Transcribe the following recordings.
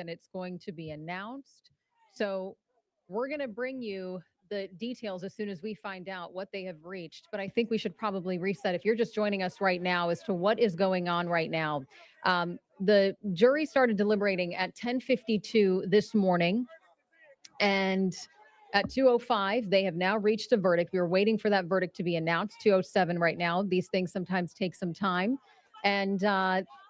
and it's going to be announced. So we're going to bring you the details as soon as we find out what they have reached. But I think we should probably reset if you're just joining us right now as to what is going on right now. The jury started deliberating at 10:52 this morning, and at 2:05 they have now reached a verdict. We were waiting for that verdict to be announced. 2:07 right now. These things sometimes take some time, and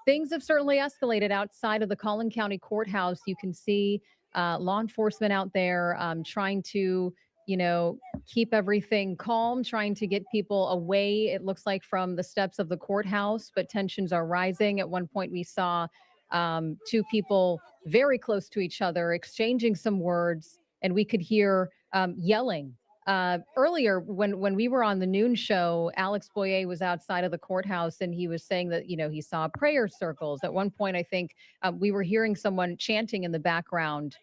things have certainly escalated outside of the Collin County Courthouse. You can see law enforcement out there trying to, you know, keep everything calm, trying to get people away, it looks like, from the steps of the courthouse, but tensions are rising. At one point, we saw two people very close to each other exchanging some words, and we could hear yelling. Earlier, when we were on the noon show, Alex Boyer was outside of the courthouse, and he was saying that, you know, he saw prayer circles. At one point, I think we were hearing someone chanting in the background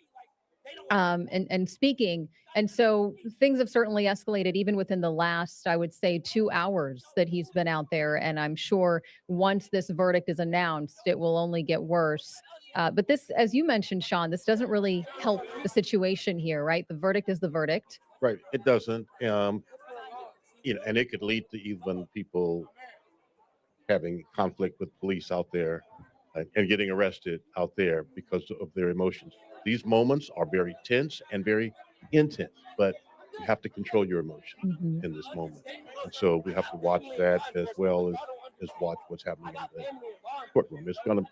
and speaking. And so things have certainly escalated even within the last, I would say, 2 hours that he's been out there. And I'm sure once this verdict is announced, it will only get worse. But this, as you mentioned, Sean, this doesn't really help the situation here, right? The verdict is the verdict. Right. It doesn't. And it could lead to even people having conflict with police out there and getting arrested out there because of their emotions. These moments are very tense and very intense, but you have to control your emotions Mhm. in this moment. And so we have to watch that as well as watch what's happening in the courtroom. It's going to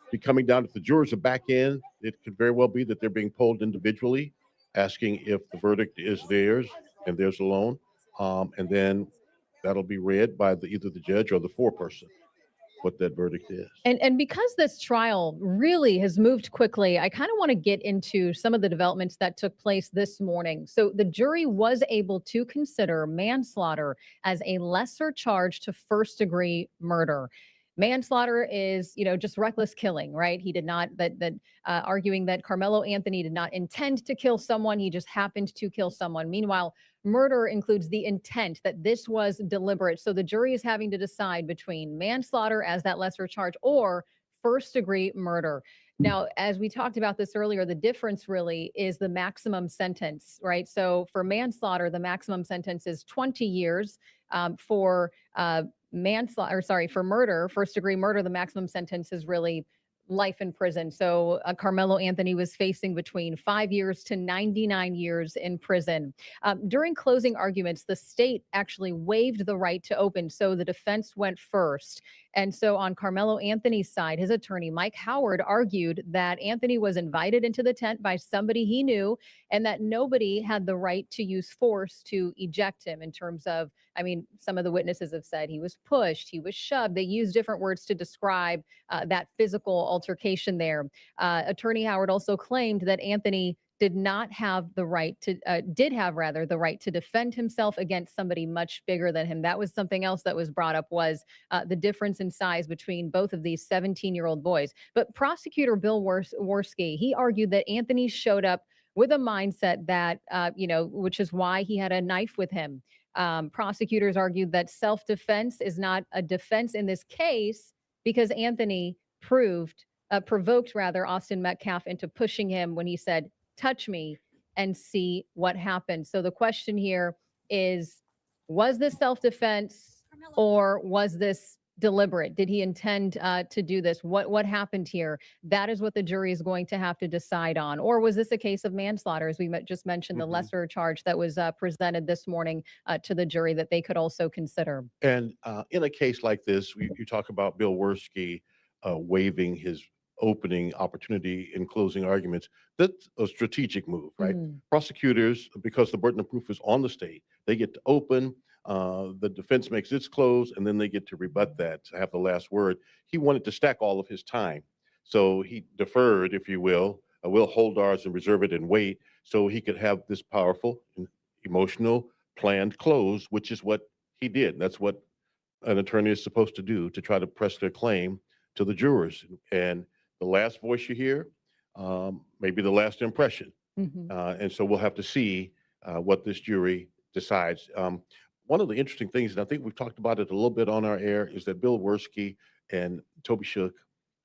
be coming down if the jurors are back in. It could very well be that they're being polled individually, asking if the verdict is theirs and theirs alone. And then that'll be read by either the judge or the foreperson what that verdict is. And because this trial really has moved quickly, I kind of want to get into some of the developments that took place this morning. So the jury was able to consider manslaughter as a lesser charge to first degree murder. Manslaughter is, you know, just reckless killing, right? He did not arguing that Carmelo Anthony did not intend to kill someone; he just happened to kill someone. Meanwhile, murder includes the intent that this was deliberate. So the jury is having to decide between manslaughter as that lesser charge or first degree murder. Now, as we talked about this earlier, the difference really is the maximum sentence, right? So for manslaughter, the maximum sentence is 20 years. For manslaughter, or sorry, for murder, first degree murder, the maximum sentence is really life in prison. So Carmelo Anthony was facing between 5 years to 99 years in prison. During closing arguments, the state actually waived the right to open. So the defense went first. And so on Carmelo Anthony's side, his attorney, Mike Howard, argued that Anthony was invited into the tent by somebody he knew and that nobody had the right to use force to eject him in terms of, I mean, some of the witnesses have said he was pushed, he was shoved. They use different words to describe that physical altercation there. Attorney Howard also claimed that Anthony did not have the right to, did have rather the right to defend himself against somebody much bigger than him. That was something else that was brought up, was the difference in size between both of these 17-year-old boys. But prosecutor Bill Worski, he argued that Anthony showed up with a mindset that, which is why he had a knife with him. Prosecutors argued that self-defense is not a defense in this case because Anthony provoked rather Austin Metcalf into pushing him when he said, "Touch me and see what happens." So the question here is, was this self-defense or was this deliberate? Did he intend to do this? What happened here? That is what the jury is going to have to decide on. Or was this a case of manslaughter, as we just mentioned, the lesser charge that was presented this morning to the jury that they could also consider? And in a case like this, you talk about Bill Worski waiving his opening opportunity in closing arguments. That's a strategic move, right? Prosecutors, because the burden of proof is on the state, they get to open. The defense makes its close, and then they get to rebut that to have the last word. He wanted to stack all of his time, so he deferred, if you will hold ours and reserve it and wait, so he could have this powerful, emotional, planned close, which is what he did. That's what an attorney is supposed to do to try to press their claim to the jurors. And the last voice you hear, maybe the last impression. And so we'll have to see what this jury decides. One of the interesting things, and I think we've talked about it a little bit on our air, is that Bill Worski and Toby Shook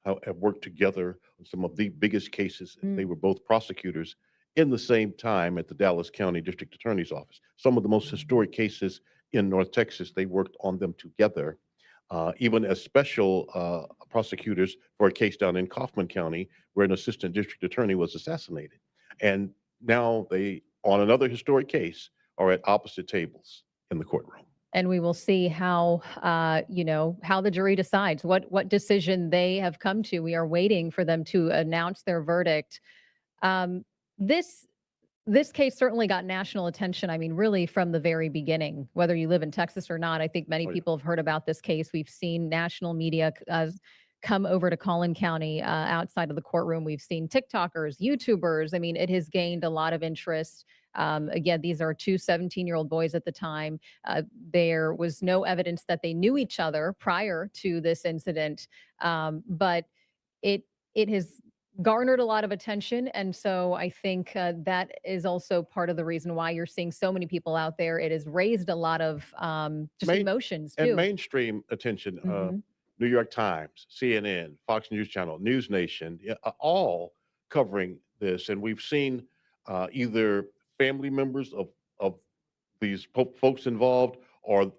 have worked together on some of the biggest cases. They Mm. were both prosecutors in the same time at the Dallas County District Attorney's Office. Some of the most historic cases in North Texas, they worked on them together, even as special prosecutors for a case down in Kaufman County where an assistant district attorney was assassinated. And now they, on another historic case, are at opposite tables in the courtroom. And we will see how, how the jury decides what decision they have come to. We are waiting for them to announce their verdict. Um, this this case certainly got national attention. I mean, really from the very beginning, whether you live in Texas or not. I think many Oh, yeah. people have heard about this case. We've seen national media come over to Collin County outside of the courtroom. We've seen TikTokers, YouTubers. I mean, it has gained a lot of interest. Again, these are two 17-year-old boys at the time. There was no evidence that they knew each other prior to this incident, but it it has garnered a lot of attention, and so I think that is also part of the reason why you're seeing so many people out there. It has raised a lot of just Main emotions and too. mainstream attention, Hmm. New York Times, CNN, Fox News Channel, News Nation, yeah, all covering this. And we've seen either family members of these folks involved, or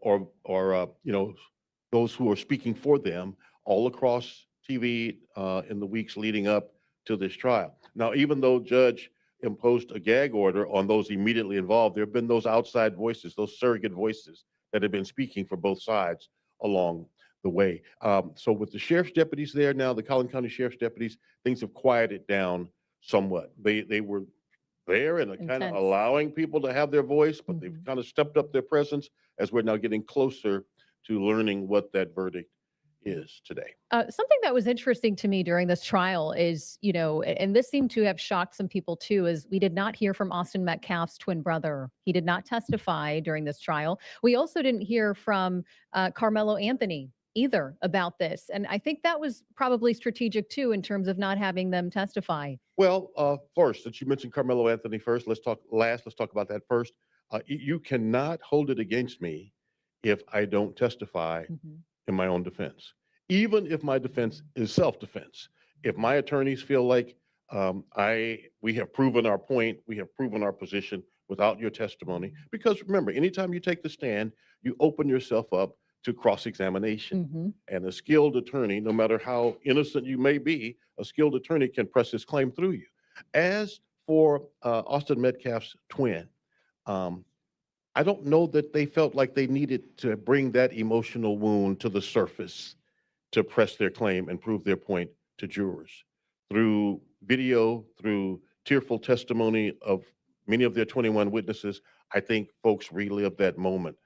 those who are speaking for them, all across TV in the weeks leading up to this trial. Now, even though Judge imposed a gag order on those immediately involved, there have been those outside voices, those surrogate voices that have been speaking for both sides along the way. So with the sheriff's deputies there now, the Collin County Sheriff's deputies, things have quieted down somewhat. They were there and kind of Intense. allowing people to have their voice, but they've Mhm. kind of stepped up their presence as we're now getting closer to learning what that verdict is today. Something that was interesting to me during this trial is, and this seemed to have shocked some people too, is we did not hear from Austin Metcalf's twin brother. He did not testify during this trial. We also didn't hear from Karmelo Anthony either about this. And I think that was probably strategic too, in terms of not having them testify. Well, first, since you mentioned Carmelo Anthony first, let's talk about that first. You cannot hold it against me if I don't testify Mhm. in my own defense, even if my defense is self-defense. If my attorneys feel like we have proven our point, we have proven our position without your testimony, because remember, anytime you take the stand, you open yourself up to cross-examination. Mhm. And a skilled attorney, no matter how innocent you may be, a skilled attorney can press his claim through you. As for Austin Metcalf's twin, um, I don't know that they felt like they needed to bring that emotional wound to the surface to press their claim and prove their point to jurors. Through video, through tearful testimony of many of their 21 witnesses, I think folks relived that moment.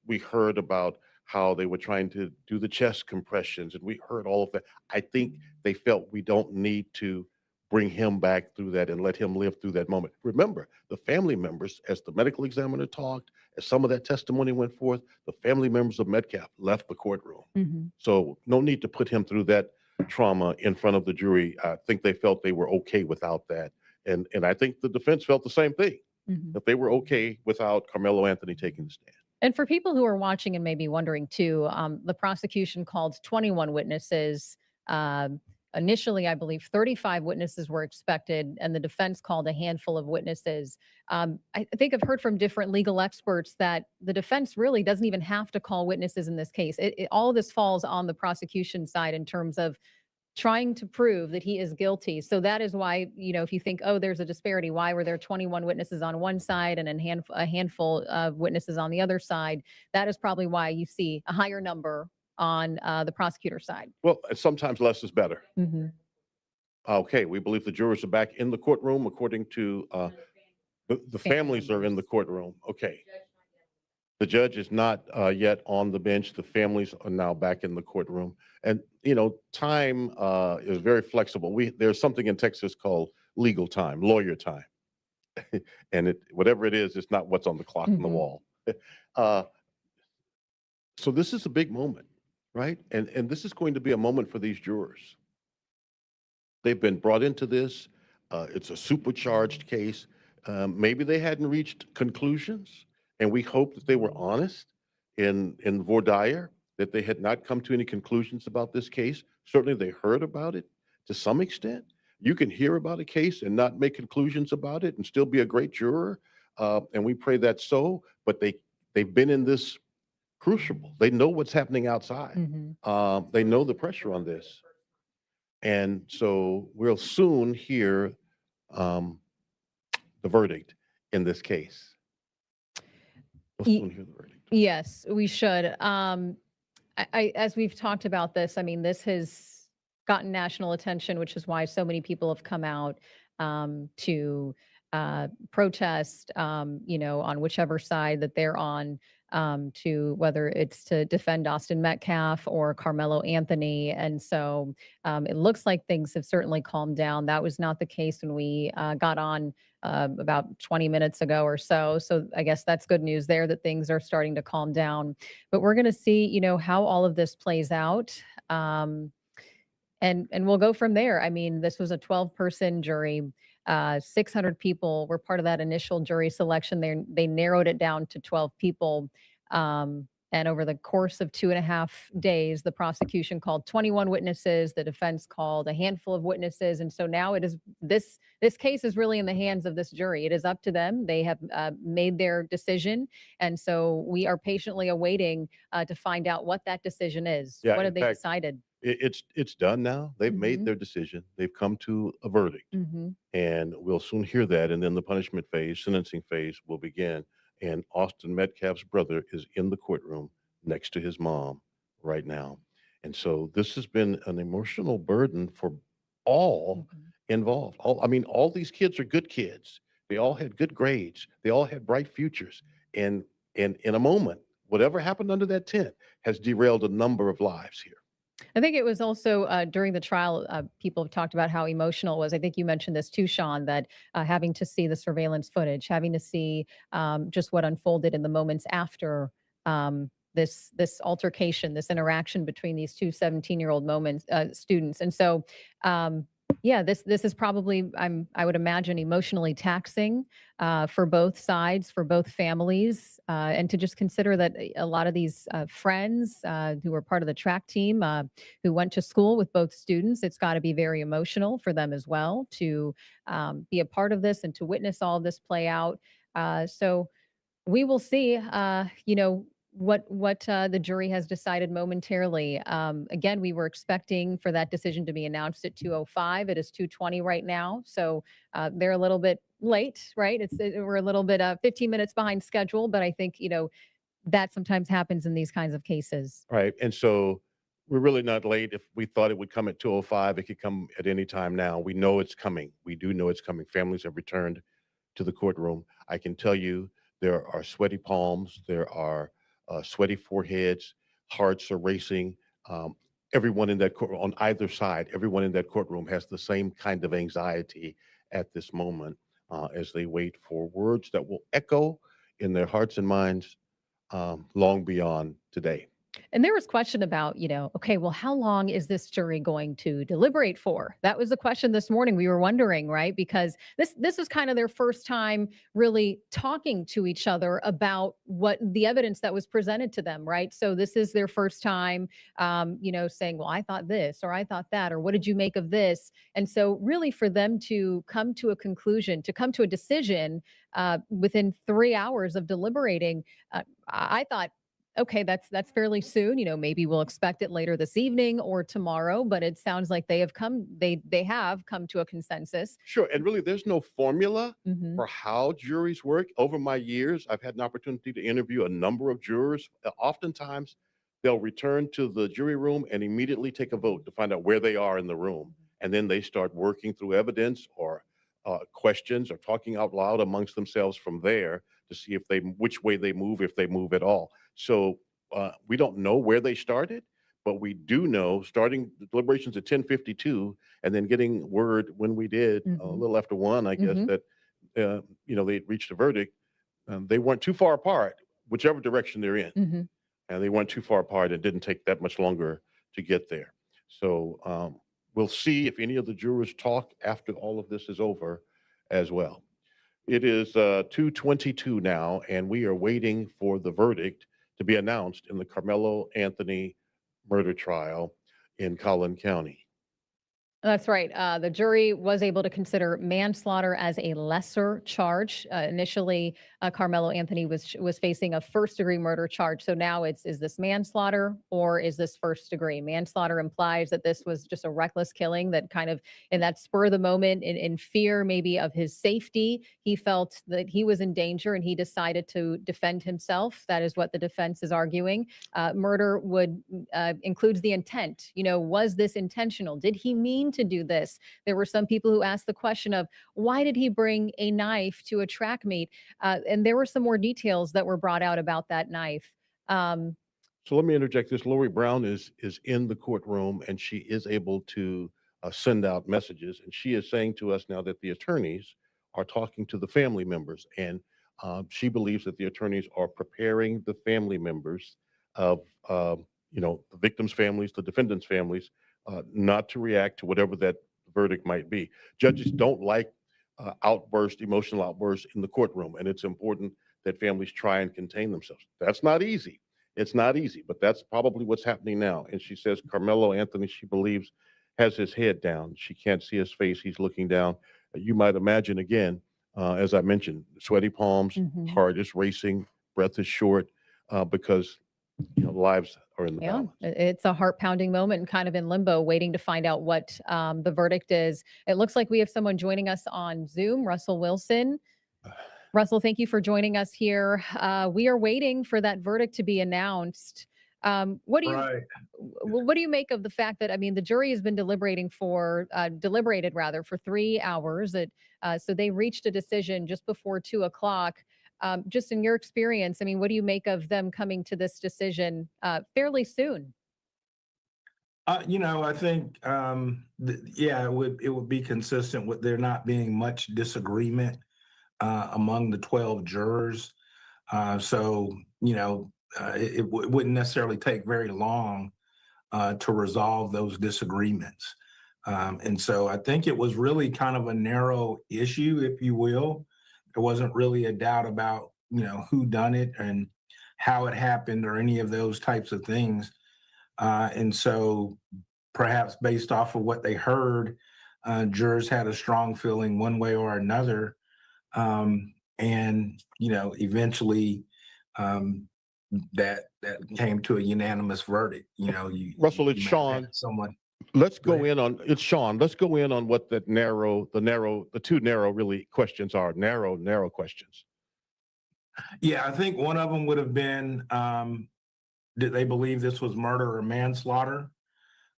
We heard about how they were trying to do the chest compressions, and we heard all of that. I think they felt we don't need to bring him back through that and let him live through that moment. Remember, the family members, as the medical examiner talked, as some of that testimony went forth, the family members of Metcalf left the courtroom. Mhm. So no need to put him through that trauma in front of the jury. I think they felt they were okay without that. And I think the defense felt the same thing, Mhm. that they were okay without Carmelo Anthony taking the stand. And for people who are watching and maybe wondering too, the prosecution called 21 witnesses. Um, Initially, I believe 35 witnesses were expected, and the defense called a handful of witnesses. I think I've heard from different legal experts that the defense really doesn't even have to call witnesses in this case. All of this falls on the prosecution side in terms of trying to prove that he is guilty. So that is why, if you think, oh, there's a disparity, why were there 21 witnesses on one side and a handful of witnesses on the other side? That is probably why you see a higher number on the prosecutor side. Well, sometimes less is better. Hmm. Okay, we believe the jurors are back in the courtroom according to the Family families are in the members. courtroom. Okay. The judge is not yet on the bench. The families are now back in the courtroom. And, time is very flexible. There's something in Texas called legal time, lawyer time. And whatever it is, it's not what's on the clock on the Hmm. wall. Uh, so this is a big moment, right? And this is going to be a moment for these jurors. They've been brought into this. It's a supercharged case. Maybe they hadn't reached conclusions, and we hope that they were honest in voir dire. that they had not come to any conclusions about this case. Certainly they heard about it to some extent. You can hear about a case and not make conclusions about it and still be a great juror. And we pray that's so, but they've been in this crucible. They know what's happening outside. Mhm. They know the pressure on this. And so we'll soon hear um, the verdict in this case. We'll Y- soon hear the verdict. yes, we should. As we've talked about this, I mean, this has gotten national attention, which is why so many people have come out to protest, on whichever side that they're on, to whether it's to defend Austin Metcalf or Carmelo Anthony. And so it looks like things have certainly calmed down. That was not the case when we got on about 20 minutes ago or so. So I guess that's good news there that things are starting to calm down. But we're going to see, how all of this plays out. And we'll go from there. I mean, this was a 12-person jury. 600 people were part of that initial jury selection. They narrowed it down to 12 people. And over the course of 2.5 days, the prosecution called 21 witnesses. The defense called a handful of witnesses. And so now it is this case is really in the hands of this jury. It is up to them. They have made their decision, and so we are patiently awaiting to find out what that decision is. Yeah, What in have they fact, decided? it's done now. They've made Hmm. their decision. They've come to a verdict, Hmm. and we'll soon hear that. And then the punishment phase, sentencing phase, will begin. And Austin Metcalf's brother is in the courtroom next to his mom right now. And so this has been an emotional burden for all Hmm. involved. All these kids are good kids. They all had good grades. They all had bright futures. And in a moment, whatever happened under that tent has derailed a number of lives here. I think it was also during the trial, people have talked about how emotional it was. I think you mentioned this too, Sean, that having to see the surveillance footage, having to see just what unfolded in the moments after this altercation, this interaction between these two 17-year-old moments students. And so yeah, this is probably, I would imagine, emotionally taxing for both sides, for both families, and to just consider that a lot of these friends who were part of the track team, who went to school with both students, it's got to be very emotional for them as well to be a part of this and to witness all of this play out. So we will see, what the jury has decided momentarily. Again, we were expecting for that decision to be announced at 2:05. It is 2:20 right now, so they're a little bit late, right? We're a little bit 15 minutes behind schedule, but I think that sometimes happens in these kinds of cases. Right. And so we're really not late. If we thought it would come at 2:05, it could come at any time now. We know it's coming. We do know it's coming. Families have returned to the courtroom. I can tell you there are sweaty palms, there are sweaty foreheads, hearts are racing. Um, Everyone in that court on either side, everyone in that courtroom has the same kind of anxiety at this moment as they wait for words that will echo in their hearts and minds long beyond today. And there was question about, okay, well, how long is this jury going to deliberate for? That was the question this morning. We were wondering, right? Because this was kind of their first time really talking to each other about what the evidence that was presented to them, right? So this is their first time, saying, well, I thought this, or I thought that, or what did you make of this? And so really for them to come to a conclusion, to come to a decision within 3 hours of deliberating, I thought, okay, that's fairly soon. Maybe we'll expect it later this evening or tomorrow, but it sounds like they have come to a consensus. Sure. And really, there's no formula Hmm. for how juries work. Over my years, I've had an opportunity to interview a number of jurors. Oftentimes, they'll return to the jury room and immediately take a vote to find out where they are in the room. And then they start working through evidence or questions or talking out loud amongst themselves from there to see which way they move, if they move at all. So we don't know where they started, but we do know starting the deliberations at 10:52 and then getting word when we did a Hmm. little after one, I guess Hmm. that they reached a verdict. They weren't too far apart, whichever direction they're in, Hmm. and they weren't too far apart. It didn't take that much longer to get there. So we'll see if any of the jurors talk after all of this is over, as well. It is 2:22 now, and we are waiting for the verdict to be announced in the Carmelo Anthony murder trial in Collin County. That's right. The jury was able to consider manslaughter as a lesser charge. Initially, Carmelo Anthony was facing a first-degree murder charge. So now is this manslaughter or is this first degree? Manslaughter implies that this was just a reckless killing that kind of in that spur of the moment, in fear maybe of his safety, he felt that he was in danger and he decided to defend himself. That is what the defense is arguing. Murder would includes the intent. Was this intentional? Did he mean to do this? There were some people who asked the question of why did he bring a knife to a track meet? And there were some more details that were brought out about that knife. Um, So let me interject this. Lori Brown is in the courtroom and she is able to send out messages. And she is saying to us now that the attorneys are talking to the family members. And she believes that the attorneys are preparing the family members of, the victims' families, the defendants' families, not to react to whatever that verdict might be. Judges don't like emotional outbursts in the courtroom. And it's important that families try and contain themselves. That's not easy. It's not easy, but that's probably what's happening now. And she says Carmelo Anthony, she believes, has his head down. She can't see his face. He's looking down. You might imagine again, as I mentioned, sweaty palms, mhm. heart is racing, breath is short, because lives are in the Yeah, balance. it's a heart pounding moment and kind of in limbo, waiting to find out what the verdict is. It looks like we have someone joining us on Zoom, Russell Wilson. Russell, thank you for joining us here. We are waiting for that verdict to be announced. What do you Right. what do you make of the fact that the jury has been deliberated rather for 3 hours? So they reached a decision just before 2 o'clock. Just in your experience, what do you make of them coming to this decision fairly soon? I think, yeah, it would be consistent with there not being much disagreement among the 12 jurors. So, it wouldn't necessarily take very long to resolve those disagreements. And so I think it was really kind of a narrow issue, if you will. There wasn't really a doubt about, who done it and how it happened or any of those types of things. And so perhaps based off of what they heard, jurors had a strong feeling one way or another. And, eventually that came to a unanimous verdict. Russell, it's You may have had Sean. someone. Let's Go go ahead. in on it's Sean. Let's go in on what the two narrow really questions are. Narrow questions. Yeah, I think one of them would have been, did they believe this was murder or manslaughter?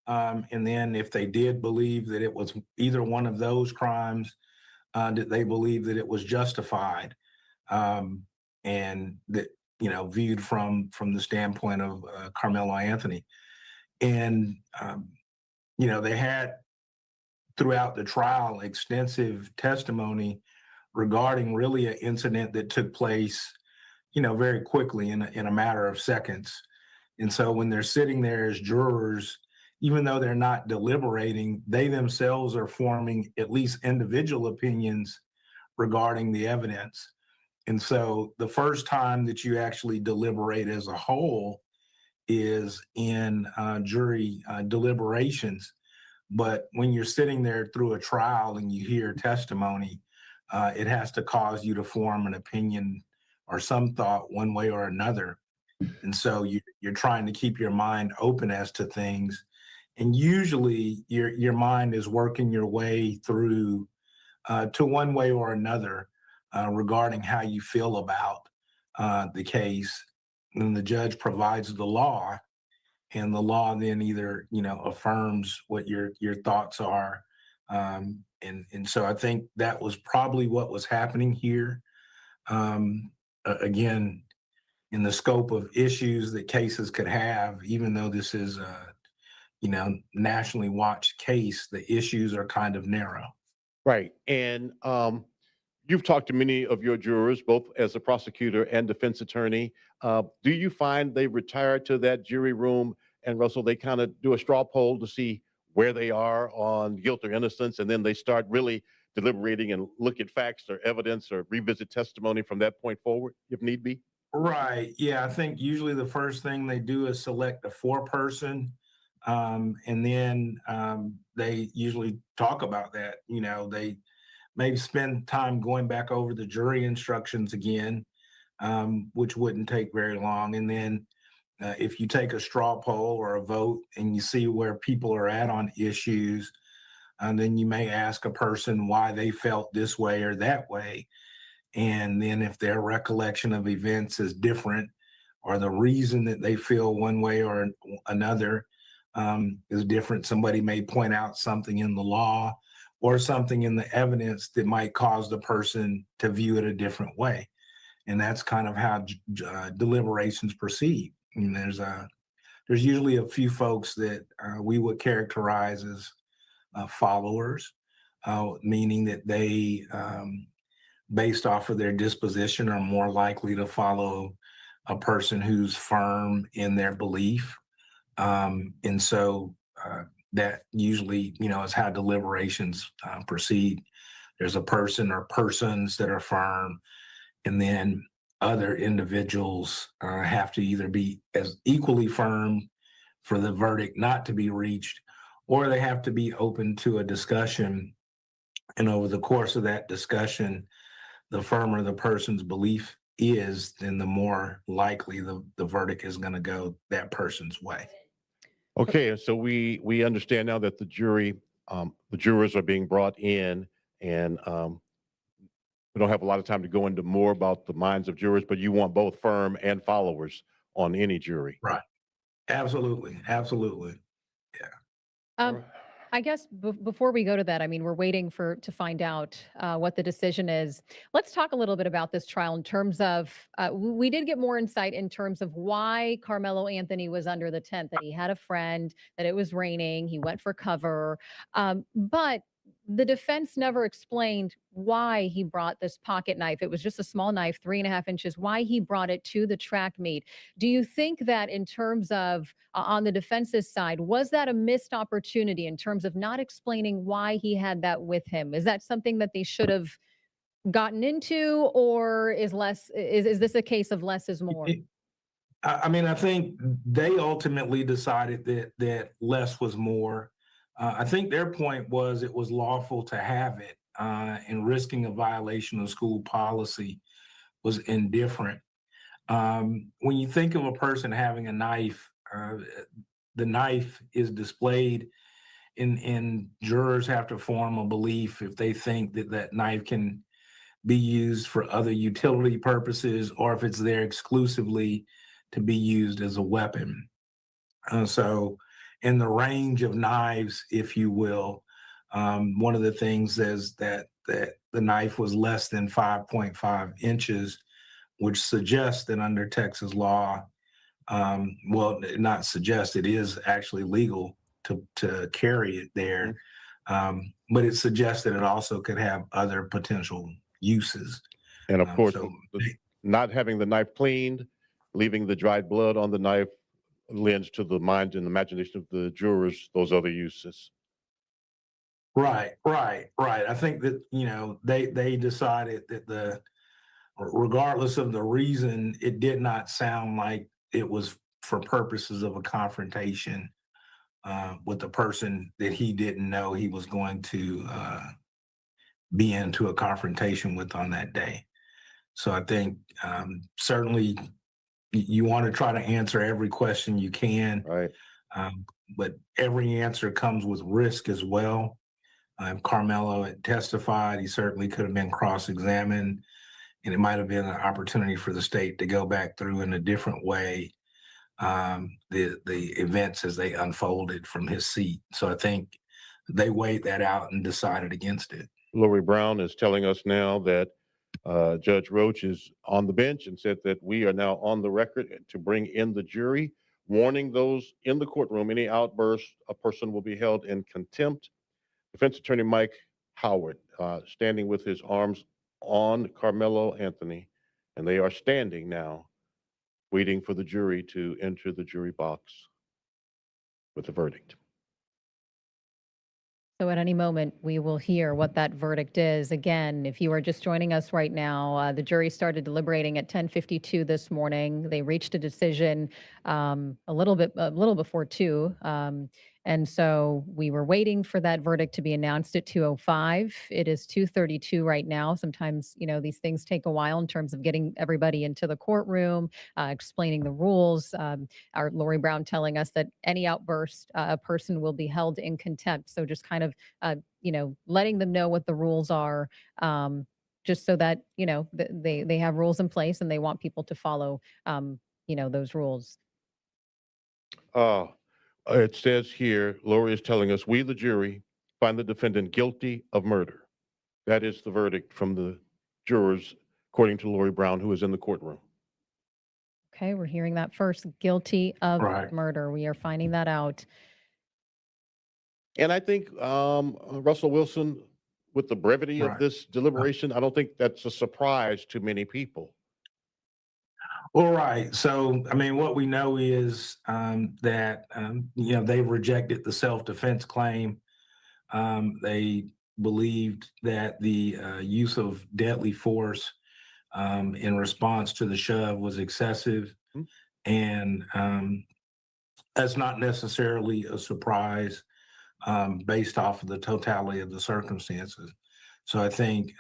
And then if they did believe that it was either one of those crimes, did they believe that it was justified? And that, viewed from the standpoint of Carmelo Anthony. And, they had throughout the trial extensive testimony regarding really an incident that took place, very quickly in a matter of seconds. And so when they're sitting there as jurors, even though they're not deliberating, they themselves are forming at least individual opinions regarding the evidence. And so the first time that you actually deliberate as a whole is in jury deliberations. But when you're sitting there through a trial and you hear testimony, it has to cause you to form an opinion or some thought one way or another. And so you're trying to keep your mind open as to things. And usually your mind is working your way through to one way or another regarding how you feel about the case. And the judge provides the law, and the law then either affirms what your thoughts are. And so I think that was probably what was happening here. Again, in the scope of issues that cases could have, even though this is a nationally watched case, the issues are kind of narrow. Right. And you've talked to many of your jurors, both as a prosecutor and defense attorney. Do you find they retire to that jury room and Russell, they kind of do a straw poll to see where they are on guilt or innocence, and then they start really deliberating and look at facts or evidence or revisit testimony from that point forward, if need be? Right. Yeah. I think usually the first thing they do is select a four-person, and then they usually talk about that. They maybe spend time going back over the jury instructions again, which wouldn't take very long. And then if you take a straw poll or a vote and you see where people are at on issues, and then you may ask a person why they felt this way or that way. And then if their recollection of events is different, or the reason that they feel one way or another is different, somebody may point out something in the law or something in the evidence that might cause the person to view it a different way. And that's kind of how deliberations proceed. And there's usually a few folks that we would characterize as followers, meaning that they, based off of their disposition, are more likely to follow a person who's firm in their belief. And so that usually, is how deliberations proceed. There's a person or persons that are firm, and then other individuals have to either be as equally firm for the verdict not to be reached, or they have to be open to a discussion. And over the course of that discussion, the firmer the person's belief is, then the more likely the verdict is going to go that person's way. Okay, and so we understand now that the jurors are being brought in, and we don't have a lot of time to go into more about the minds of jurors, but you want both firm and followers on any jury. Right. Absolutely. Absolutely. Yeah. Um, I guess before we go to that, I mean, we're waiting to find out what the decision is. Let's talk a little bit about this trial in terms of we did get more insight in terms of why Carmelo Anthony was under the tent. That he had a friend, that it was raining, he went for cover, but the defense never explained why he brought this pocket knife. It was just a small knife, 3.5 inches. Why he brought it to the track meet? Do you think that in terms of on the defense's side, was that a missed opportunity in terms of not explaining why he had that with him? Is that something that they should have gotten into, or is this a case of less is more? I mean, I think they ultimately decided that less was more. I think their point was it was lawful to have it, and risking a violation of school policy was indifferent. When you think of a person having a knife, the knife is displayed, and jurors have to form a belief if they think that that knife can be used for other utility purposes, or if it's there exclusively to be used as a weapon. So, in the range of knives, if you will, one of the things is that the knife was less than 5.5 inches, which suggests that under Texas law, well, not suggest, it is actually legal to carry it there, but it suggests that it also could have other potential uses. And of course, So, not having the knife cleaned, leaving the dried blood on the knife lends to the mind and imagination of the jurors those other uses. right, right, right. I think that they decided that regardless of the reason, it did not sound like it was for purposes of a confrontation with the person that he didn't know he was going to be into a confrontation with on that day. So I think certainly you want to try to answer every question you can, Right. um, but every answer comes with risk as well. If Carmelo had testified, he certainly could have been cross-examined, and it might have been an opportunity for the state to go back through in a different way the events as they unfolded from his seat. So I think they weighed that out and decided against it. Lori Brown is telling us now that Judge Roach is on the bench and said that we are now on the record to bring in the jury, warning those in the courtroom any outburst, a person will be held in contempt. Defense Attorney Mike Howard standing with his arms on Carmelo Anthony, and they are standing now, waiting for the jury to enter the jury box with the verdict. So at any moment, we will hear what that verdict is. Again, if you are just joining us right now, the jury started deliberating at 10:52 this morning. They reached a decision a little before 2. And so we were waiting for that verdict to be announced at 2:05. It is 2:32 right now. Sometimes, these things take a while in terms of getting everybody into the courtroom, explaining the rules. Our Lori Brown telling us that any outburst, a person will be held in contempt. So just kind of, letting them know what the rules are, just so that they have rules in place and they want people to follow, those rules. Uh, it says here, Lori is telling us, we, the jury, find the defendant guilty of murder. That is the verdict from the jurors, according to Lori Brown, who is in the courtroom. Okay, we're hearing that first. Guilty of Right. murder. We are finding that out. And I think Russell Wilson, with the brevity of Right. this deliberation, I don't think that's a surprise to many people. Well, right. So, I mean, what we know is that, they've rejected the self-defense claim. They believed that the use of deadly force in response to the shove was excessive. Hmm. And that's not necessarily a surprise based off of the totality of the circumstances. So I think,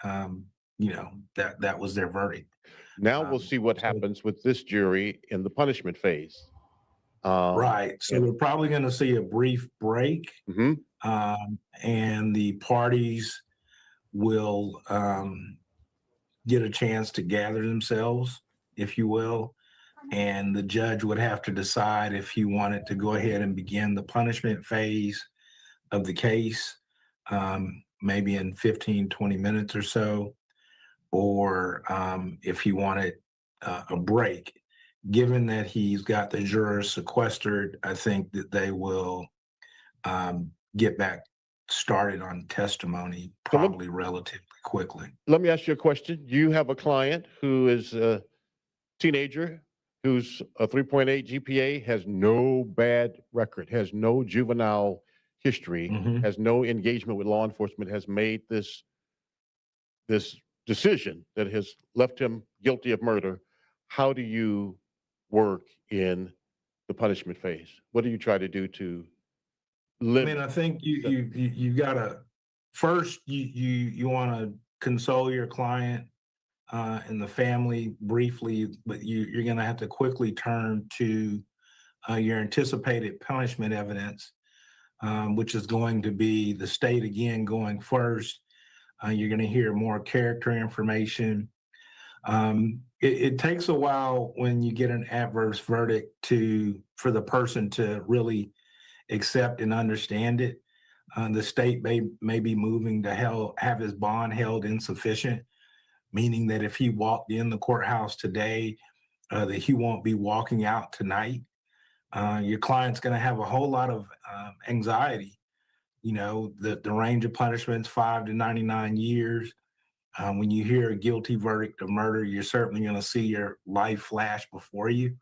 that was their verdict. Now we'll see what So happens with this jury in the punishment phase. right. So And we're probably going to see a brief break, mhm. and the parties will get a chance to gather themselves, if you will. And the judge would have to decide if he wanted to go ahead and begin the punishment phase of the case, maybe in 15, 20 minutes or so, or if he wanted a break. Given that he's got the jurors sequestered, I think that they will get back started on testimony So let, probably relatively quickly. let me ask you a question. You have a client who is a teenager who's a 3.8 GPA, has no bad record, has no juvenile history, Mhm. has no engagement with law enforcement, has made this decision that has left him guilty of murder. How do you work in the punishment phase? What do you try to do to I mean, limit I think you the you you you gotta first you want to console your client and the family briefly, but you're going to have to quickly turn to your anticipated punishment evidence, which is going to be the state again going first. You're going to hear more character information. It takes a while when you get an adverse verdict for the person to really accept and understand it. The state may be moving to have his bond held insufficient, meaning that if he walked in the courthouse today, that he won't be walking out tonight. Your client's going to have a whole lot of anxiety. The range of punishments 5 to 99 years. When you hear a guilty verdict of murder, you're certainly going to see your life flash before you,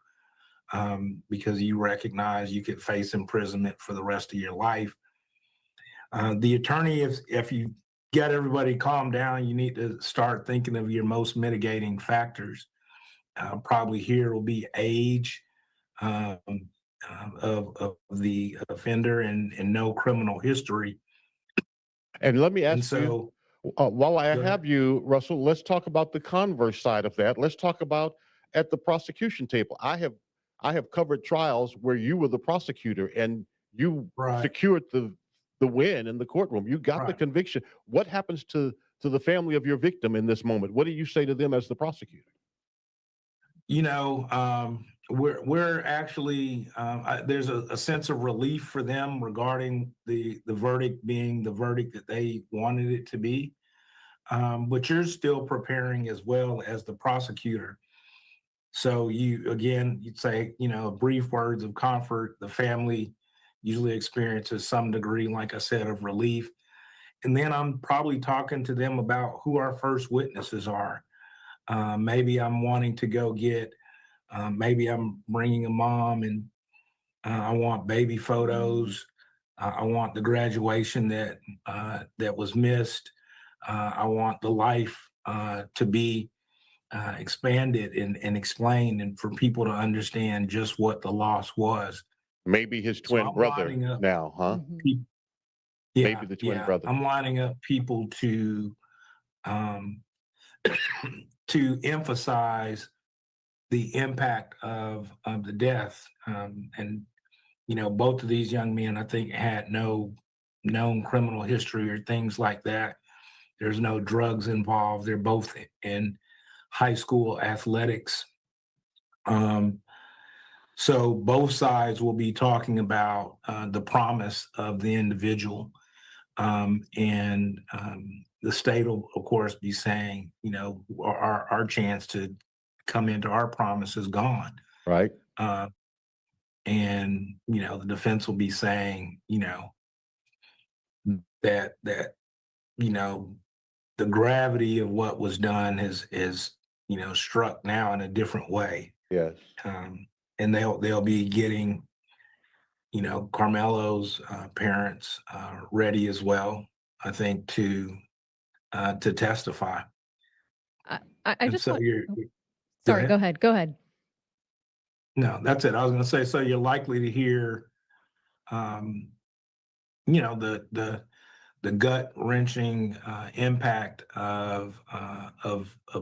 because you recognize you could face imprisonment for the rest of your life. The attorney, if you get everybody calmed down, you need to start thinking of your most mitigating factors. Probably here will be age um, of the offender and no criminal history. and let me And ask you, so, while I go ahead. have you, Russell, let's talk about the converse side of that. Let's talk about at the prosecution table. I have covered trials where you were the prosecutor and you Right, secured the win in the courtroom. You got the right. conviction. What happens to the family of your victim in this moment? What do you say to them as the prosecutor? We're actually there's a sense of relief for them regarding the verdict being the verdict that they wanted it to be. But you're still preparing as well as the prosecutor. So you'd say, brief words of comfort. The family usually experiences some degree, like I said, of relief. And then I'm probably talking to them about who our first witnesses are. Maybe I'm wanting to go get, maybe I'm bringing a mom and I want baby photos. I want the graduation that that was missed. I want the life to be expanded and explained, and for people to understand just what the loss was. Maybe his So twin I'm brother lining up now, huh? Mhm. Maybe Yeah, the twin yeah. brother. I'm lining up people um, to emphasize the impact of the death. And both of these young men, I think, had no known criminal history or things like that. There's no drugs involved. They're both in high school athletics. Um, so both sides will be talking about the promise of the individual. And the state will, of course, be saying, our chance to come into our promise is gone. Right. Uh, and the defense will be saying, that you know the gravity of what was done is struck now in a different way. Yes. And they'll be getting Carmelo's parents ready as well, I think, to testify. I And just so want, oh, go sorry, go ahead. ahead. Go ahead. No, that's it. I was going to say, so you're likely to hear, um, the gut wrenching impact of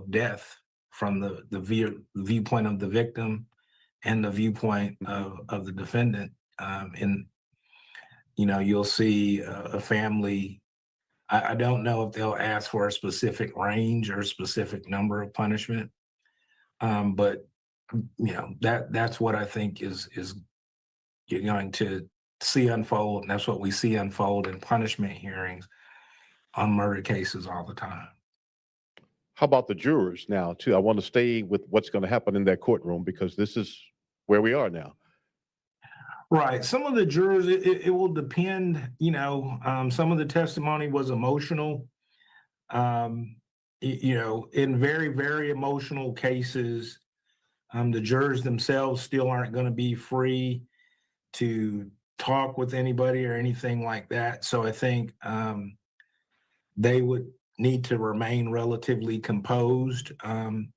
death from the viewpoint of the victim and the viewpoint of the defendant. And you'll see a family. I don't know if they'll ask for a specific range or a specific number of punishment, but that's what I think is you're going to see unfold, and that's what we see unfold in punishment hearings on murder cases all the time. How about the jurors now, too? I want to stay with what's going to happen in that courtroom because this is where we are now. Right. Some of the jurors, it will depend. Some of the testimony was emotional. Um, in very, very emotional cases, the jurors themselves still aren't going to be free to talk with anybody or anything like that. So I think they would need to remain relatively composed, and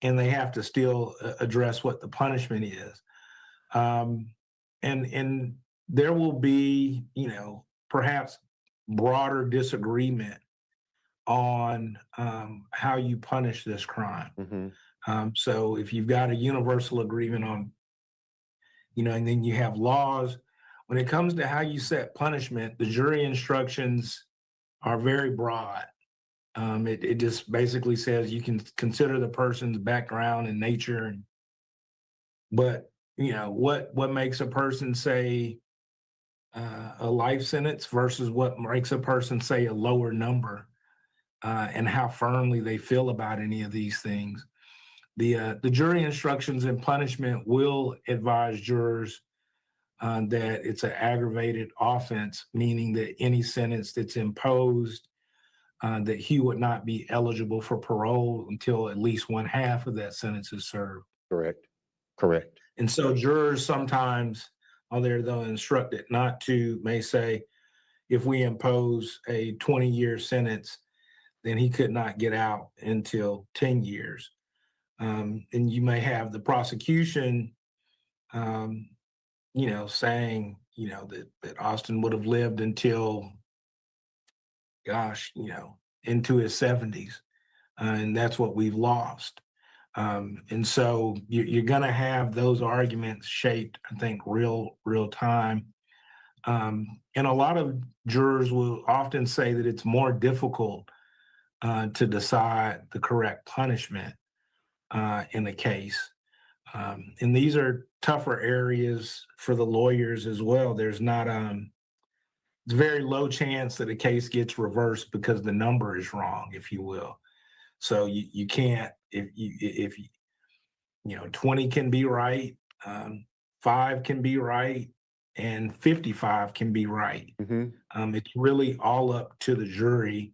they have to still address what the punishment is. Um, and there will be, perhaps broader disagreement on how you punish this crime. So if you've got a universal agreement on, and then you have laws, when it comes to how you set punishment, the jury instructions are very broad. It just basically says you can consider the person's background and nature, but what makes a person say a life sentence versus what makes a person say a lower number, and how firmly they feel about any of these things. The jury instructions and punishment will advise jurors that it's an aggravated offense, meaning that any sentence that's imposed, that he would not be eligible for parole until at least one half of that sentence is served. Correct. Correct. And so jurors sometimes, although they're instructed not to, may say, if we impose a 20-year sentence, then he could not get out until 10 years. And you may have the prosecution, saying, that Austin would have lived until, gosh, into his 70s. And that's what we've lost. And so you're going to have those arguments shaped, I think, real time. And a lot of jurors will often say that it's more difficult to decide the correct punishment in a case. And these are tougher areas for the lawyers as well. There's not it's very low chance that a case gets reversed because the number is wrong, if you will. So you can't, if 20 can be right, 5 can be right, and 55 can be right. It's really all up to the jury.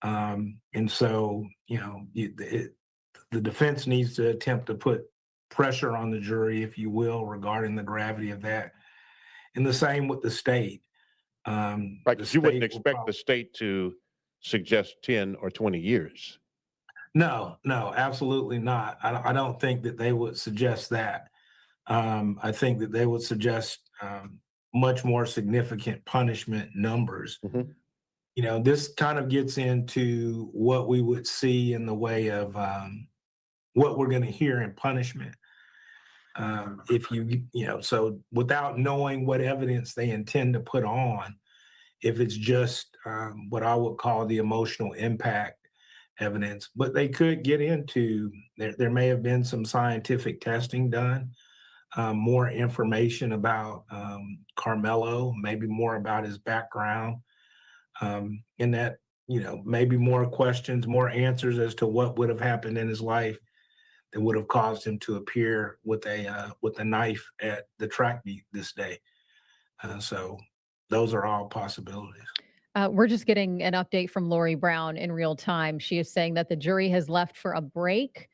And so, the defense needs to attempt to put pressure on the jury, if you will, regarding the gravity of that. And the same with the state. Right, the because you wouldn't state will expect prob- the state to suggest 10 or 20 years. No, no, absolutely not. I don't think that they would suggest that. I think that they would suggest much more significant punishment numbers. Mhm. You know, this kind of gets into what we would see in the way of what we're going to hear in punishment. If you know, so without knowing what evidence they intend to put on, if it's just what I would call the emotional impact evidence, but they could get into there may have been some scientific testing done, more information about Carmelo, maybe more about his background, and that, you know, maybe more questions, more answers as to what would have happened in his life that would have caused him to appear with a knife at the track meet this day. So those are all possibilities. We're just getting an update from Lori Brown in real time. She is saying that the jury has left for a break.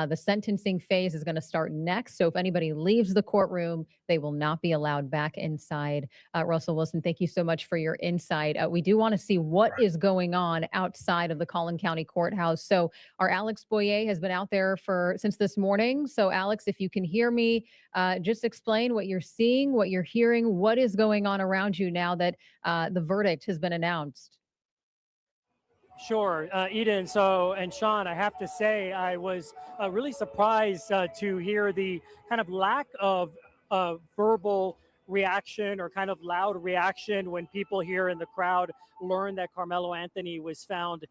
The sentencing phase is going to start next. So if anybody leaves the courtroom, they will not be allowed back inside. Russell Wilson, thank you so much for your insight. We do want to see what is going on outside of the Collin County Courthouse. So our Alex Boyer has been out there since this morning. So Alex, if you can hear me, just explain what you're seeing, what you're hearing, what is going on around you now that the verdict has been announced. Sure, Eden. And Sean, I have to say, I was really surprised to hear the kind of lack of verbal reaction or kind of loud reaction when people here in the crowd learned that Karmelo Anthony was found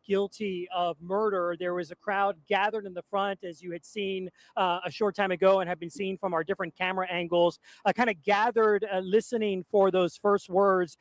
guilty of murder. There was a crowd gathered in the front, as you had seen a short time ago and have been seen from our different camera angles, kind of gathered listening for those first words.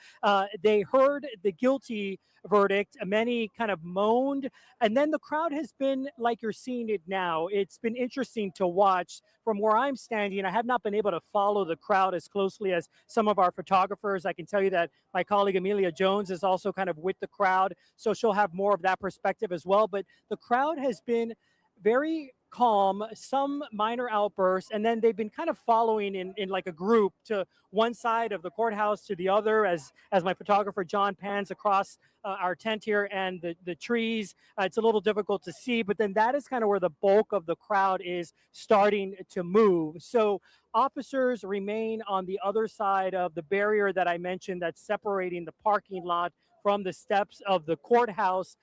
They heard the guilty verdict. Many kind of moaned, and then the crowd has been like you're seeing it now. It's been interesting to watch from where I'm standing. I have not been able to follow the crowd as closely as some of our photographers. I can tell you that my colleague Amelia Jones is also kind of with the crowd, so she'll have more of that perspective as well. But the crowd has been very calm, some minor outbursts, and then they've been kind of following in like a group to one side of the courthouse to the other as my photographer John pans across our tent here and the trees. It's a little difficult to see, but then that is kind of where the bulk of the crowd is starting to move. So officers remain on the other side of the barrier that I mentioned that's separating the parking lot from the steps of the courthouse.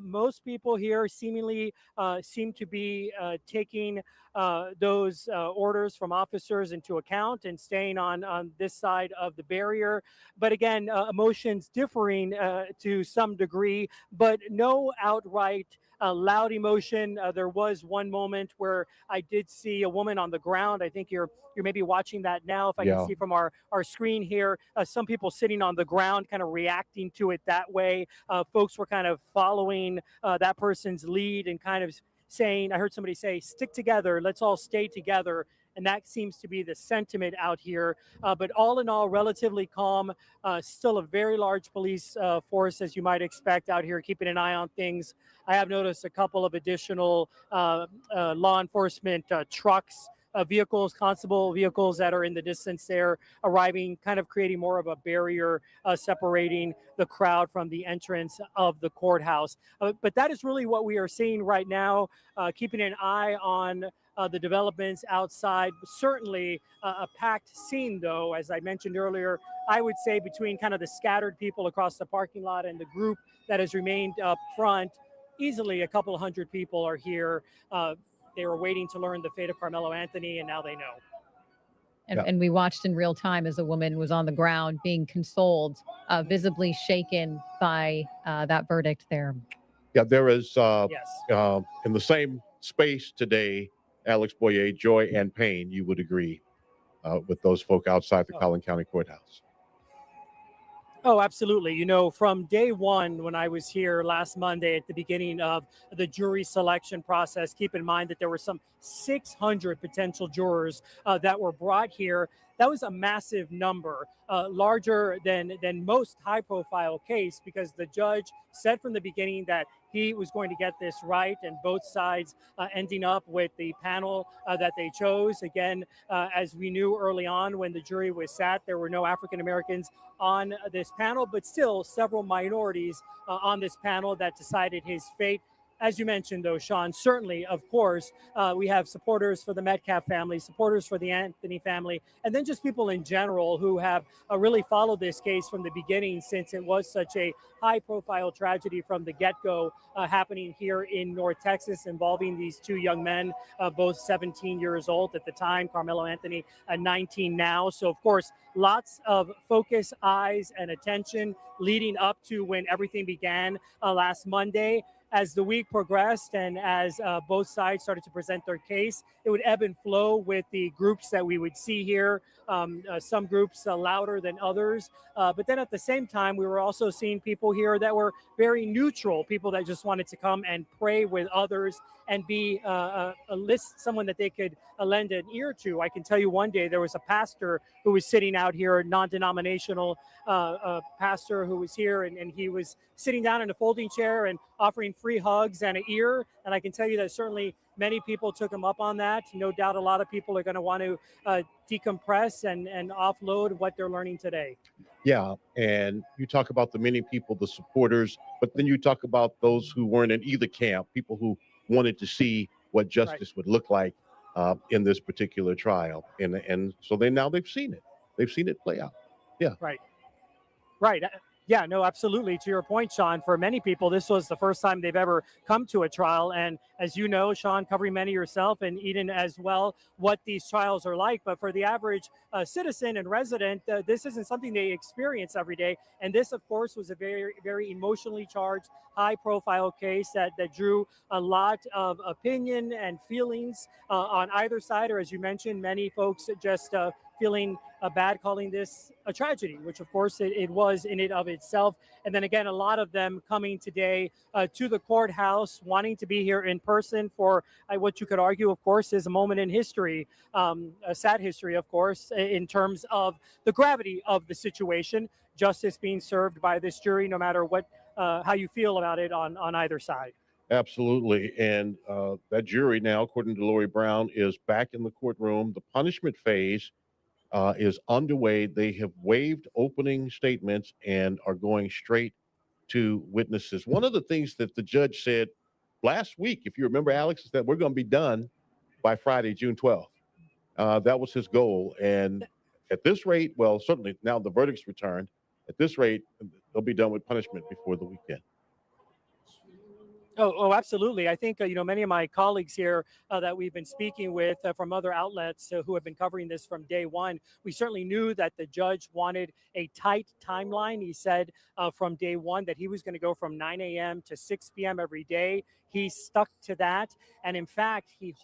Most people here seemingly seem to be taking those orders from officers into account and staying on this side of the barrier. But again, emotions differing to some degree, but no outright loud emotion. There was one moment where I did see a woman on the ground. I think you're maybe watching that now. If I can see from our screen here, some people sitting on the ground, kind of reacting to it that way. Folks were kind of following that person's lead and kind of saying, I heard somebody say, stick together, let's all stay together. And that seems to be the sentiment out here. But all in all, relatively calm. Still a very large police force, as you might expect out here, keeping an eye on things. I have noticed a couple of additional law enforcement trucks, vehicles, constable vehicles that are in the distance there arriving, kind of creating more of a barrier separating the crowd from the entrance of the courthouse. But that is really what we are seeing right now, keeping an eye on the developments outside. Certainly a packed scene, though, as I mentioned earlier. I would say between kind of the scattered people across the parking lot and the group that has remained up front, easily a couple hundred people are here. They were waiting to learn the fate of Karmelo Anthony, and now they know. And we watched in real time as a woman was on the ground being consoled, visibly shaken by that verdict there. Yeah, there is Yes. in the same space today, Alex Boyer, joy and pain, you would agree with those folk outside the Collin County Courthouse. Oh, absolutely. You know, from day one, when I was here last Monday at the beginning of the jury selection process, keep in mind that there were some 600 potential jurors that were brought here. That was a massive number, larger than most high-profile case, because the judge said from the beginning that he was going to get this right, and both sides ending up with the panel that they chose. Again, as we knew early on when the jury was sat, there were no African Americans on this panel, but still several minorities on this panel that decided his fate. As you mentioned, though, Sean, certainly, of course, we have supporters for the Metcalf family, supporters for the Anthony family, and then just people in general who have really followed this case from the beginning, since it was such a high-profile tragedy from the get-go happening here in North Texas, involving these two young men, both 17 years old at the time, Karmelo Anthony, 19 now. So, of course, lots of focus, eyes, and attention leading up to when everything began last Monday. As the week progressed and as both sides started to present their case, it would ebb and flow with the groups that we would see here. Some groups louder than others. But then at the same time, we were also seeing people here that were very neutral, people that just wanted to come and pray with others and be someone that they could lend an ear to. I can tell you one day there was a pastor who was sitting out here, a non-denominational pastor who was here, and he was sitting down in a folding chair and offering free hugs and an ear. And I can tell you that certainly many people took him up on that. No doubt a lot of people are going to want to decompress and offload what they're learning today. Yeah, and you talk about the many people, the supporters, but then you talk about those who weren't in either camp, people who wanted to see what justice would look like in this particular trial. And so they've seen it. They've seen it play out. Yeah. Right. Yeah, no, absolutely. To your point, Sean, for many people, this was the first time they've ever come to a trial. And as you know, Sean, covering many yourself and Eden as well, what these trials are like. But for the average citizen and resident, this isn't something they experience every day. And this, of course, was a very, very emotionally charged, high-profile case that drew a lot of opinion and feelings on either side, or as you mentioned, many folks just feeling bad calling this a tragedy, which of course it was in and of itself. And then again, a lot of them coming today to the courthouse, wanting to be here in person for what you could argue, of course, is a moment in history, a sad history, of course, in terms of the gravity of the situation, justice being served by this jury, no matter what, how you feel about it on either side. Absolutely. And that jury now, according to Lori Brown, is back in the courtroom. The punishment phase is underway. They have waived opening statements and are going straight to witnesses. One of the things that the judge said last week, if you remember, Alex, is that we're going to be done by Friday, June 12th. That was his goal. And at this rate, well, certainly now the verdict's returned. At this rate, they'll be done with punishment before the weekend. Oh, absolutely. I think, many of my colleagues here that we've been speaking with from other outlets who have been covering this from day one, we certainly knew that the judge wanted a tight timeline. He said from day one that he was going to go from 9 a.m. to 6 p.m. every day. He stuck to that. And in fact, he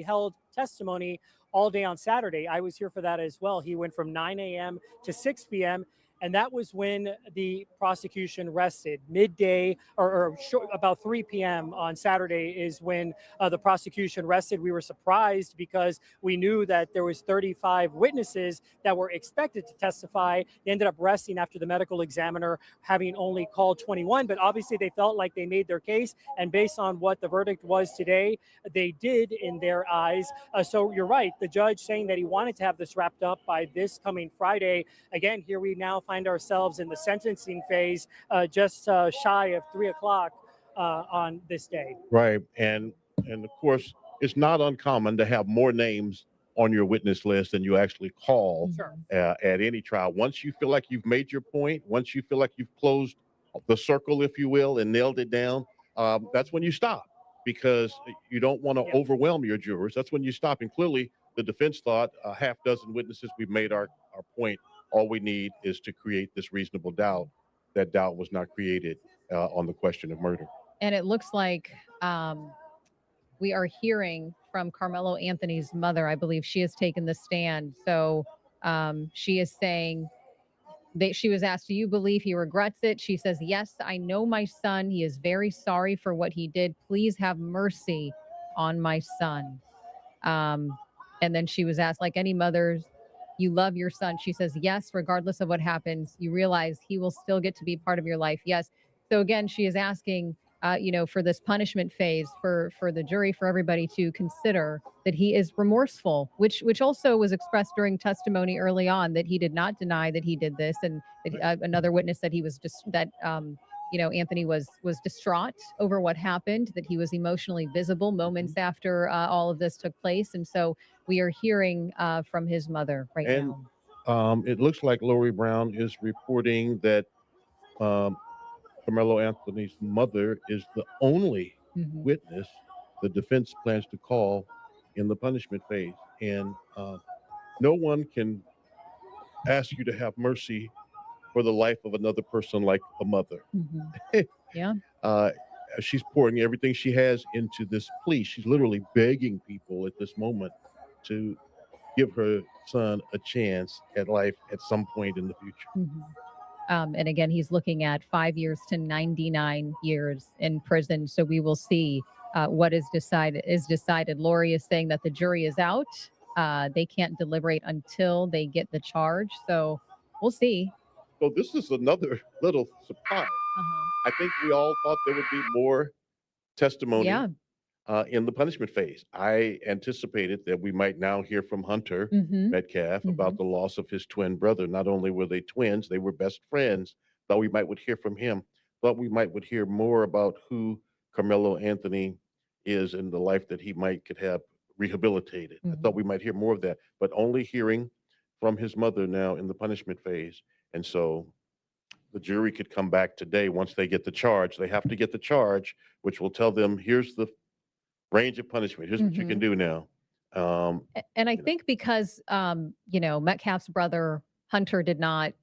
held testimony all day on Saturday. I was here for that as well. He went from 9 a.m. to 6 p.m. And that was when the prosecution rested. Midday or about 3 p.m. on Saturday is when the prosecution rested. We were surprised because we knew that there was 35 witnesses that were expected to testify. They ended up resting after the medical examiner having only called 21. But obviously they felt like they made their case. And based on what the verdict was today, they did in their eyes. So you're right. The judge saying that he wanted to have this wrapped up by this coming Friday. Again, here we now find ourselves in the sentencing phase, just shy of 3 o'clock on this day. Right. And of course, it's not uncommon to have more names on your witness list than you actually call at any trial. Once you feel like you've made your point, once you feel like you've closed the circle, if you will, and nailed it down, that's when you stop, because you don't want to overwhelm your jurors. That's when you stop. And clearly the defense thought a half dozen witnesses, we've made our point. All we need is to create this reasonable doubt. That doubt was not created on the question of murder. And it looks like we are hearing from Karmelo Anthony's mother. I believe she has taken the stand. So she is saying that she was asked, do you believe he regrets it? She says, yes, I know my son. He is very sorry for what he did. Please have mercy on my son. And then she was asked, like any mothers, you love your son. She says, yes, regardless of what happens, you realize he will still get to be part of your life. Yes. So again, she is asking, for this punishment phase for the jury, for everybody to consider that he is remorseful, which also was expressed during testimony early on, that he did not deny that he did this, and that, another witness said he was just that. Anthony was distraught over what happened, that he was emotionally visible moments after all of this took place. And so we are hearing from his mother right And now. it looks like Lori Brown is reporting that Carmelo Anthony's mother is the only Mhm. witness the defense plans to call in the punishment phase. And no one can ask you to have mercy for the life of another person like a mother. Mhm. Yeah. uh, she's pouring everything she has into this plea. She's literally begging people at this moment to give her son a chance at life at some point in the future. Mhm. And again, he's looking at 5 years to 99 years in prison. So we will see what is decided. Lori is saying that the jury is out. They can't deliberate until they get the charge. So we'll see. So this is another little surprise. I think we all thought there would be more testimony Yeah. in the punishment phase. I anticipated that we might now hear from Hunter Hmm. Metcalf about the loss of his twin brother. Not only were they twins, they were best friends. Thought we might would hear from him. Thought we might would hear more about who Carmelo Anthony is and the life that he might could have rehabilitated. I thought we might hear more of that, but only hearing from his mother now in the punishment phase. And so the jury could come back today once they get the charge. They have to get the charge, which will tell them here's the range of punishment. Here's what you can do now. And I think because, Metcalf's brother Hunter did not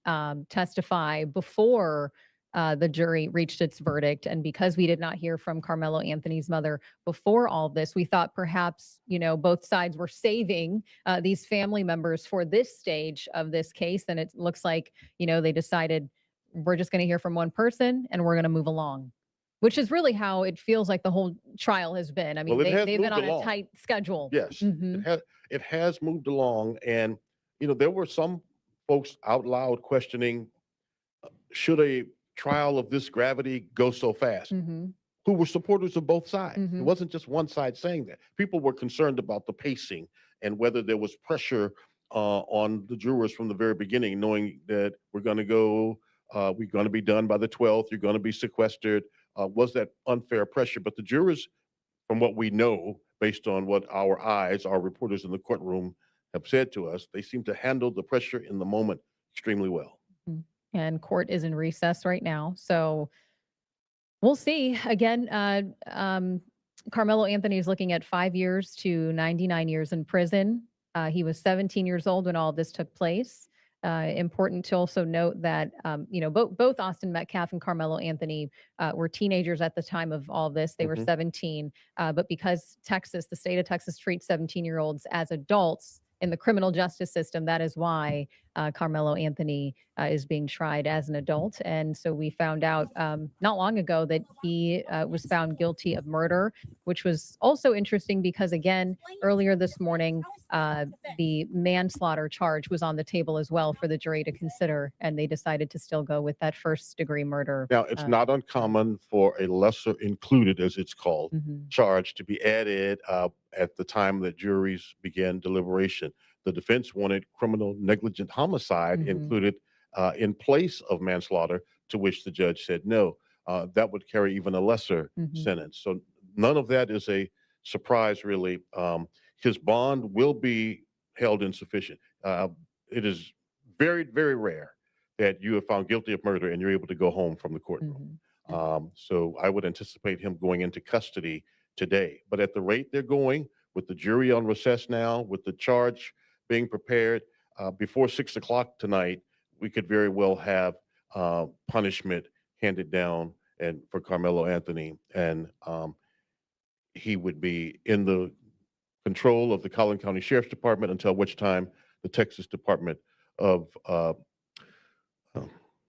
testify before the jury reached its verdict, and because we did not hear from Carmelo Anthony's mother before all this, we thought perhaps, both sides were saving these family members for this stage of this case. And it looks like, they decided we're just going to hear from one person and we're going to move along. Which is really how it feels like the whole trial has been. I mean, Well, it has they've been moved on a along. tight schedule. Yes, Mhm. it has moved along, and there were some folks out loud questioning, should a trial of this gravity go so fast? Mhm. Who were supporters of both sides. It Mhm. wasn't just one side saying that. People were concerned about the pacing and whether there was pressure on the jurors from the very beginning, knowing that we're going to be done by the 12th, you're going to be sequestered. Was that unfair pressure? But the jurors, from what we know, based on what our reporters in the courtroom have said to us, they seem to handle the pressure in the moment extremely well. Mhm. And court is in recess right now. So we'll see. Again, Carmelo Anthony is looking at 5 years to 99 years in prison. He was 17 years old when all of this took place. Important to also note that both Austin Metcalf and Carmelo Anthony were teenagers at the time of all of this. They were 17, but because the state of Texas treats 17-year-olds as adults in the criminal justice system, that is why Carmelo Anthony is being tried as an adult. And so we found out not long ago that he was found guilty of murder, which was also interesting because, again, earlier this morning, the manslaughter charge was on the table as well for the jury to consider, and they decided to still go with that first-degree murder. Now, it's not uncommon for a lesser included, as it's called, charge to be added at the time that juries begin deliberation. The defense wanted criminal negligent homicide included in place of manslaughter, to which the judge said no. That would carry even a lesser sentence. So none of that is a surprise, really. His bond will be held insufficient. It is very, very rare that you are found guilty of murder and you're able to go home from the courtroom. So I would anticipate him going into custody today. But at the rate they're going, with the jury on recess now, with the charge being prepared, before 6 o'clock tonight, we could very well have punishment handed down and for Carmelo Anthony, and he would be in the control of the Collin County Sheriff's Department until which time the Texas Department of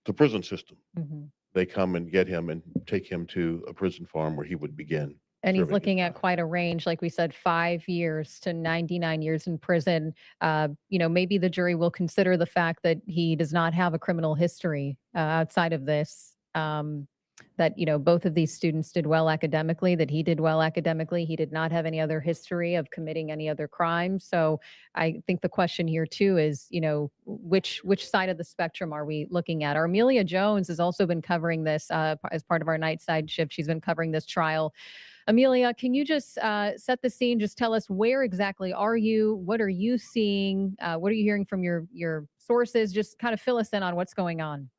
the prison system, they come and get him and take him to a prison farm where he would begin. And he's serving his looking at time. quite a range, like we said, 5 years to 99 years in prison. Maybe the jury will consider the fact that he does not have a criminal history outside of this. that, both of these students did well academically, that he did well academically. He did not have any other history of committing any other crimes. So I think the question here too is, which side of the spectrum are we looking at? Our Amelia Jones has also been covering this as part of our night side shift. She's been covering this trial. Amelia, can you just set the scene? Just tell us, where exactly are you? What are you seeing? What are you hearing from your sources? Just kind of fill us in on what's going on.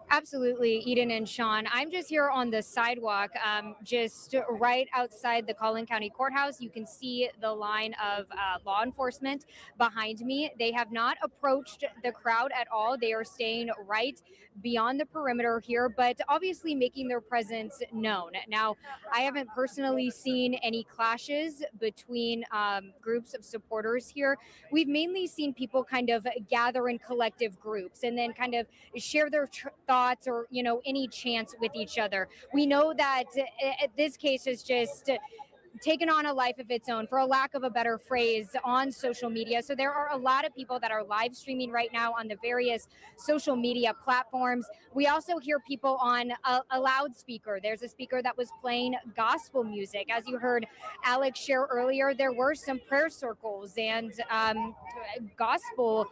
Absolutely, Eden and Sean. I'm just here on the sidewalk, just right outside the Collin County Courthouse. You can see the line of law enforcement behind me. They have not approached the crowd at all. They are staying right beyond the perimeter here, but obviously making their presence known. Now, I haven't personally seen any clashes between groups of supporters here. We've mainly seen people kind of gather in collective groups and then kind of share their thoughts or any chants with each other. We know that this case has just taken on a life of its own, for a lack of a better phrase, on social media. So there are a lot of people that are live streaming right now on the various social media platforms. We also hear people on a loudspeaker. There's a speaker that was playing gospel music. As you heard Alex share earlier, there were some prayer circles and gospel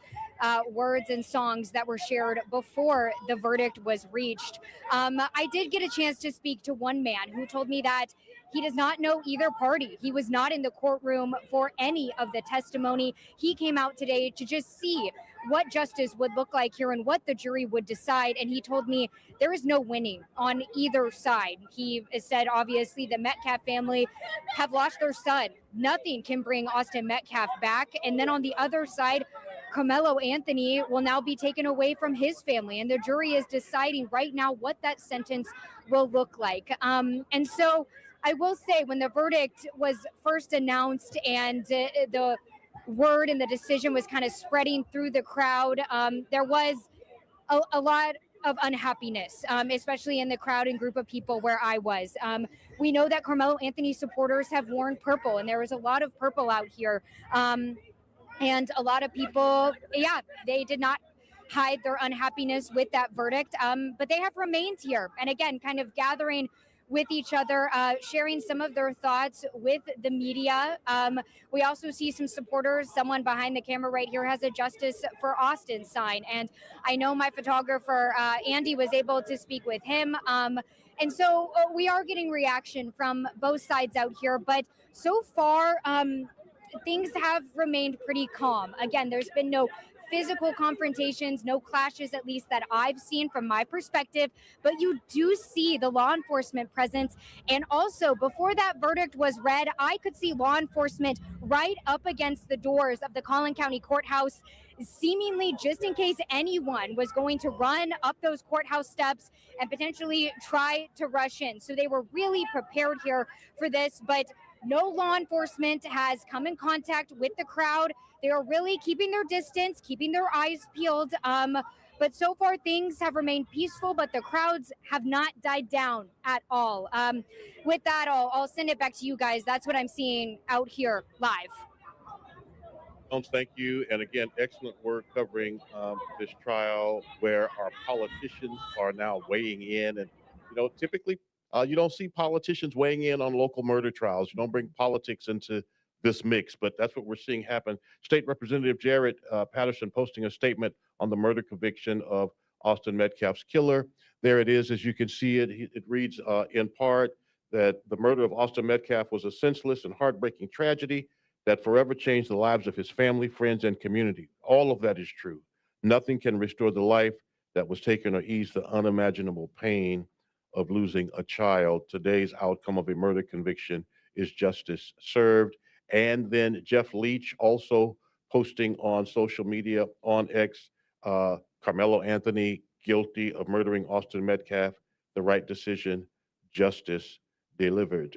words and songs that were shared before the verdict was reached. I did get a chance to speak to one man who told me that he does not know either party. He was not in the courtroom for any of the testimony. He came out today to just see what justice would look like here and what the jury would decide. And he told me there is no winning on either side. He said, obviously, the Metcalf family have lost their son. Nothing can bring Austin Metcalf back. And then on the other side, Karmelo Anthony will now be taken away from his family. And the jury is deciding right now what that sentence will look like. And so I will say, when the verdict was first announced and the word and the decision was kind of spreading through the crowd, there was a lot of unhappiness, especially in the crowd and group of people where I was. We know that Karmelo Anthony supporters have worn purple, and there was a lot of purple out here. And a lot of people, they did not hide their unhappiness with that verdict, but they have remained here. And again, kind of gathering with each other, sharing some of their thoughts with the media. We also see some supporters. Someone behind the camera right here has a Justice for Austin sign. And I know my photographer, Andy, was able to speak with him. And so we are getting reaction from both sides out here. But so far, things have remained pretty calm. Again, there's been no physical confrontations, no clashes, at least that I've seen from my perspective, but you do see the law enforcement presence. And also, before that verdict was read, I could see law enforcement right up against the doors of the Collin County Courthouse, seemingly just in case anyone was going to run up those courthouse steps and potentially try to rush in. So they were really prepared here for this, but no law enforcement has come in contact with the crowd. They are really keeping their distance, keeping their eyes peeled. But so far, things have remained peaceful, but the crowds have not died down at all. With that, I'll send it back to you guys. That's what I'm seeing out here live. Thank you. And again, excellent work covering this trial where our politicians are now weighing in. And, typically you don't see politicians weighing in on local murder trials. You don't bring politics into this mix, but that's what we're seeing happen. State Representative Jared Patterson posting a statement on the murder conviction of Austin Metcalf's killer. There it is, as you can see it. It reads in part that the murder of Austin Metcalf was a senseless and heartbreaking tragedy that forever changed the lives of his family, friends, and community. All of that is true. Nothing can restore the life that was taken or ease the unimaginable pain of losing a child. Today's outcome of a murder conviction is justice served. And then Jeff Leach also posting on social media, on X, Karmelo Anthony guilty of murdering Austin Metcalf, the right decision, justice delivered.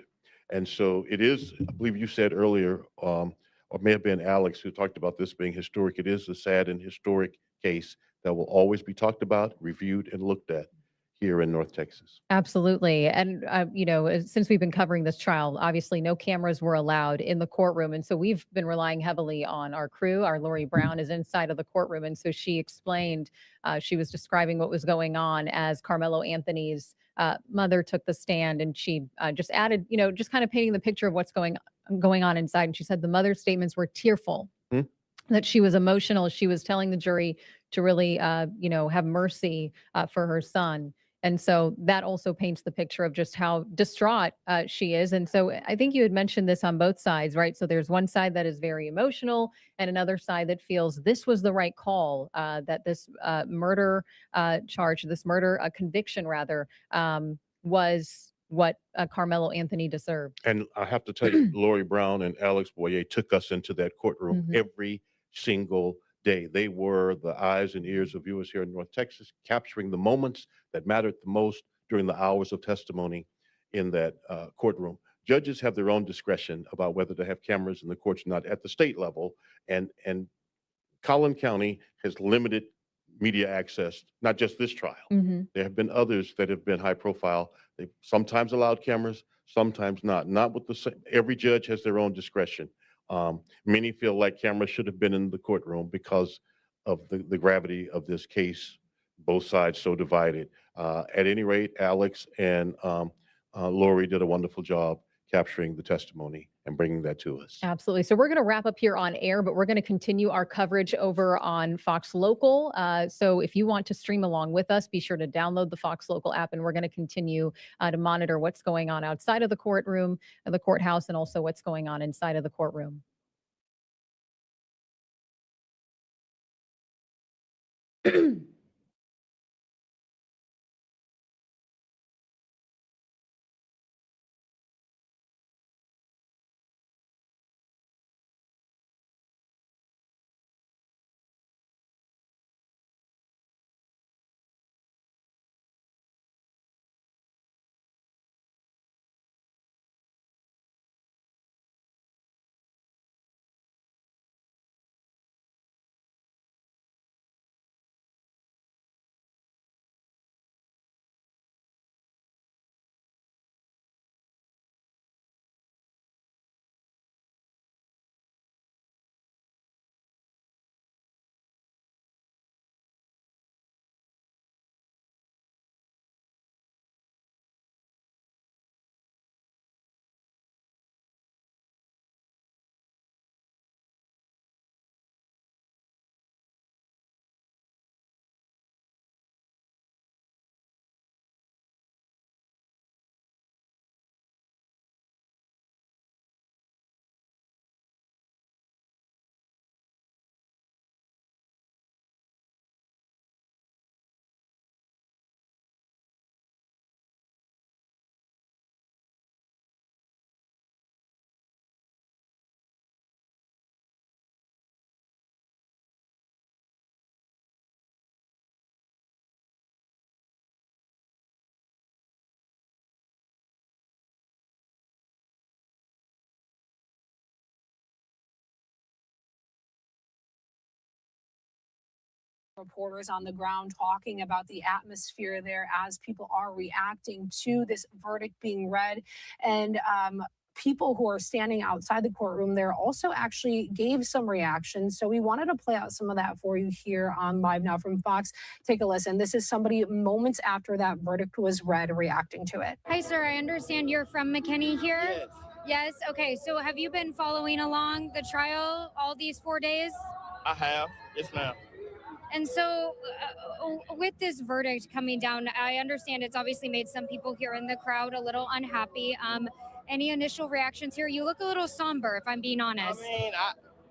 And so it is, I believe you said earlier, or may have been Alex who talked about this being historic. It is a sad and historic case that will always be talked about, reviewed, and looked at here in North Texas. Absolutely. And, since we've been covering this trial, obviously no cameras were allowed in the courtroom. And so we've been relying heavily on our crew. Our Lori Brown is inside of the courtroom. And so she explained, she was describing what was going on as Carmelo Anthony's mother took the stand, and she just added, just kind of painting the picture of what's going on inside. And she said the mother's statements were tearful, that she was emotional. She was telling the jury to really, have mercy for her son. And so that also paints the picture of just how distraught she is. And so I think you had mentioned this on both sides, right? So there's one side that is very emotional and another side that feels this was the right call, that this murder charge, this murder conviction rather, was what Carmelo Anthony deserved. And I have to tell you, Lori Brown and Alex Boyer took us into that courtroom every single day. They were the eyes and ears of viewers here in North Texas, capturing the moments that mattered the most during the hours of testimony in that courtroom. Judges have their own discretion about whether to have cameras in the courts or not at the state level, and Collin County has limited media access, not just this trial. There have been others that have been high profile. They've sometimes allowed cameras, sometimes not. Not with the same. Every judge has their own discretion. Many feel like cameras should have been in the courtroom because of the gravity of this case, both sides so divided. At any rate, Alex and Lori did a wonderful job capturing the testimony and bringing that to us. Absolutely. So we're going to wrap up here on air, but we're going to continue our coverage over on Fox Local. So if you want to stream along with us, be sure to download the Fox Local app, and we're going to continue to monitor what's going on outside of the courtroom, the courthouse, and also what's going on inside of the courtroom. Reporters on the ground talking about the atmosphere there as people are reacting to this verdict being read. And people who are standing outside the courtroom there also actually gave some reactions. So we wanted to play out some of that for you here on Live Now from Fox. Take a listen. This is somebody moments after that verdict was read reacting to it. Hi, sir. I understand you're from McKinney here. Yes. Yes. Okay. So have you been following along the trial all these 4 days? I have. Yes, ma'am. And so with this verdict coming down, I understand it's obviously made some people here in the crowd a little unhappy. Any initial reactions here? You look a little somber, if I'm being honest. I mean,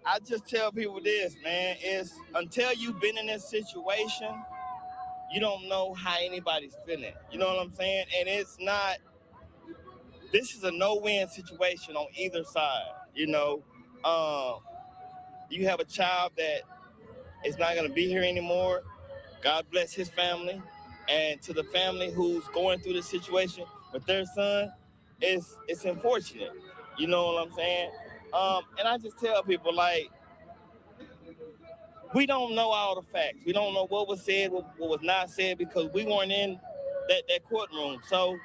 I just tell people this, man, is until you've been in this situation, you don't know how anybody's feeling. You know what I'm saying? And it's not, this is a no-win situation on either side. You know, you have a child that is not going to be here anymore. God bless his family. And to the family who's going through this situation with their son, it's unfortunate. You know what I'm saying? And I just tell people, like, we don't know all the facts. We don't know what was said, what was not said, because we weren't in that courtroom. So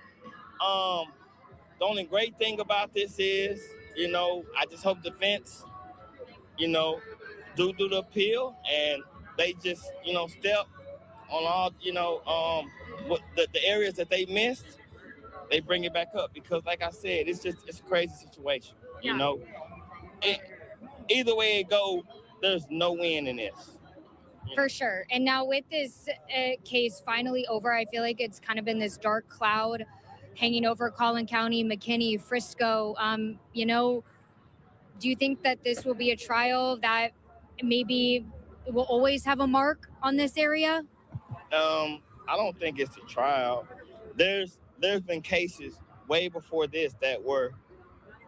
the only great thing about this is, I just hope defense, do the appeal, and they just, step on all, what the areas that they missed, they bring it back up, because like I said, it's a crazy situation. Either way it go, there's no win in this. For sure. And now with this case finally over, I feel like it's kind of been this dark cloud hanging over Collin County, McKinney, Frisco. Do you think that this will be a trial that maybe will always have a mark on this area? I don't think it's a trial. There's been cases way before this that were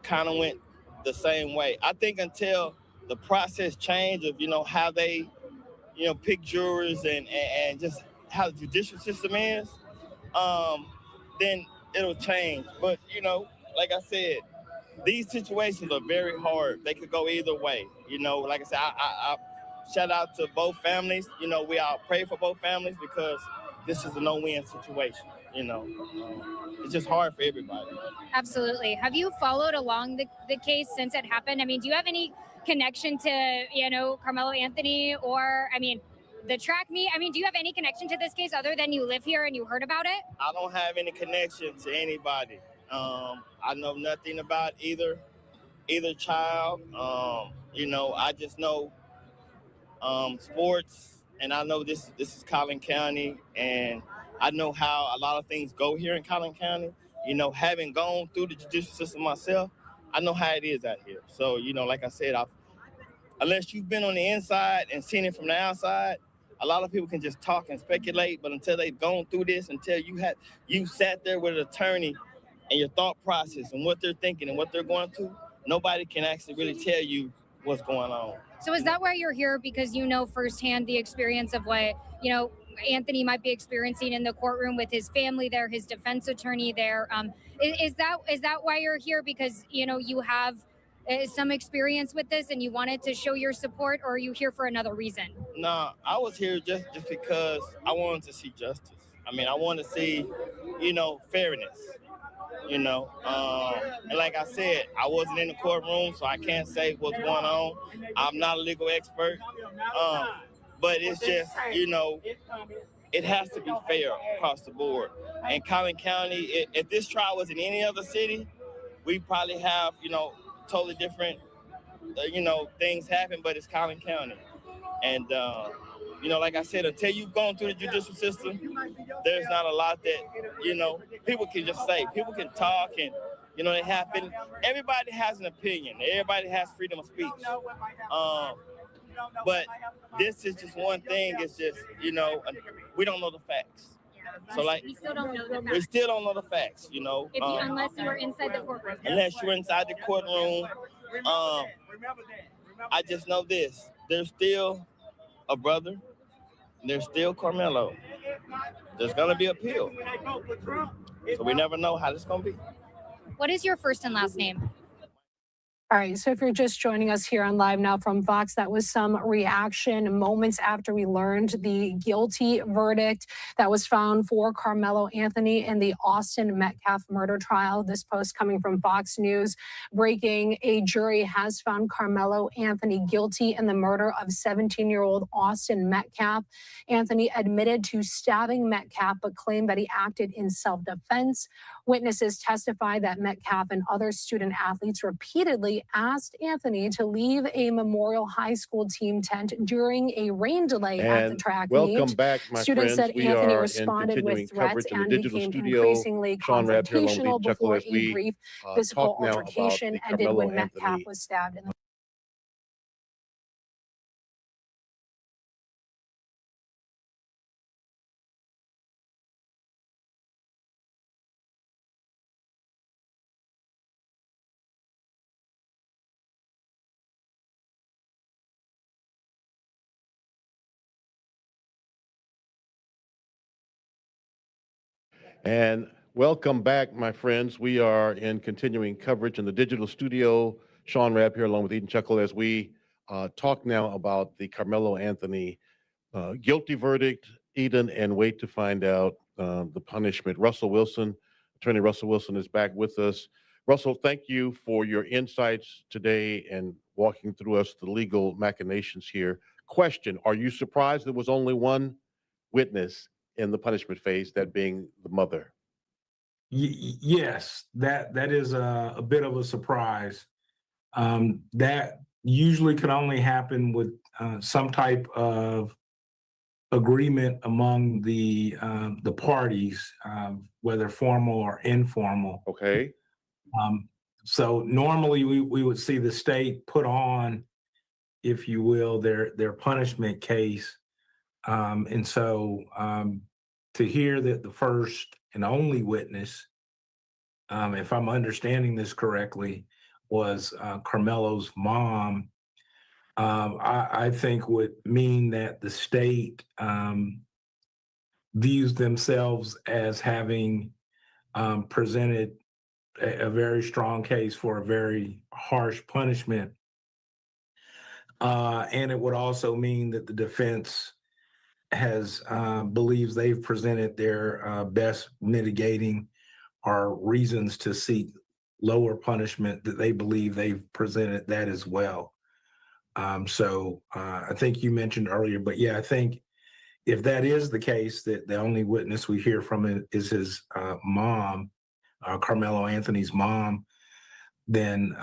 kind of went the same way. I think until the process changed of, how they, pick jurors and just how the judicial system is, then it'll change. But, like I said, these situations are very hard. They could go either way. Like I said, I shout out to both families. We all pray for both families, because this is a no-win situation. It's just hard for everybody. Absolutely. Have you followed along the case since it happened? I mean, do you have any connection to, Karmelo Anthony, or, the track meet? Do you have any connection to this case other than you live here and you heard about it? I don't have any connection to anybody. I know nothing about either child. I just know sports, and I know this is Collin County, and I know how a lot of things go here in Collin County. Having gone through the judicial system myself, I know how it is out here. So, like I said, unless you've been on the inside and seen it from the outside, a lot of people can just talk and speculate, but until they've gone through this, until you sat there with an attorney and your thought process and what they're thinking and what they're going through, nobody can actually really tell you what's going on. So is that why you're here? Because you know firsthand the experience of what, Anthony might be experiencing in the courtroom with his family there, his defense attorney there. Is that why you're here? Because, you have some experience with this and you wanted to show your support, or are you here for another reason? No, I was here just because I wanted to see justice. I want to see, fairness. And like I said, I wasn't in the courtroom, so I can't say what's going on. I'm not a legal expert, but it's just, it has to be fair across the board. And Collin County, if this trial was in any other city, we probably have, totally different, things happen, but it's Collin County. And, like I said, until you've gone through the judicial system, there's not a lot that, people can just say. People can talk, and, everybody has an opinion. Everybody has freedom of speech. But this is just one thing. It's just, we don't know the facts. So, we still don't know the facts. We still don't know the facts, Unless you were inside the courtroom. Unless you're inside the courtroom. I just know this. There's still a brother. There's still Karmelo. There's going to be appeal. So we never know how this is going to be. What is your first and last name? All right, so if you're just joining us here on Live Now from Fox, that was some reaction moments after we learned the guilty verdict that was found for Karmelo Anthony in the Austin Metcalf murder trial. This post coming from Fox News. Breaking, a jury has found Karmelo Anthony guilty in the murder of 17-year-old Austin Metcalf. Anthony admitted to stabbing Metcalf, but claimed that he acted in self-defense. Witnesses testified that Metcalf and other student athletes repeatedly asked Anthony to leave a Memorial High School team tent during a rain delay at the track meet. Welcome back, my Students friends. said We Anthony are responded in with continuing threats coverage in and the digital became studio. increasingly Sean Rabb here along with confrontational Dean Chuckle before as we a brief physical talk now about altercation the ended when Karmelo Metcalf Anthony was stabbed in the And welcome back, my friends. We are in continuing coverage in the digital studio. Sean Rabb here along with Eden Chuckle as we talk now about the Karmelo Anthony guilty verdict, Eden, and wait to find out the punishment. Attorney Russell Wilson is back with us. Russell, thank you for your insights today and walking through us the legal machinations here. Question, are you surprised there was only one witness in the punishment phase, that being the mother? Yes, that is a bit of a surprise. That usually can only happen with some type of agreement among the parties, whether formal or informal. Okay. So normally we would see the state put on, if you will, their punishment case. And so to hear that the first and only witness, if I'm understanding this correctly, was Carmelo's mom, I think would mean that the state views themselves as having presented a very strong case for a very harsh punishment. And it would also mean that the defense has believes they've presented their best mitigating or reasons to seek lower punishment, that they believe they've presented that as well. So I think you mentioned earlier, but yeah, I think if that is the case, that the only witness we hear from it is his mom, Karmelo Anthony's mom, then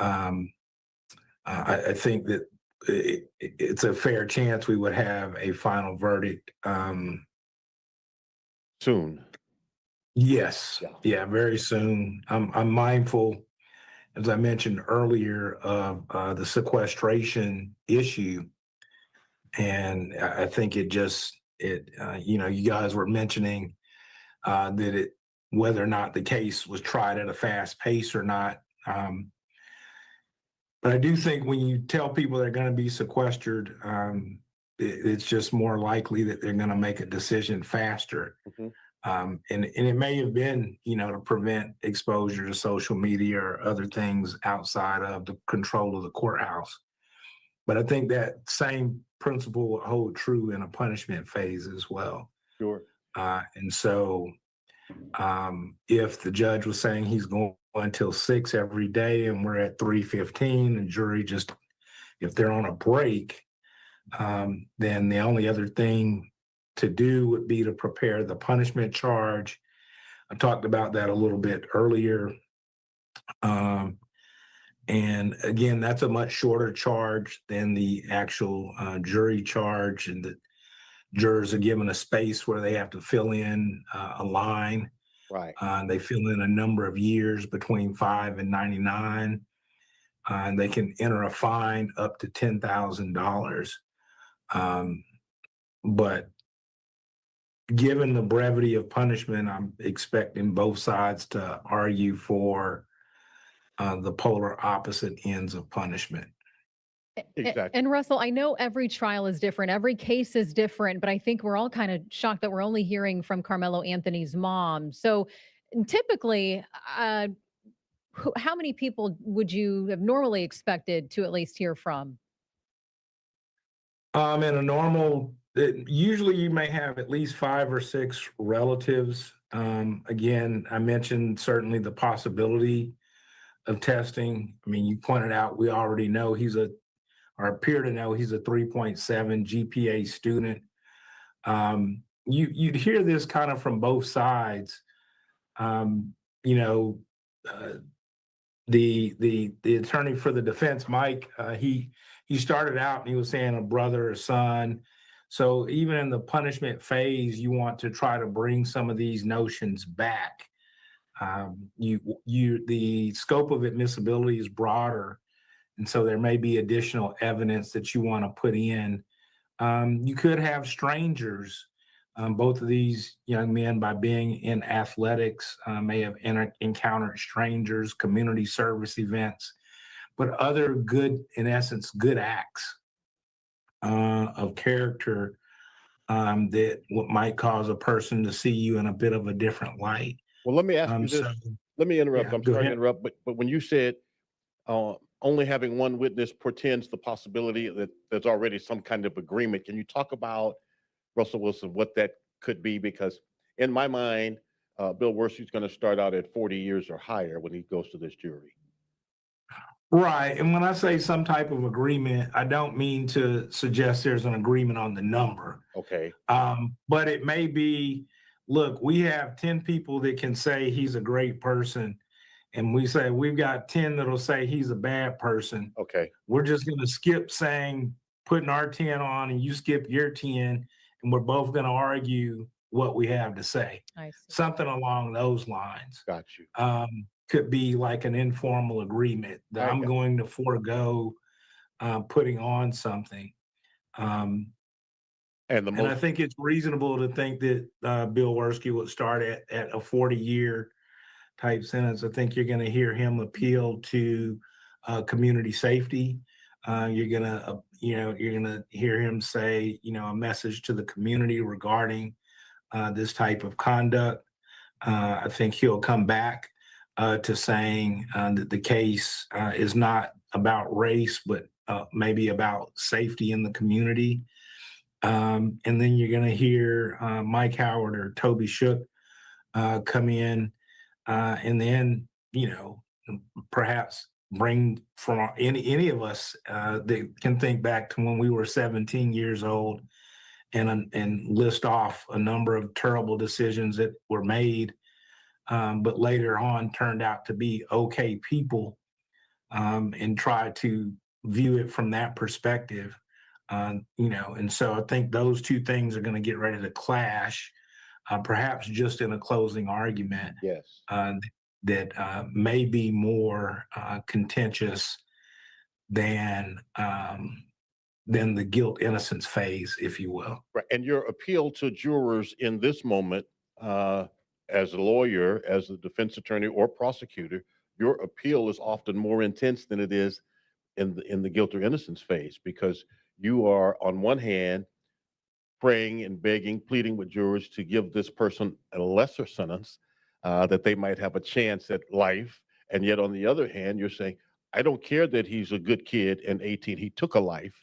I think that it's a fair chance we would have a final verdict soon. Yes, yeah, very soon. I'm mindful, as I mentioned earlier, of the sequestration issue, and I think you guys were mentioning that whether or not the case was tried at a fast pace or not. But I do think when you tell people they're going to be sequestered, it's just more likely that they're going to make a decision faster. And it may have been, to prevent exposure to social media or other things outside of the control of the courthouse. But I think that same principle will hold true in a punishment phase as well. Sure. And so if the judge was saying he's going until 6 every day and we're at 3:15, and jury just, if they're on a break, then the only other thing to do would be to prepare the punishment charge. I talked about that a little bit earlier. And again, that's a much shorter charge than the actual jury charge, and the jurors are given a space where they have to fill in a line. Right. They fill in a number of years between 5 and 99, and they can enter a fine up to $10,000. But given the brevity of punishment, I'm expecting both sides to argue for the polar opposite ends of punishment. Exactly. And Russell, I know every trial is different, every case is different, but I think we're all kind of shocked that we're only hearing from Karmelo Anthony's mom. So typically, how many people would you have normally expected to at least hear from? In a normal, usually you may have at least 5 or 6 relatives. Again, I mentioned certainly the possibility of testing. I mean, you pointed out we already know or appear to know he's a 3.7 GPA student. You'd hear this kind of from both sides. The attorney for the defense, Mike, he started out and he was saying a brother or son. So even in the punishment phase, you want to try to bring some of these notions back. The scope of admissibility is broader, and so there may be additional evidence that you want to put in. You could have strangers. Both of these young men, by being in athletics, may have encountered strangers, community service events, but other good, in essence, good acts of character that might cause a person to see you in a bit of a different light. Well, let me ask you this. Let me interrupt. Yeah, I'm sorry to interrupt, but when you said only having one witness portends the possibility that there's already some kind of agreement, can you talk about, Russell Wilson, what that could be? Because in my mind, Bill Worsley's going to start out at 40 years or higher when he goes to this jury. Right. And when I say some type of agreement, I don't mean to suggest there's an agreement on the number. Okay. But it may be, look, we have 10 people that can say he's a great person. And we say we've got 10 that'll say he's a bad person. Okay. We're just going to skip saying, putting our 10 on and you skip your 10, and we're both going to argue what we have to say. I see. Something along those lines. Got you. Could be like an informal agreement that I'm going to forego putting on something. And I think it's reasonable to think that Bill Worski would start at a 40-year type sentence. I think you're going to hear him appeal to community safety. You're going to hear him say, a message to the community regarding this type of conduct. I think he'll come back to saying that the case is not about race, but maybe about safety in the community. And then you're going to hear Mike Howard or Toby Shook come in, and then, perhaps bring from any of us that can think back to when we were 17 years old and list off a number of terrible decisions that were made, but later on turned out to be okay people, and try to view it from that perspective. And so I think those two things are going to get ready to clash, perhaps just in a closing argument. Yes. That may be more contentious than the guilt innocence phase, if you will. Right. And your appeal to jurors in this moment, as a lawyer, as a defense attorney or prosecutor, your appeal is often more intense than it is in the guilt or innocence phase, because you are on one hand praying and begging, pleading with jurors to give this person a lesser sentence, that they might have a chance at life. And yet on the other hand, you're saying, I don't care that he's a good kid and 18, he took a life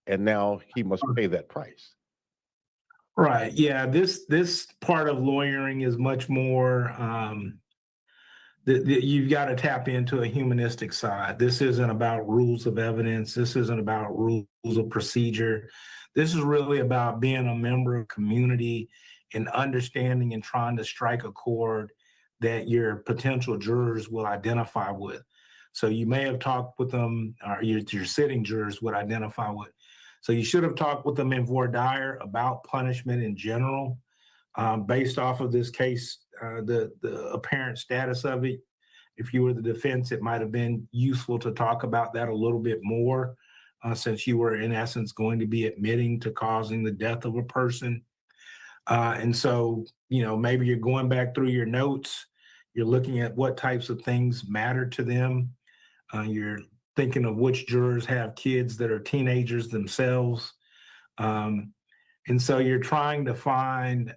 and now he must pay that price. Right. Yeah. This part of lawyering is much more, you've got to tap into a humanistic side. This isn't about rules of evidence. This isn't about rules of procedure. This is really about being a member of community and understanding and trying to strike a chord that your potential jurors will identify with. So you may have talked with them, or your sitting jurors would identify with. So you should have talked with them in voir dire about punishment in general, based off of this case, the apparent status of it. If you were the defense, it might have been useful to talk about that a little bit more, since you were in essence going to be admitting to causing the death of a person. And so, maybe you're going back through your notes, you're looking at what types of things matter to them. You're thinking of which jurors have kids that are teenagers themselves. And so you're trying to find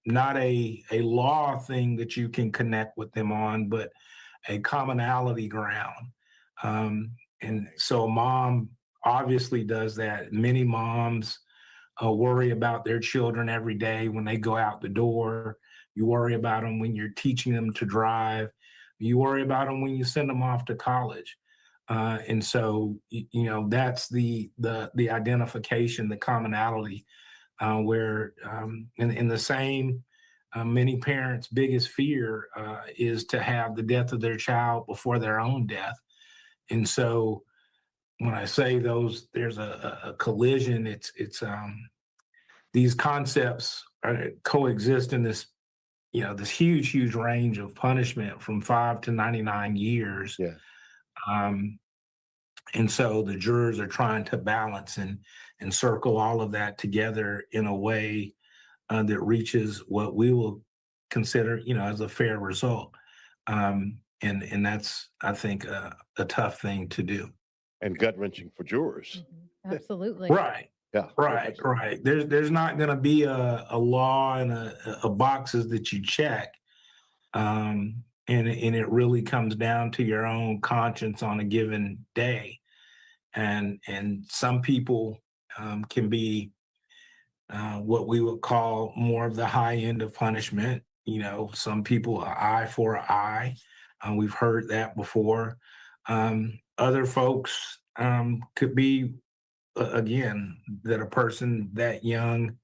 not a law thing that you can connect with them on, but a commonality ground. And so a mom obviously does that. Many moms worry about their children every day when they go out the door. You worry about them when you're teaching them to drive. You worry about them when you send them off to college. And so, that's the identification, the commonality, where in the same, many parents' biggest fear is to have the death of their child before their own death. And so when I say there's a collision, it's these concepts coexist in this, this huge range of punishment from 5 to 99 years. Yeah. And so the jurors are trying to balance and circle all of that together in a way that reaches what we will consider, as a fair result. And that's, I think, a tough thing to do. And gut-wrenching for jurors. Mm-hmm. Absolutely. Right. Yeah. Right. There's not going to be a law and a boxes that you check. And it really comes down to your own conscience on a given day. And some people can be what we would call more of the high end of punishment. You know, some people, an eye for an eye. We've heard that before. Other folks could be, again, that a person that young,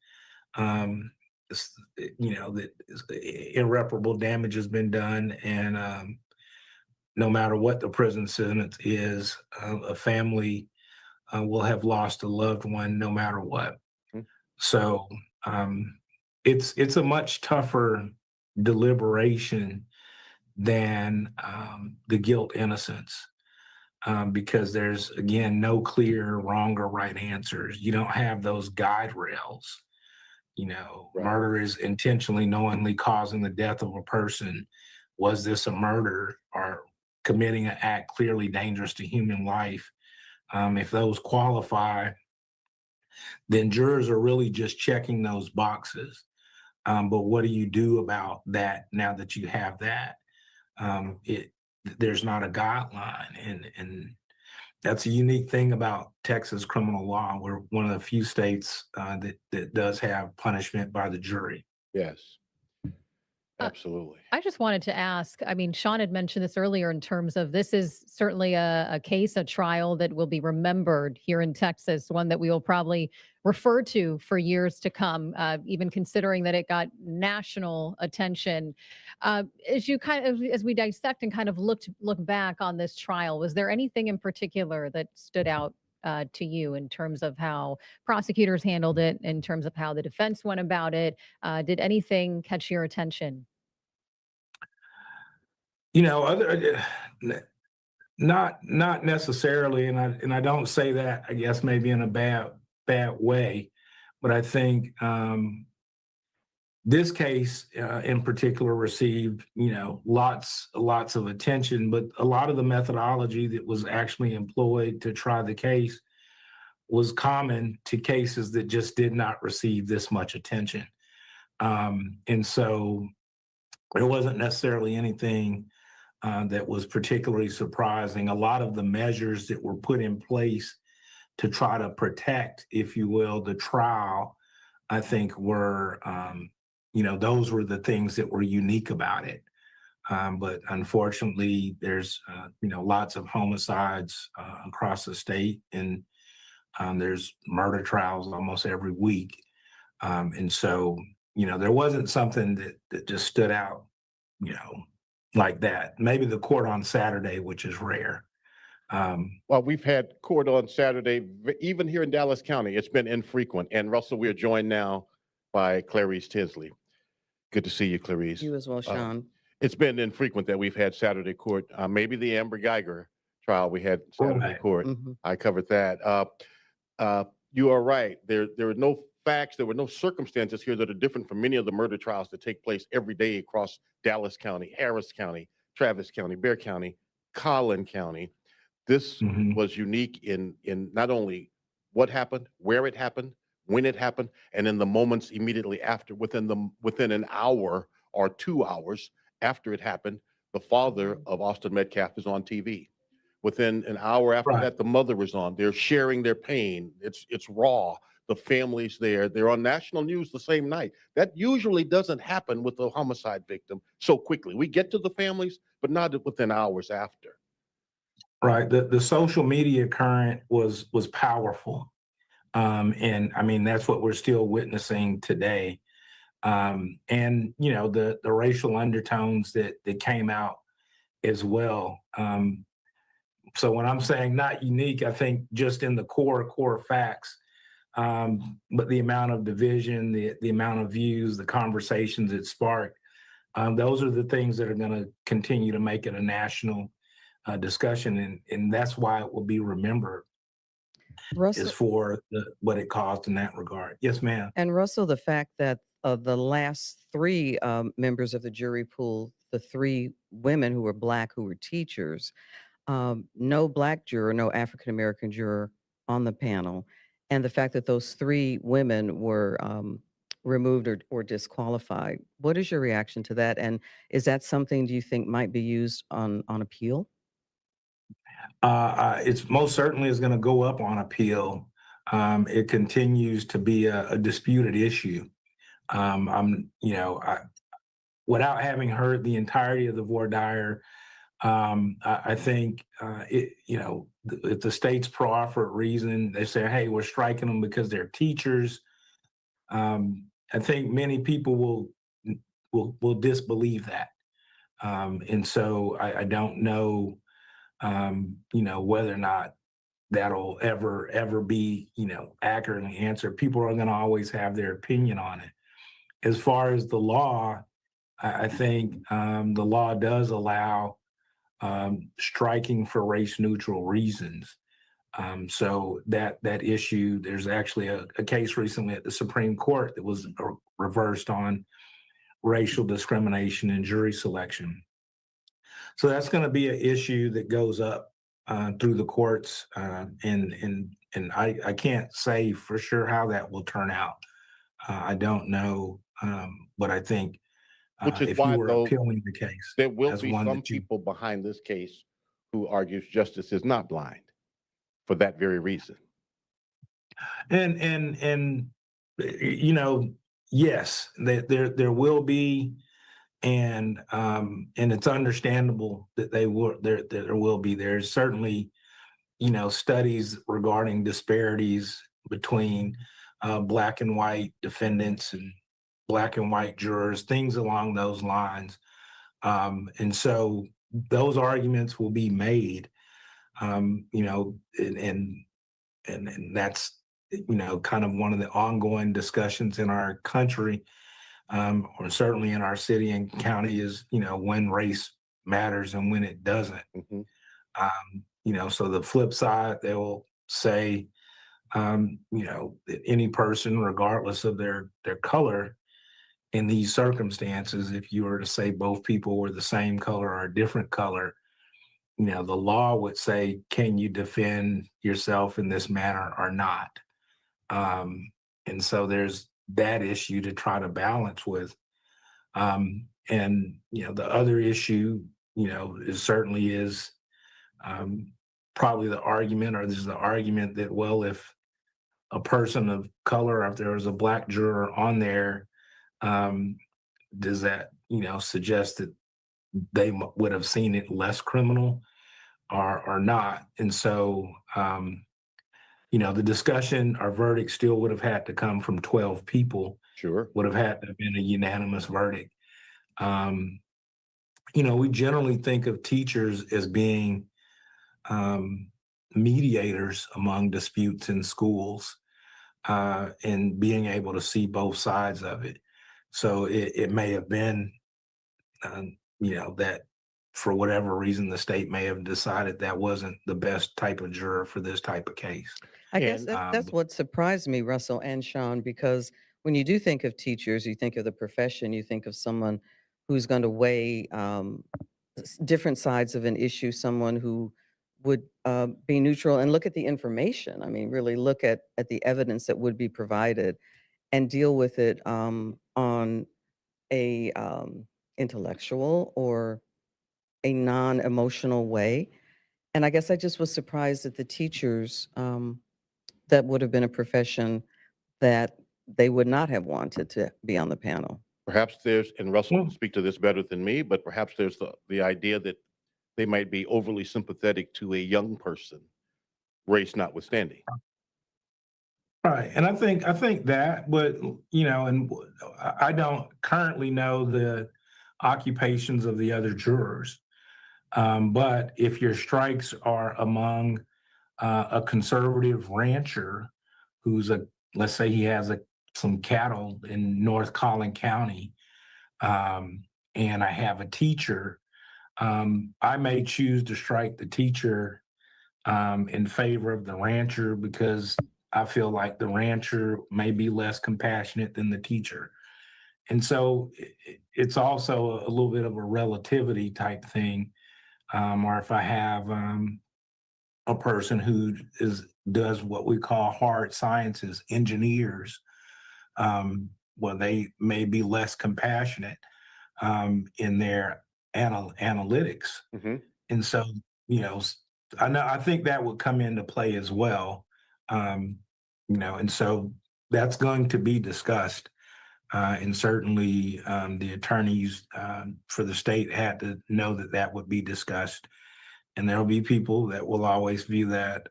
that irreparable damage has been done. And no matter what the prison sentence is, a family will have lost a loved one no matter what. Mhm. So it's a much tougher deliberation than the guilt innocence, because there's, again, no clear wrong or right answers. You don't have those guide rails. You know, Right. murder is intentionally, knowingly causing the death of a person. Was this a murder or committing an act clearly dangerous to human life? If those qualify, then jurors are really just checking those boxes. But what do you do about that now that you have that? There's not a guideline, and that's a unique thing about Texas criminal law. We're one of the few states that does have punishment by the jury. Yes, Uh, absolutely. I just wanted to ask, I mean, Sean had mentioned this earlier in terms of this is certainly a case, a trial that will be remembered here in Texas, one that we will probably refer to for years to come, even considering that it got national attention. As you kind of, as we dissect and kind of look back on this trial, was there anything in particular that stood out to you in terms of how prosecutors handled it, in terms of how the defense went about it? Did anything catch your attention? You know, not necessarily, and I don't say that, I guess, maybe in a bad way, but I think this case in particular received, lots of attention, but a lot of the methodology that was actually employed to try the case was common to cases that just did not receive this much attention. And so there wasn't necessarily anything that was particularly surprising. A lot of the measures that were put in place to try to protect, if you will, the trial, I think were, those were the things that were unique about it. But unfortunately, there's, lots of homicides across the state, and there's murder trials almost every week. And so, there wasn't something that just stood out, like that. Maybe the court on Saturday, which is rare. Well, we've had court on Saturday, even here in Dallas County. It's been infrequent. And Russell, we're joined now by Clarice Tinsley. Good to see you, Clarice. You as well, Sean. It's been infrequent that we've had Saturday court. Maybe the Amber Geiger trial we had Saturday Right. court. Mhm. I covered that. You are right. There were no facts, there were no circumstances here that are different from many of the murder trials that take place every day across Dallas County, Harris County, Travis County, Bexar County, Collin County. This Mhm. was unique in not only what happened, where it happened, when it happened, and in the moments immediately after, within an hour or 2 hours after it happened, the father of Austin Metcalf is on TV. Within an hour after Right. that, the mother was on. They're sharing their pain. It's raw. The family's there. They're on national news the same night. That usually doesn't happen with a homicide victim so quickly. We get to the families, but not within hours after. Right. The social media current was powerful. And I mean, that's what we're still witnessing today. And the racial undertones that came out as well. So when I'm saying not unique, I think just in the core facts, but the amount of division, the amount of views, the conversations it sparked, those are the things that are going to continue to make it a national discussion, and that's why it will be remembered, Russell, is for what it caused in that regard. Yes, ma'am. and Russell, the fact that the last three members of the jury pool, the three women who were Black, who were teachers, no Black juror, no African American juror on the panel, and the fact that those three women were removed or disqualified. What is your reaction to that? And is that something, do you think, might be used on appeal? It's most certainly is going to go up on appeal. it continues to be a disputed issue. Without having heard the entirety of the voir dire, I think if the state's proffered reason, they say, "Hey, we're striking them because they're teachers." I think many people will disbelieve that, and so I don't know, whether or not that'll ever be accurately answered. People are going to always have their opinion on it. As far as the law, I think the law does allow striking for race neutral reasons. So that issue, there's actually a case recently at the Supreme Court that was reversed on racial discrimination in jury selection. So that's going to be an issue that goes up through the courts, and I can't say for sure how that will turn out. I don't know, but I think Which is if why, you were though, appealing the case, there will that's be one some that you people behind this case who argues justice is not blind for that very reason. and yes, there will be, and it's understandable that there will be. There's certainly studies regarding disparities between black and white defendants and black and white jurors, things along those lines. And so those arguments will be made, and that's kind of one of the ongoing discussions in our country, or certainly in our city and county, is when race matters and when it doesn't. Mhm. So the flip side, they will say, that any person, regardless of their color, in these circumstances, if you were to say both people were the same color or a different color, the law would say, can you defend yourself in this manner or not? And so there's that issue to try to balance with. And the other issue, is certainly is probably the argument, or there's the argument that, well, if a person of color, if there was a black juror on there, does that suggest that they would have seen it less criminal or not? And so the discussion or verdict still would have had to come from 12 people, Sure. would have had to have been a unanimous verdict. We generally think of teachers as being mediators among disputes in schools, and being able to see both sides of it. So it may have been, that for whatever reason, the state may have decided that wasn't the best type of juror for this type of case. I guess And that's what surprised me, Russell and Sean, because when you do think of teachers, you think of the profession, you think of someone who's going to weigh different sides of an issue, someone who would be neutral and look at the information. I mean, really look at the evidence that would be provided and deal with it on a intellectual or a non-emotional way. And I guess I just was surprised that the teachers, that would have been a profession that they would not have wanted to be on the panel. perhaps and Russell Well, can speak to this better than me, but perhaps there's the idea that they might be overly sympathetic to a young person, race notwithstanding. right. And I think that, but and I don't currently know the occupations of the other jurors. But if your strikes are among a conservative rancher who's let's say he has some cattle in North Collin County, and I have a teacher, I may choose to strike the teacher in favor of the rancher because I feel like the rancher may be less compassionate than the teacher. And so it's also a little bit of a relativity type thing. Or if I have a person who does what we call hard sciences, engineers, well, they may be less compassionate in their analytics. Mhm. And so, I think that would come into play as well. and so that's going to be discussed. And certainly the attorneys for the state had to know that that would be discussed. And there'll be people that will always view that,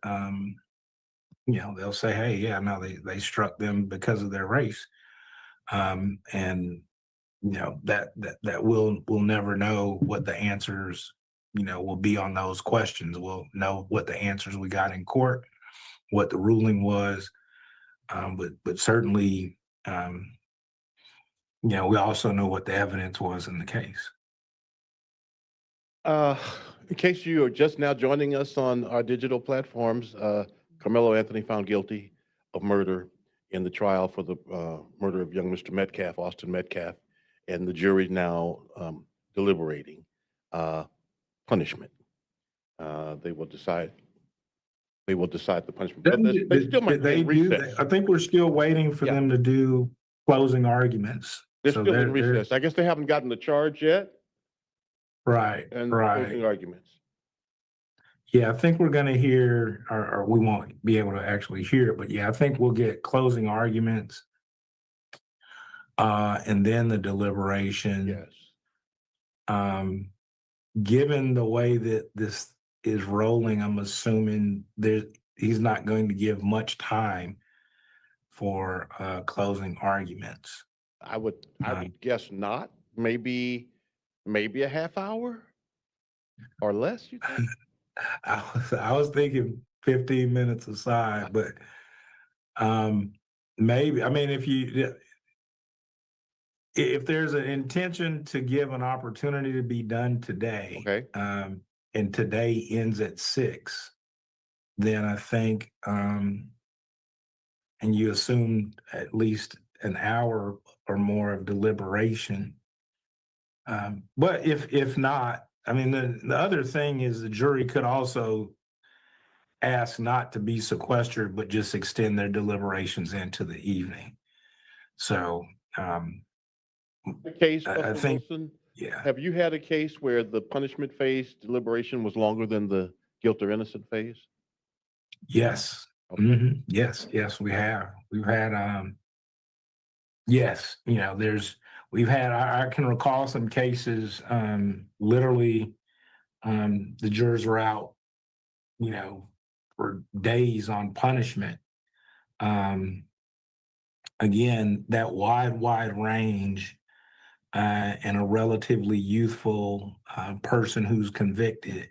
they'll say, hey, yeah, no, they struck them because of their race. And that we'll never know what the answers, will be on those questions. We'll know what the answers we got in court, what the ruling was. But certainly, we also know what the evidence was in the case. In case you are just now joining us on our digital platforms, Karmelo Anthony found guilty of murder in the trial for the murder of young Mr. Metcalf, Austin Metcalf, and the jury now deliberating punishment. They will decide. They will decide the punishment. But they still might be in recess. I think we're still waiting for them to do closing arguments. They're still in recess. I guess they haven't gotten the charge yet. Right. And right. closing arguments. Yeah, I think we're going to hear, or we won't be able to actually hear it, but yeah, I think we'll get closing arguments, and then the deliberation. Yes. Given the way that this is rolling, I'm assuming he's not going to give much time for closing arguments. I would guess not. Maybe a half hour or less, you think? I was thinking 15 minutes aside, but maybe. I mean, if there's an intention to give an opportunity to be done today, okay, and today ends at 6, then I think, and you assume at least an hour or more of deliberation. But if not, I mean, the other thing is the jury could also ask not to be sequestered, but just extend their deliberations into the evening. So, the case, I think, Wilson, yeah. Have you had a case where the punishment phase deliberation was longer than the guilt or innocent phase? Yes. Okay. Mm-hmm. Yes, we have. We've had, yes, I can recall some cases, literally, the jurors were out, for days on punishment. Again, that wide range, and a relatively youthful person who's convicted.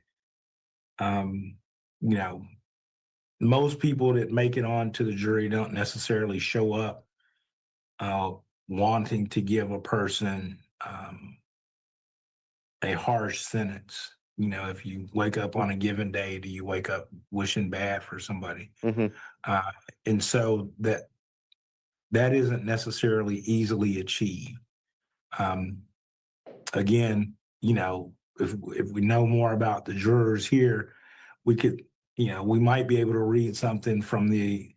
Most people that make it onto the jury don't necessarily show up wanting to give a person a harsh sentence. If you wake up on a given day, do you wake up wishing bad for somebody? Mm-hmm. And so that isn't necessarily easily achieved. Again, if we know more about the jurors here, we could, we might be able to read something from the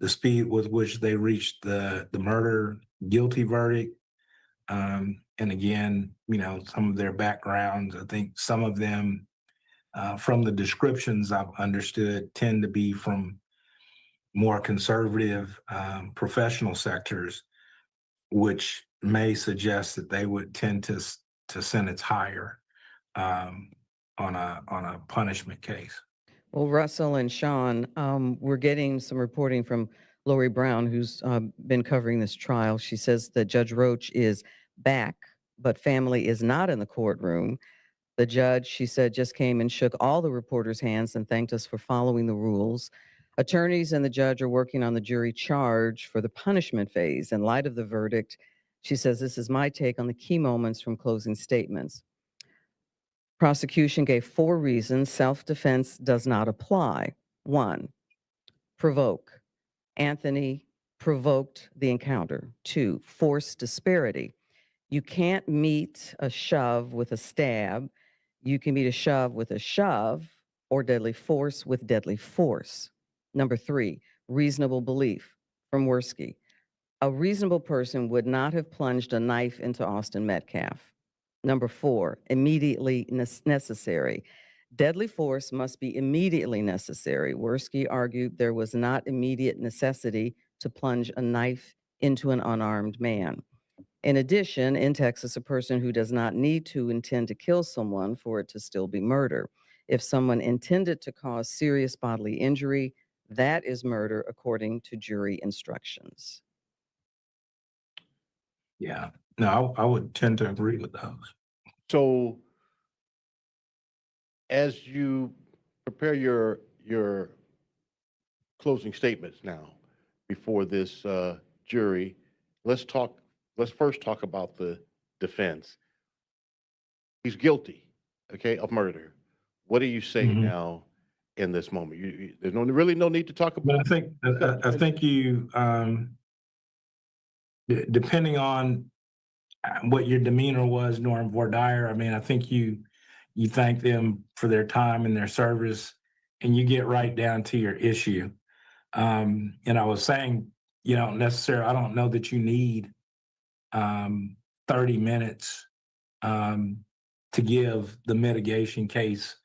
speed with which they reached the murder guilty verdict. And again, some of their backgrounds. I think some of them, from the descriptions I've understood, tend to be from more conservative professional sectors, which may suggest that they would tend to sentence higher on a punishment case. Well, Russell and Sean, we're getting some reporting from Lori Brown, who's been covering this trial. She says that Judge Roach is back, but family is not in the courtroom. The judge, she said, just came and shook all the reporters' hands and thanked us for following the rules. Attorneys and the judge are working on the jury charge for the punishment phase. In light of the verdict, she says, this is my take on the key moments from closing statements. Prosecution gave 4 reasons self-defense does not apply. 1, provoke. Anthony provoked the encounter. 2, force disparity. You can't meet a shove with a stab. You can meet a shove with a shove or deadly force with deadly force. Number 3, reasonable belief from Worski. A reasonable person would not have plunged a knife into Austin Metcalf. Number 4, immediately necessary. Deadly force must be immediately necessary. Worski argued there was not immediate necessity to plunge a knife into an unarmed man. In addition, in Texas, a person who does not need to intend to kill someone for it to still be murder. If someone intended to cause serious bodily injury, that is murder according to jury instructions. Yeah, no, I would tend to agree with those. So as you prepare your closing statements now before this jury, let's first talk about the defense. He's guilty, okay, of murder. What do you say now in this moment? There's really no need to talk about. But I think you, depending on what your demeanor was during voir dire, I mean, I think you thank them for their time and their service, and you get right down to your issue. And I was saying, I don't know that you need 30 minutes to give the mitigation case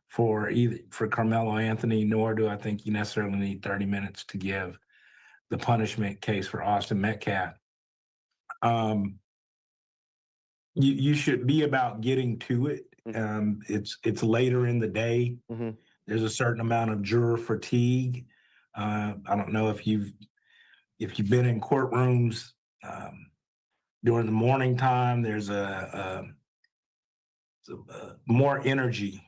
for Karmelo Anthony, nor do I think you necessarily need 30 minutes to give the punishment case for Austin Metcalf. You should be about getting to it. It's later in the day. There's a certain amount of juror fatigue. I don't know if you've been in courtrooms during the morning time. There's a more energy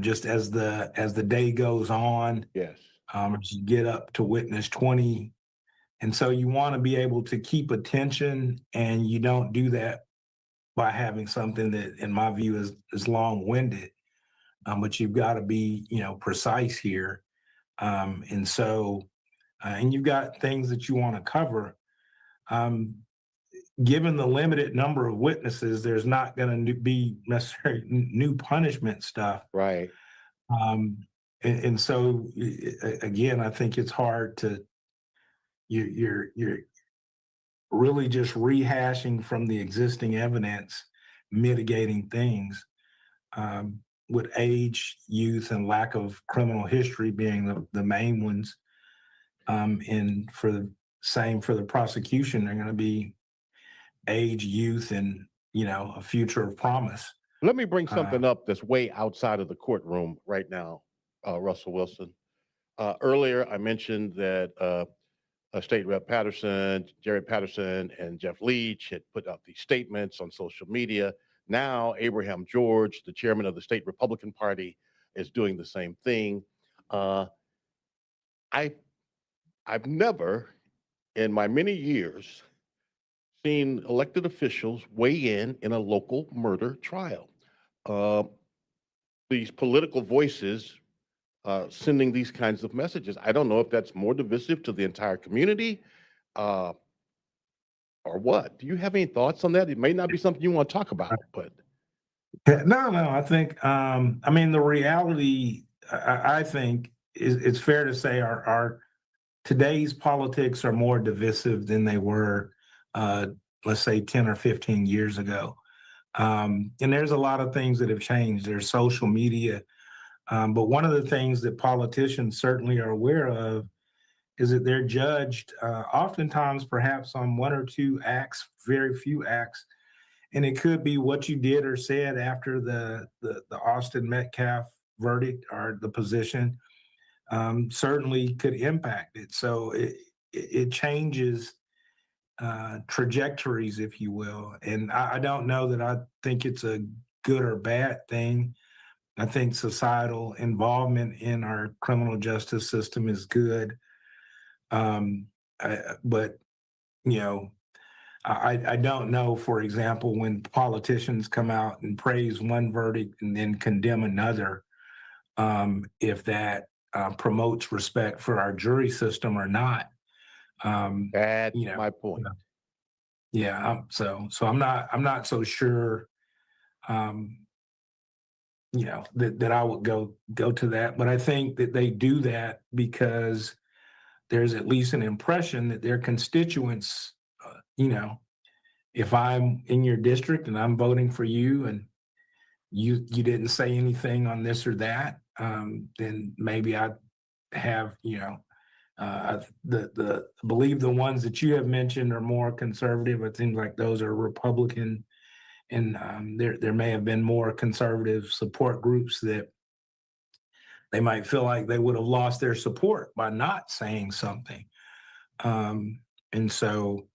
just as the day goes on. Yes. You get up to witness 20, and so you want to be able to keep attention, and you don't do that by having something that, in my view, is long-winded. But you've got to be, precise here. And so, and you've got things that you want to cover. Given the limited number of witnesses, there's not going to be necessarily new punishment stuff. Right. And so, again, I think it's hard to, you're really just rehashing from the existing evidence, mitigating things, with age, youth, and lack of criminal history being the main ones. And for the prosecution, they're going to be age, youth, and a future of promise. Let me bring something up that's way outside of the courtroom right now, Russell Wilson. Earlier, I mentioned that State Rep Patterson, Jared Patterson, and Jeff Leach had put out these statements on social media. Now, Abraham George, the chairman of the state Republican Party, is doing the same thing. I've never, in my many years, seen elected officials weigh in a local murder trial. These political voices sending these kinds of messages. I don't know if that's more divisive to the entire community or what. Do you have any thoughts on that? It may not be something you want to talk about, but. No, I think, the reality, I think it's fair to say our today's politics are more divisive than they were, let's say 10 or 15 years ago. And there's a lot of things that have changed. There's social media. But one of the things that politicians certainly are aware of is that they're judged oftentimes perhaps on one or two acts, very few acts. And it could be what you did or said after the Austin Metcalf verdict or the position certainly could impact it. So it changes trajectories, if you will. And I don't know that I think it's a good or bad thing. I think societal involvement in our criminal justice system is good. But, I don't know, for example, when politicians come out and praise one verdict and then condemn another, if that promotes respect for our jury system or not. That's my point. Yeah. So I'm not so sure. That I would go to that, but I think that they do that because there's at least an impression that their constituents, if I'm in your district and I'm voting for you, and you didn't say anything on this or that, then maybe I'd have, the believe the ones that you have mentioned are more conservative. It seems like those are Republican, and there may have been more conservative support groups that they might feel like they would have lost their support by not saying something. And so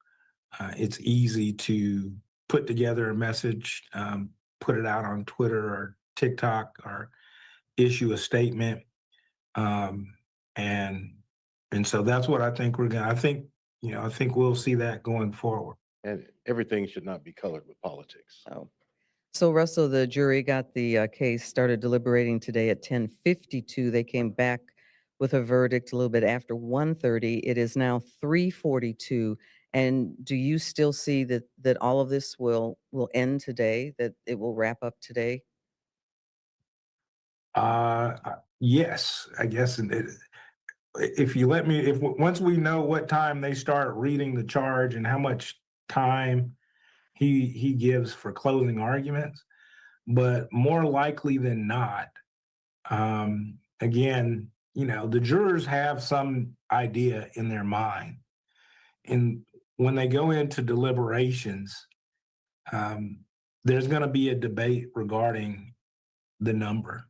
it's easy to put together a message, put it out on Twitter or TikTok, or issue a statement. And so that's what I think I think, I think we'll see that going forward. And everything should not be colored with politics. Oh. So Russell, the jury got the case started deliberating today at 10:52. They came back with a verdict a little bit after 1:30. It is now 3:42. And do you still see that all of this will end today, that it will wrap up today? Yes, I guess. If you let me, once we know what time they start reading the charge and how much time he gives for closing arguments, but more likely than not, again, the jurors have some idea in their mind, and when they go into deliberations, there's going to be a debate regarding the number.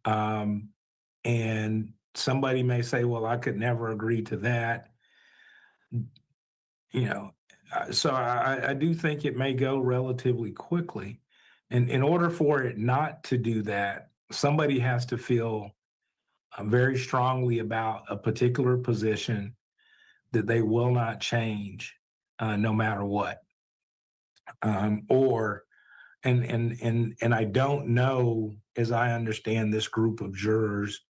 And somebody may say, well, I could never agree to that. So I do think it may go relatively quickly. And in order for it not to do that, somebody has to feel very strongly about a particular position that they will not change no matter what. And I don't know, as I understand this group of jurors,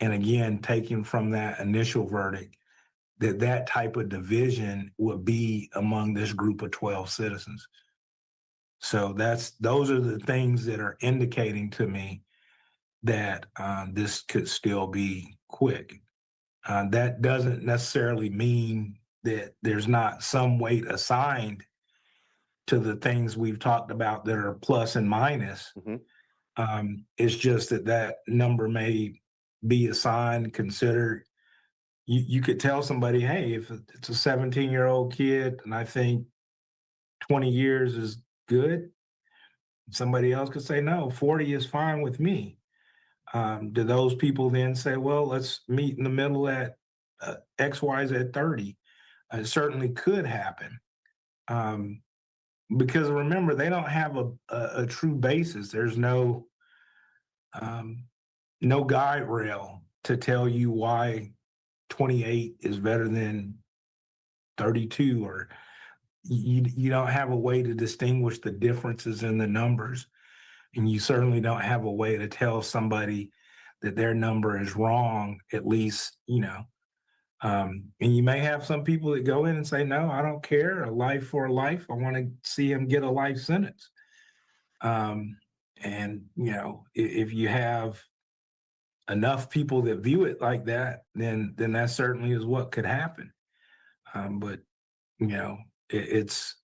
and again, taking from that initial verdict, that type of division would be among this group of 12 citizens. So those are the things that are indicating to me that this could still be quick. That doesn't necessarily mean that there's not some weight assigned to the things we've talked about that are plus and minus. It's just that number may be assigned, considered. You could tell somebody, hey, if it's a 17-year-old kid and I think 20 years is good, somebody else could say, no, 40 is fine with me. Do those people then say, well, let's meet in the middle at XYZ 30? It certainly could happen. Because remember, they don't have a true basis. There's no guide rail to tell you why 28 is better than 32, or you don't have a way to distinguish the differences in the numbers. And you certainly don't have a way to tell somebody that their number is wrong, at least, and you may have some people that go in and say, no, I don't care, a life for a life. I want to see him get a life sentence. And, if you have enough people that view it like that, then that certainly is what could happen. But, it's,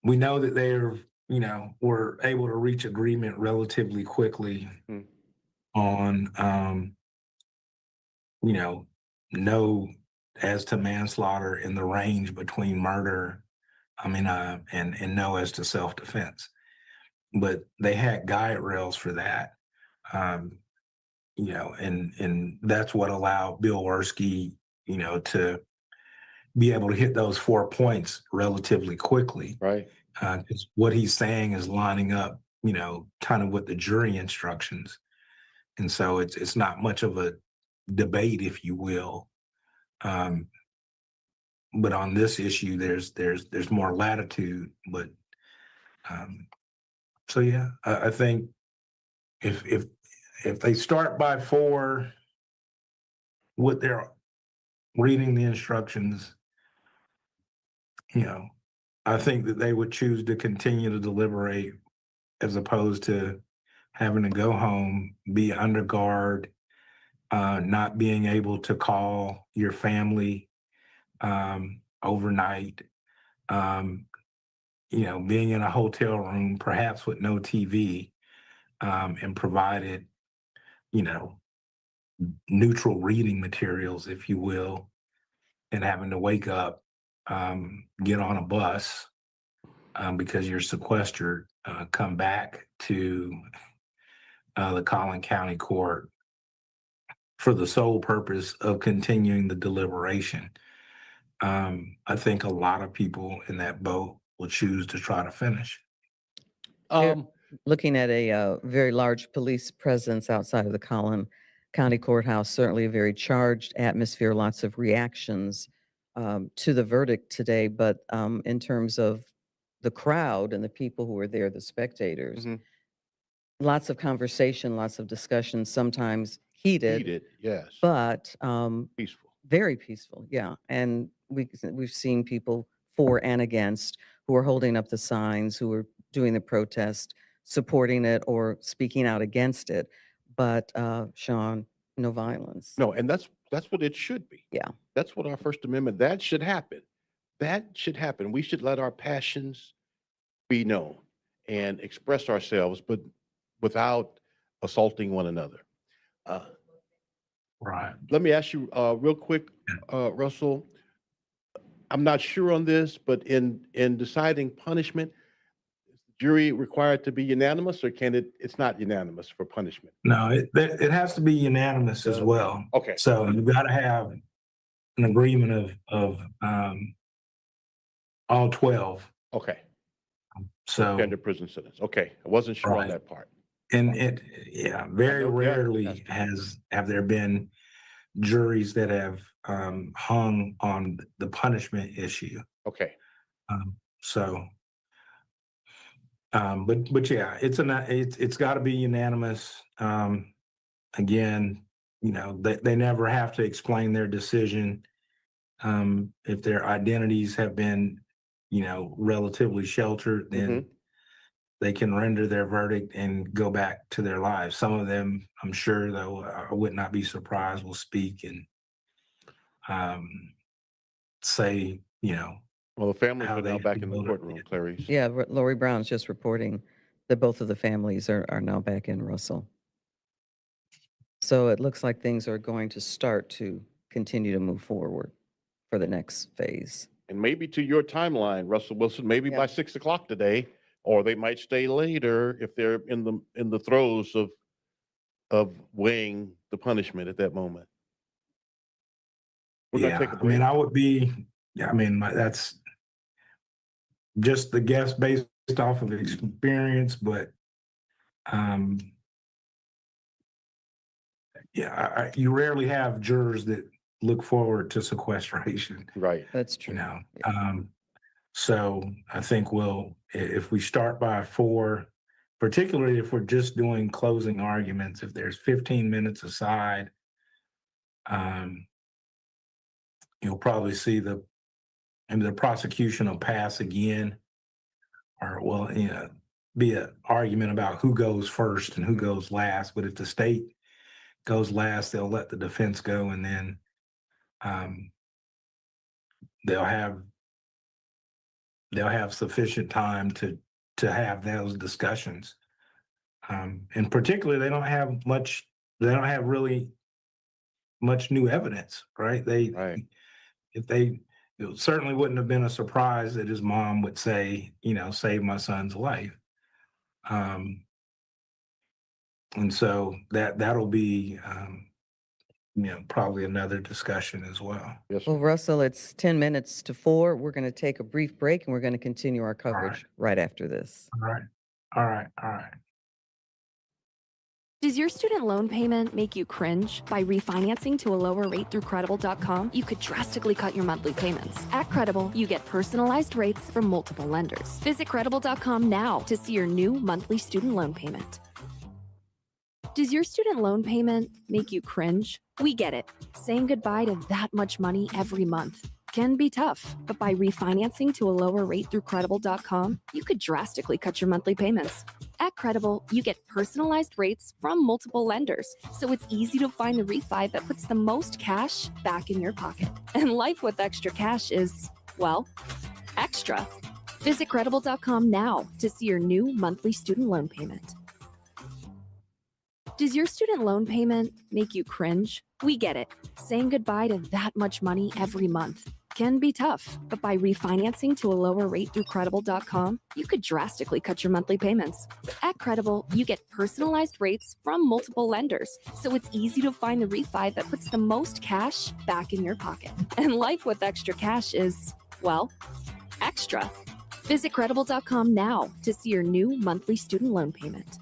we know that they're, were able to reach agreement relatively quickly on, no as to manslaughter in the range between murder, and no as to self-defense. But they had guide rails for that. And that's what allowed Bill Werski, to be able to hit those 4 points relatively quickly. Right. Because what he's saying is lining up, kind of with the jury instructions. And so it's not much of a debate, if you will. But on this issue, there's more latitude. But so yeah, I think if they start by 4 with their reading the instructions, I think that they would choose to continue to deliberate as opposed to having to go home, be under guard, not being able to call your family overnight, being in a hotel room, perhaps with no TV, and provided, neutral reading materials, if you will, and having to wake up, get on a bus because you're sequestered, come back to the Collin County Court for the sole purpose of continuing the deliberation. I think a lot of people in that boat will choose to try to finish. Looking at a very large police presence outside of the Collin County Courthouse, certainly a very charged atmosphere, lots of reactions to the verdict today. But in terms of the crowd and the people who were there, the spectators, lots of conversation, lots of discussion, sometimes heated, yes, but peaceful. very peaceful, yeah. And we've seen people for and against who are holding up the signs, who are doing the protest, supporting it or speaking out against it. But Sean, no violence. No, and that's what it should be. Yeah. That's what our First Amendment, that should happen. That should happen. We should let our passions be known and express ourselves, but without assaulting one another. Right. Let me ask you real quick, Russell. I'm not sure on this, but in deciding punishment, is the jury required to be unanimous, or it's not unanimous for punishment? No, it has to be unanimous as well. Okay. So you've got to have an agreement of all 12. Okay. So Under prison sentence. Okay. I wasn't sure on Right. that part. and very Yeah, rarely have there been juries that have hung on the punishment issue. Okay. But yeah, it's got to be unanimous. Again, they never have to explain their decision. If their identities have been, relatively sheltered, then they can render their verdict and go back to their lives. Some of them, I'm sure, though, I would not be surprised, will speak and say, Well, the families how are now they back in the feel. courtroom, Clarice. Yeah, Lori Brown's just reporting that both of the families are now back in Russell. So it looks like things are going to start to continue to move forward for the next phase. And maybe to your timeline, Russell Wilson, maybe by 6 o'clock today, or they might stay later if they're in the throes of weighing the punishment at that moment. We're gonna take a break. I would be, that's just the guess based off of experience, but you rarely have jurors that look forward to sequestration. Right. That's true. So I think if we start by 4, particularly if we're just doing closing arguments, if there's 15 minutes aside, you'll probably see the prosecution will pass again, or be an argument about who goes first and who goes last. But if the state goes last, they'll let the defense go, and then they'll have sufficient time to have those discussions. And particularly, they don't have really much new evidence, right? It certainly wouldn't have been a surprise that his mom would say, save my son's life. And so that'll be, probably another discussion as well. Yes. Well, Russell, it's 10 minutes to 4. We're going to take a brief break and we're going to continue our coverage right after this. All right. Does your student loan payment make you cringe? By refinancing to a lower rate through Credible.com, you could drastically cut your monthly payments. At Credible, you get personalized rates from multiple lenders. Visit Credible.com now to see your new monthly student loan payment. Does your student loan payment make you cringe? We get it. Saying goodbye to that much money every month can be tough, but by refinancing to a lower rate through Credible.com, you could drastically cut your monthly payments. At Credible, you get personalized rates from multiple lenders, so it's easy to find the refi that puts the most cash back in your pocket. And life with extra cash is, well, extra. Visit Credible.com now to see your new monthly student loan payment. Does your student loan payment make you cringe? We get it. Saying goodbye to that much money every month can be tough, but by refinancing to a lower rate through Credible.com, you could drastically cut your monthly payments. At Credible, you get personalized rates from multiple lenders, so it's easy to find the refi that puts the most cash back in your pocket. And life with extra cash is, well, extra. Visit Credible.com now to see your new monthly student loan payment.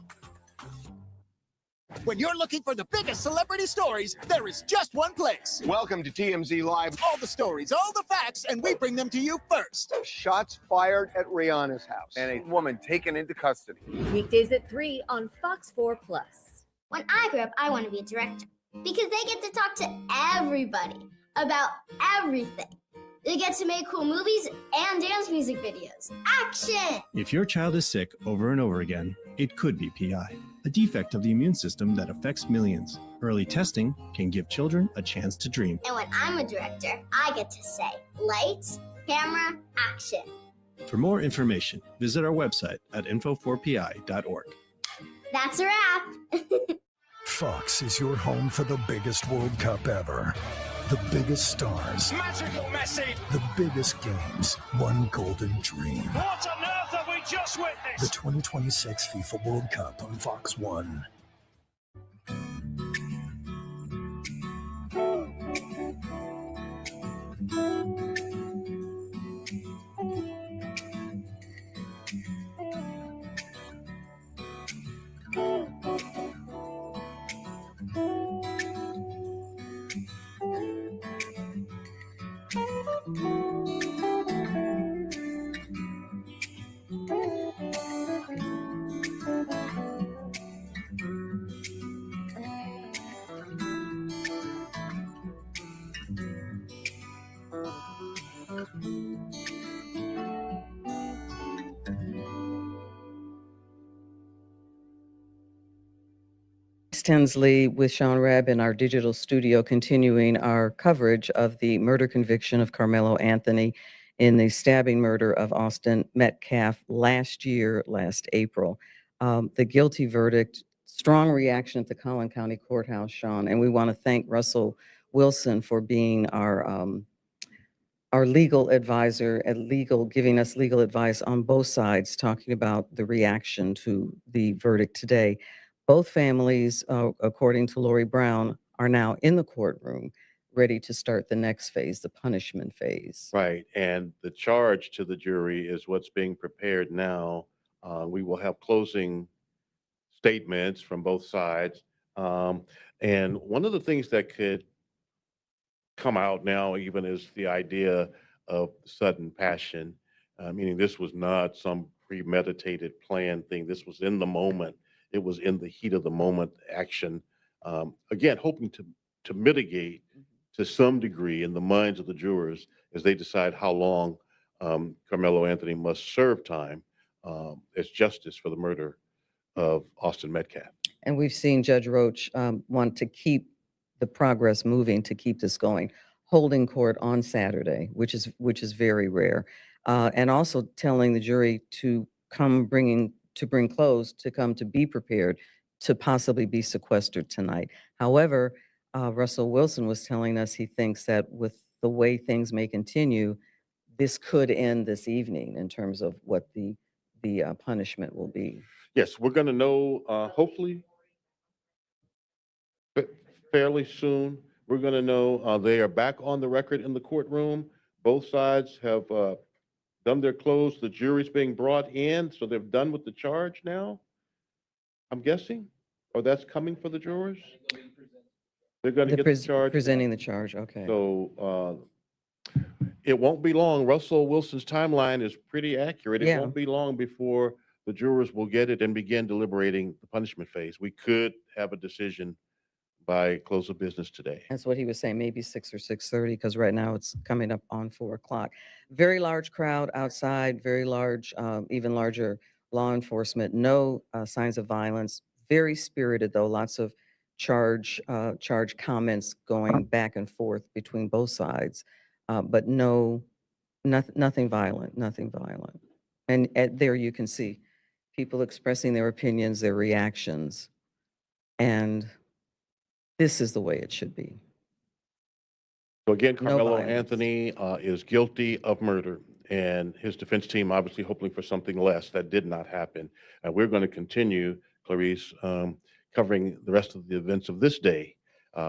When you're looking for the biggest celebrity stories, there is just one place. Welcome to TMZ Live. All the stories, all the facts, and we bring them to you first. Shots fired at Rihanna's house and a woman taken into custody. Weekdays at 3 on Fox 4 Plus. When I grow up, I want to be a director because they get to talk to everybody about everything. They get to make cool movies and dance music videos. Action! If your child is sick over and over again, it could be PI, a defect of the immune system that affects millions. Early testing can give children a chance to dream. And when I'm a director, I get to say, lights, camera, action. For more information, visit our website at info4pi.org. That's a wrap. Fox is your home for the biggest World Cup ever. The biggest stars. Magical Messi. The biggest games. One golden dream. What on earth have we just witnessed? The 2026 FIFA World Cup on Fox 1. Tinsley with Sean Rabb in our digital studio, continuing our coverage of the murder conviction of Karmelo Anthony in the stabbing murder of Austin Metcalf last April. The guilty verdict, strong reaction at the Collin County Courthouse, Sean, and we want to thank Russell Wilson for being our legal advisor giving us legal advice on both sides, talking about the reaction to the verdict today. Both families, according to Lori Brown, are now in the courtroom, ready to start the next phase, the punishment phase. Right, and the charge to the jury is what's being prepared now. We will have closing statements from both sides. And one of the things that could come out now even is the idea of sudden passion, meaning this was not some premeditated planned thing. This was in the moment. It was in the heat of the moment action. Again, hoping to mitigate to some degree in the minds of the jurors as they decide how long Karmelo Anthony must serve time as justice for the murder of Austin Metcalf. And we've seen Judge Roach want to keep the progress moving, to keep this going, holding court on Saturday, which is very rare, and also telling the jury to bring clothes, to come to be prepared to possibly be sequestered tonight. However, Russell Wilson was telling us he thinks that with the way things may continue, this could end this evening in terms of what the punishment will be. Yes, we're going to know hopefully fairly soon. We're going to know they are back on the record in the courtroom. Both sides have done their close. The jury's being brought in, so they're done with the charge now, I'm guessing? Or that's coming for the jurors? They're going to get the charge. Presenting the charge, okay. So it won't be long. Russell Wilson's timeline is pretty accurate. It won't be long before the jurors will get it and begin deliberating the punishment phase. We could have a decision by close of business today. That's what he was saying, maybe 6 or 6:30, because right now it's coming up on 4 o'clock. Very large crowd outside, very large, even larger law enforcement. No signs of violence. Very spirited, though. Lots of charge comments going back and forth between both sides, but nothing violent. Nothing violent. And there you can see people expressing their opinions, their reactions. And this is the way it should be. So again, No Karmelo violence. Anthony is guilty of murder, and his defense team obviously hoping for something less. That did not happen. And we're going to continue, Clarice, covering the rest of the events of this day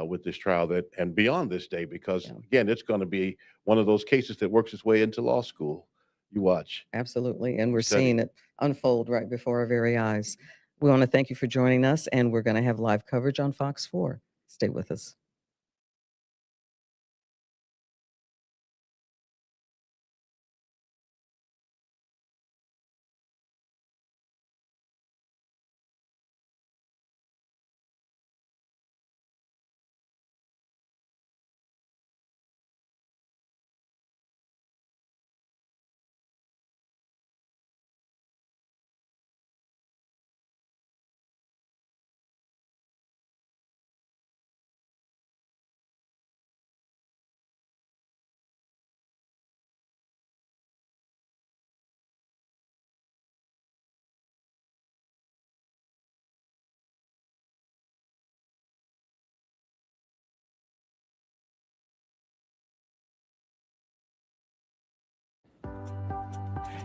with this trial and beyond this day, because again, it's going to be one of those cases that works its way into law school. You watch. Absolutely. And we're Study. seeing it unfold right before our very eyes. We want to thank you for joining us, and we're going to have live coverage on Fox 4. Stay with us.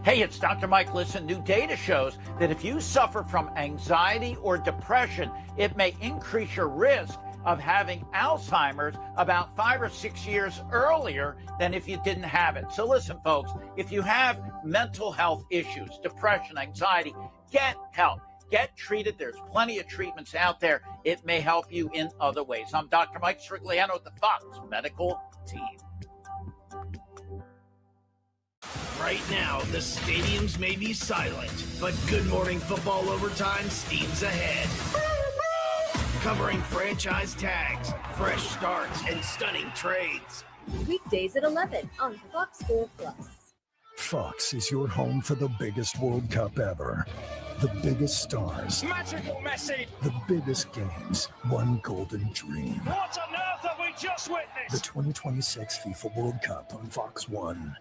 Hey, it's Dr. Mike. Listen, new data shows that if you suffer from anxiety or depression, it may increase your risk of having Alzheimer's about 5 or 6 years earlier than if you didn't have it. So listen, folks, if you have mental health issues, depression, anxiety, get help. Get treated. There's plenty of treatments out there. It may help you in other ways. I'm Dr. Mike Strigliano with the Fox Medical Team. Right now, the stadiums may be silent, but Good Morning Football Overtime steams ahead. Covering franchise tags, fresh starts, and stunning trades. Weekdays at 11 on Fox 4 Plus. Fox is your home for the biggest World Cup ever. The biggest stars. Magical Messi. The biggest games. One golden dream. What on earth have we just witnessed? The 2026 FIFA World Cup on Fox 1.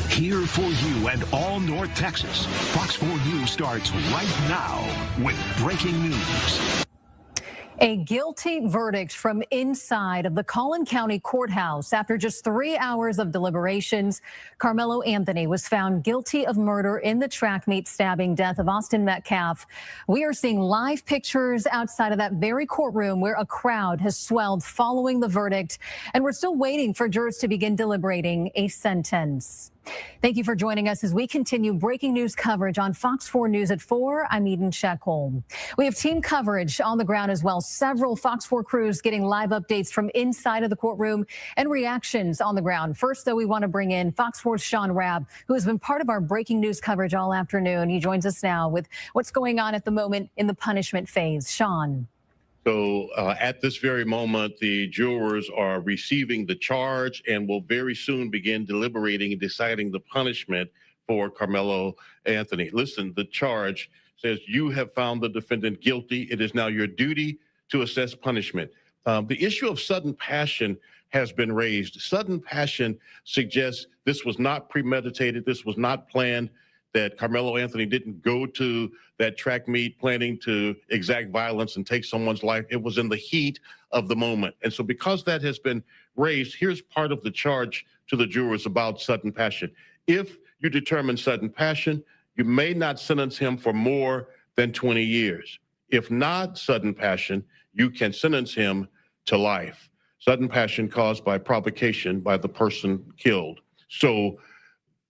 Here for you and all North Texas. Fox 4 News starts right now with breaking news. A guilty verdict from inside of the Collin County Courthouse. After just 3 hours of deliberations, Karmelo Anthony was found guilty of murder in the track meet stabbing death of Austin Metcalf. We are seeing live pictures outside of that very courtroom where a crowd has swelled following the verdict, and we're still waiting for jurors to begin deliberating a sentence. Thank you for joining us as we continue breaking news coverage on Fox 4 News at 4. I'm Eden Sheckholm. We have team coverage on the ground as well. Several Fox 4 crews getting live updates from inside of the courtroom and reactions on the ground. First, though, we want to bring in Fox 4's Sean Rabb, who has been part of our breaking news coverage all afternoon. He joins us now with what's going on at the moment in the punishment phase. Sean. So at this very moment, the jurors are receiving the charge and will very soon begin deliberating and deciding the punishment for Karmelo Anthony. Listen, the charge says you have found the defendant guilty. It is now your duty to assess punishment. The issue of sudden passion has been raised. Sudden passion suggests this was not premeditated, this was not planned, that Karmelo Anthony didn't go to that track meet planning to exact violence and take someone's life. It was in the heat of the moment. And so because that has been raised, here's part of the charge to the jurors about sudden passion. If you determine sudden passion, you may not sentence him for more than 20 years. If not sudden passion, you can sentence him to life. Sudden passion caused by provocation by the person killed. So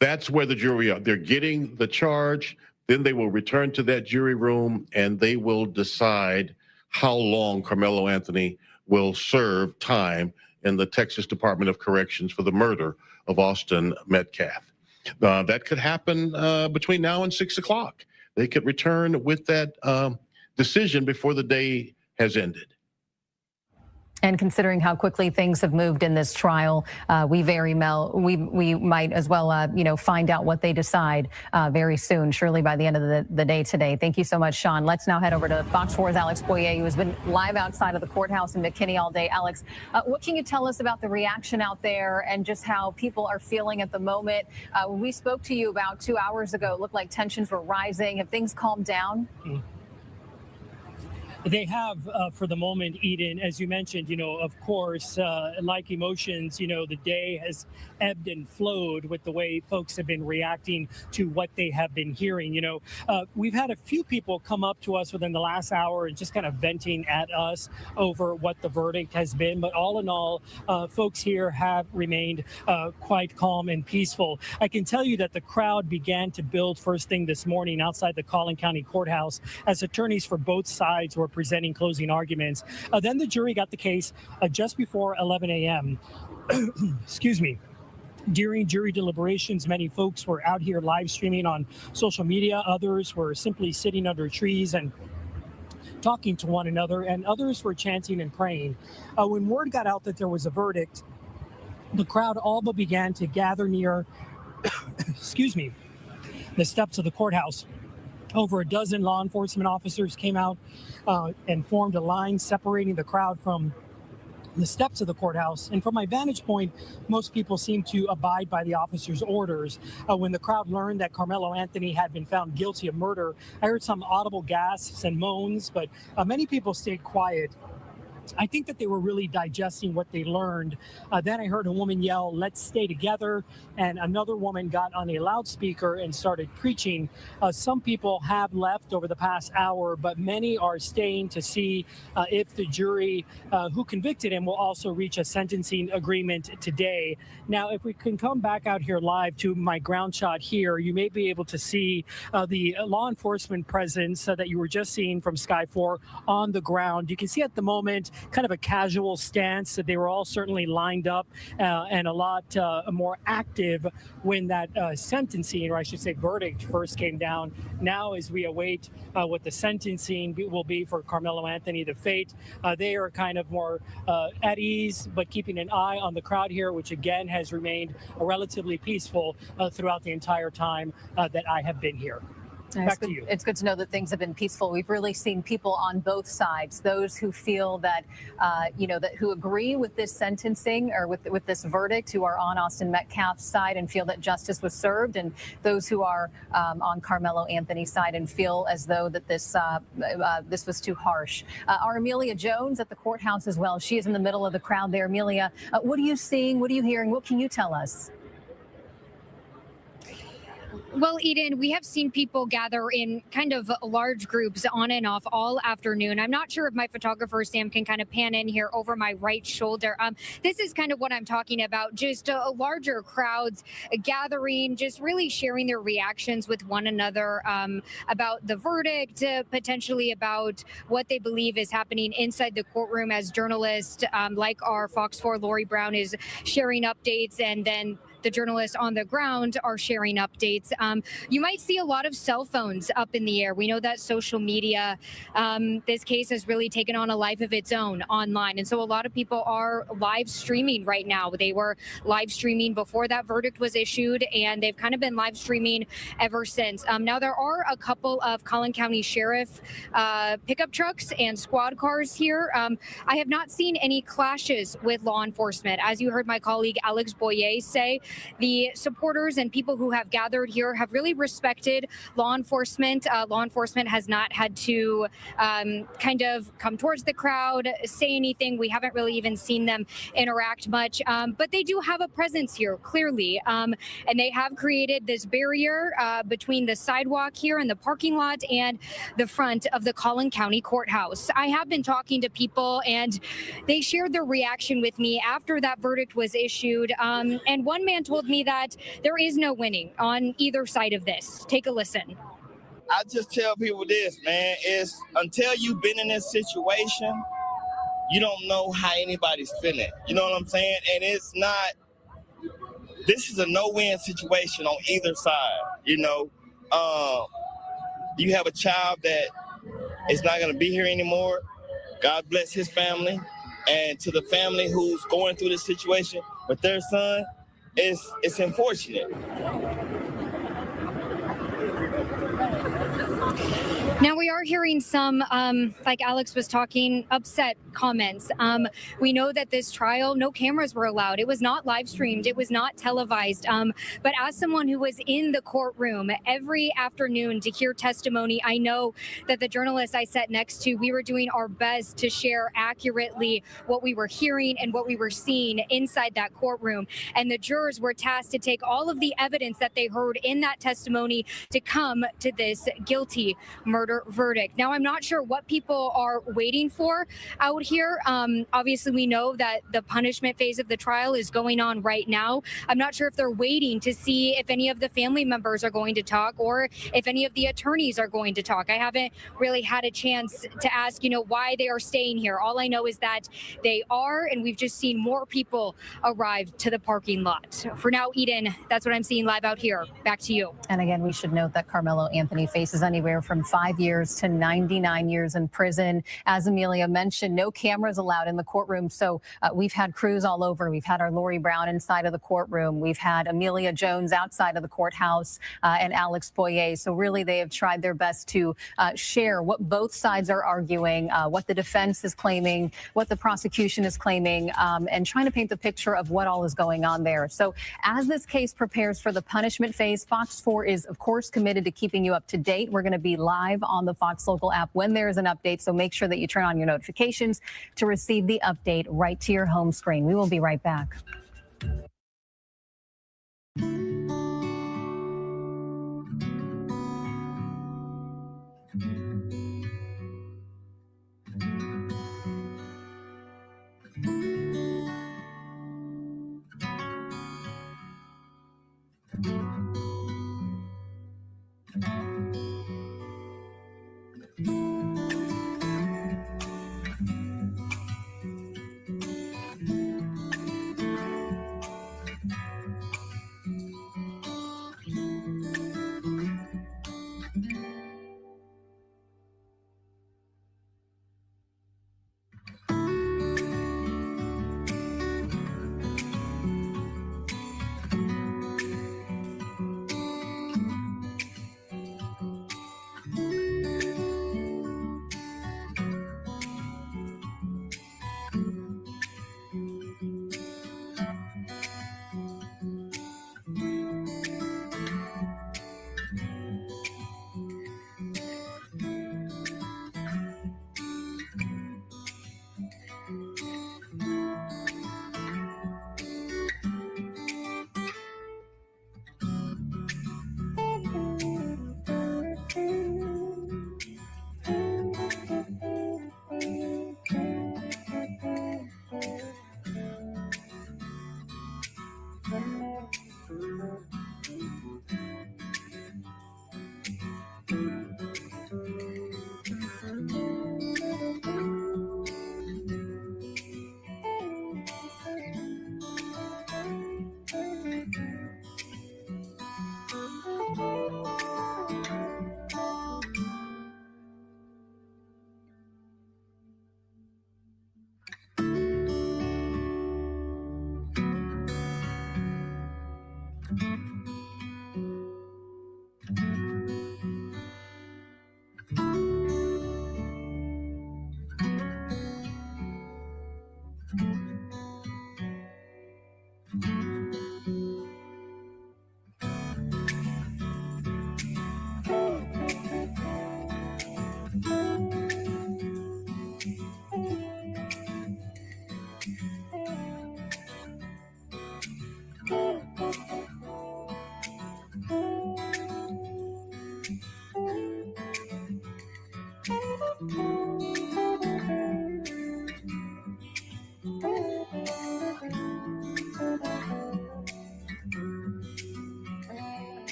that's where the jury are. They're getting the charge, then they will return to that jury room and they will decide how long Karmelo Anthony will serve time in the Texas Department of Corrections for the murder of Austin Metcalf. That could happen between now and 6 o'clock. They could return with that decision before the day has ended. And considering how quickly things have moved in this trial, we might as well, find out what they decide very soon, surely by the end of the day today. Thank you so much, Sean. Let's now head over to Fox 4's Alex Boyer, who has been live outside of the courthouse in McKinney all day. Alex, what can you tell us about the reaction out there and just how people are feeling at the moment? When we spoke to you about 2 hours ago, it looked like tensions were rising. Have things calmed down? They have, for the moment, Eden, as you mentioned, of course, like emotions, the day has ebbed and flowed with the way folks have been reacting to what they have been hearing. We've had a few people come up to us within the last hour and just kind of venting at us over what the verdict has been. But all in all, folks here have remained quite calm and peaceful. I can tell you that the crowd began to build first thing this morning outside the Collin County Courthouse as attorneys for both sides were presenting closing arguments. Then the jury got the case just before 11 a.m. Excuse me. During jury deliberations, many folks were out here live streaming on social media. Others were simply sitting under trees and talking to one another, and others were chanting and praying. When word got out that there was a verdict, the crowd all but began to gather near, excuse me, the steps of the courthouse. Over a dozen law enforcement officers came out and formed a line separating the crowd from the steps of the courthouse. And from my vantage point, most people seemed to abide by the officers' orders. When the crowd learned that Karmelo Anthony had been found guilty of murder, I heard some audible gasps and moans, but many people stayed quiet. I think that they were really digesting what they learned. Then I heard a woman yell, "Let's stay together." And another woman got on a loudspeaker and started preaching. Some people have left over the past hour, but many are staying to see if the jury who convicted him will also reach a sentencing agreement today. Now, if we can come back out here live to my ground shot here, you may be able to see the law enforcement presence that you were just seeing from Sky 4 on the ground. You can see at the moment kind of a casual stance. They were all certainly lined up and a lot more active when that sentencing, or I should say verdict, first came down. Now, as we await what the sentencing will be for Karmelo Anthony, the fate, they are kind of more at ease, but keeping an eye on the crowd here, which again has remained relatively peaceful throughout the entire time that I have been here. Back to you. It's good to know that things have been peaceful. We've really seen people on both sides, those who feel that, who agree with this sentencing or with this verdict, who are on Austin Metcalf's side and feel that justice was served, and those who are on Karmelo Anthony's side and feel as though that this was too harsh. Our Amelia Jones at the courthouse as well. She is in the middle of the crowd there. Amelia, what are you seeing? What are you hearing? What can you tell us? Well, Eden, we have seen people gather in kind of large groups on and off all afternoon. I'm not sure if my photographer, Sam, can kind of pan in here over my right shoulder. This is kind of what I'm talking about, just larger crowds gathering, just really sharing their reactions with one another about the verdict, potentially about what they believe is happening inside the courtroom as journalists like our Fox 4 Lori Brown is sharing updates, and then the journalists on the ground are sharing updates. You might see a lot of cell phones up in the air. We know that social media, this case has really taken on a life of its own online. And so a lot of people are live streaming right now. They were live streaming before that verdict was issued, and they've kind of been live streaming ever since. Now, there are a couple of Collin County Sheriff pickup trucks and squad cars here. I have not seen any clashes with law enforcement. As you heard my colleague Alex Boyer say, the supporters and people who have gathered here have really respected law enforcement. Law enforcement has not had to kind of come towards the crowd, say anything. We haven't really even seen them interact much, but they do have a presence here, clearly. And they have created this barrier between the sidewalk here and the parking lot and the front of the Collin County Courthouse. I have been talking to people, and they shared their reaction with me after that verdict was issued. And one man told me that there is no winning on either side of this. Take a listen. I just tell people this, man, is until you've been in this situation, you don't know how anybody's feeling. You know what I'm saying? And it's not, this is a no-win situation on either side. You know, you have a child that is not going to be here anymore. God bless his family. And to the family who's going through this situation with their son, it's unfortunate. Now, we are hearing some, like Alex was talking, upset comments. We know that this trial, no cameras were allowed. It was not live streamed. It was not televised. But as someone who was in the courtroom every afternoon to hear testimony, I know that the journalists I sat next to, we were doing our best to share accurately what we were hearing and what we were seeing inside that courtroom. And the jurors were tasked to take all of the evidence that they heard in that testimony to come to this guilty murder verdict. Now, I'm not sure what people are waiting for out here. Obviously, we know that the punishment phase of the trial is going on right now. I'm not sure if they're waiting to see if any of the family members are going to talk or if any of the attorneys are going to talk. I haven't really had a chance to ask, why they are staying here. All I know is that they are, and we've just seen more people arrive to the parking lot. For now, Eden, that's what I'm seeing live out here. Back to you. And again, we should note that Karmelo Anthony faces anywhere from 5 years to 99 years in prison. As Amelia mentioned, no cameras allowed in the courtroom. So we've had crews all over. We've had our Lori Brown inside of the courtroom. We've had Amelia Jones outside of the courthouse and Alex Boyer. So really, they have tried their best to share what both sides are arguing, what the defense is claiming, what the prosecution is claiming, and trying to paint the picture of what all is going on there. So as this case prepares for the punishment phase, Fox 4 is, of course, committed to keeping you up to date. We're going to be live on the Fox Local app when there is an update. So make sure that you turn on your notifications to receive the update right to your home screen. We will be right back.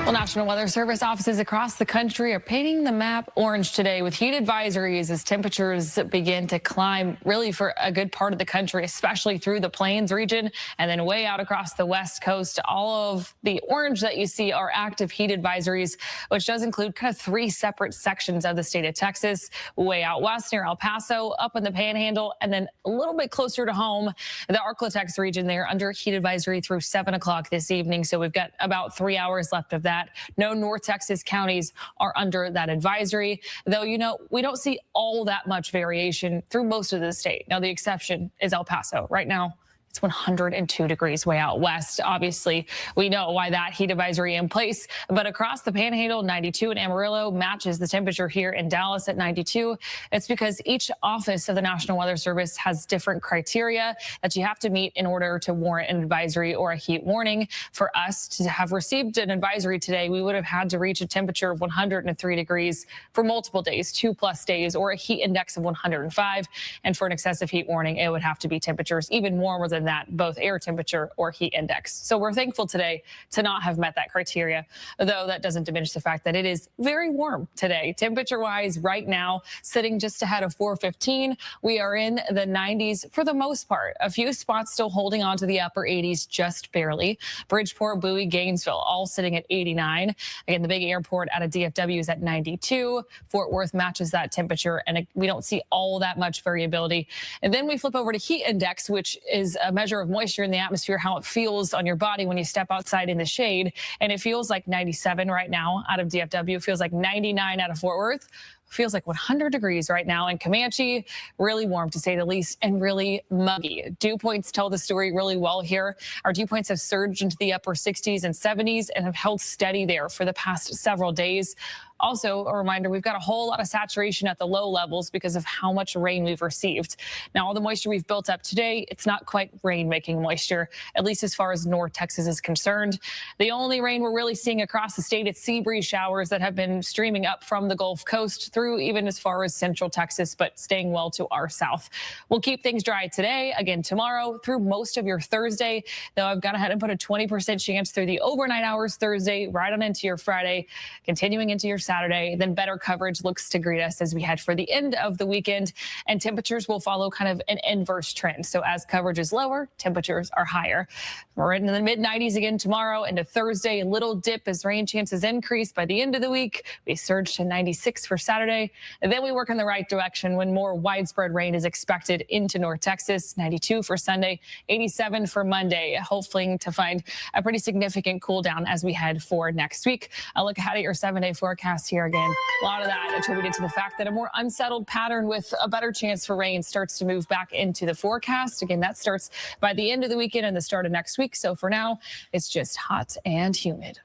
Well, National Weather Service offices across the country are painting the map orange today with heat advisories as temperatures begin to climb really for a good part of the country, especially through the Plains region and then way out across the West Coast. All of the orange that you see are active heat advisories, which does include kind of 3 separate sections of the state of Texas, way out west near El Paso, up in the Panhandle, and then a little bit closer to home, the Arklatex region there under heat advisory through 7 o'clock this evening. So we've got about 3 hours left of that. No North Texas counties are under that advisory, though, you know, we don't see all that much variation through most of the state. Now, the exception is El Paso. Right now, it's 102 degrees way out west. Obviously, we know why that heat advisory in place, but across the Panhandle, 92 in Amarillo matches the temperature here in Dallas at 92. It's because each office of the National Weather Service has different criteria that you have to meet in order to warrant an advisory or a heat warning. For us to have received an advisory today, we would have had to reach a temperature of 103 degrees for multiple days, 2+ days, or a heat index of 105. And for an excessive heat warning, it would have to be temperatures even warmer than that, both air temperature or heat index. So we're thankful today to not have met that criteria, though that doesn't diminish the fact that it is very warm today. Temperature wise right now, sitting just ahead of 415. We are in the 90s for the most part. A few spots still holding on to the upper 80s just barely. Bridgeport, Bowie, Gainesville all sitting at 89. Again, the big airport out of DFW is at 92. Fort Worth matches that temperature, and we don't see all that much variability. And then we flip over to heat index, which is a measure of moisture in the atmosphere, how it feels on your body when you step outside in the shade. And it feels like 97 right now out of DFW. It feels like 99 out of Fort Worth. Feels like 100 degrees right now in Comanche. Really warm, to say the least, and really muggy. Dew points tell the story really well here. Our dew points have surged into the upper 60s and 70s and have held steady there for the past several days. Also, a reminder, we've got a whole lot of saturation at the low levels because of how much rain we've received. Now, all the moisture we've built up today, it's not quite rain-making moisture, at least as far as North Texas is concerned. The only rain we're really seeing across the state, it's sea breeze showers that have been streaming up from the Gulf Coast through even as far as central Texas, but staying well to our south. We'll keep things dry today, again tomorrow, through most of your Thursday, though I've gone ahead and put a 20% chance through the overnight hours Thursday, right on into your Friday, continuing into your Saturday. Then better coverage looks to greet us as we head for the end of the weekend, and temperatures will follow kind of an inverse trend. So as coverage is lower, temperatures are higher. We're in the mid 90s again tomorrow into Thursday. A little dip as rain chances increase. By the end of the week, we surge to 96 for Saturday. And then we work in the right direction when more widespread rain is expected into North Texas. 92 for Sunday, 87 for Monday. Hopefully to find a pretty significant cool down as we head for next week. I'll look ahead at your 7-day forecast here again. A lot of that attributed to the fact that a more unsettled pattern with a better chance for rain starts to move back into the forecast. Again, that starts by the end of the weekend and the start of next week. So for now, it's just hot and humid.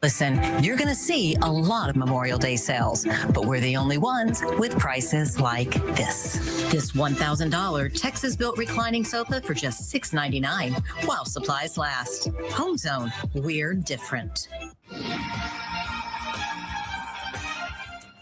Listen, you're going to see a lot of Memorial Day sales, but we're the only ones with prices like this. This $1,000 Texas-built reclining sofa for just $699 while supplies last. Home Zone, we're different.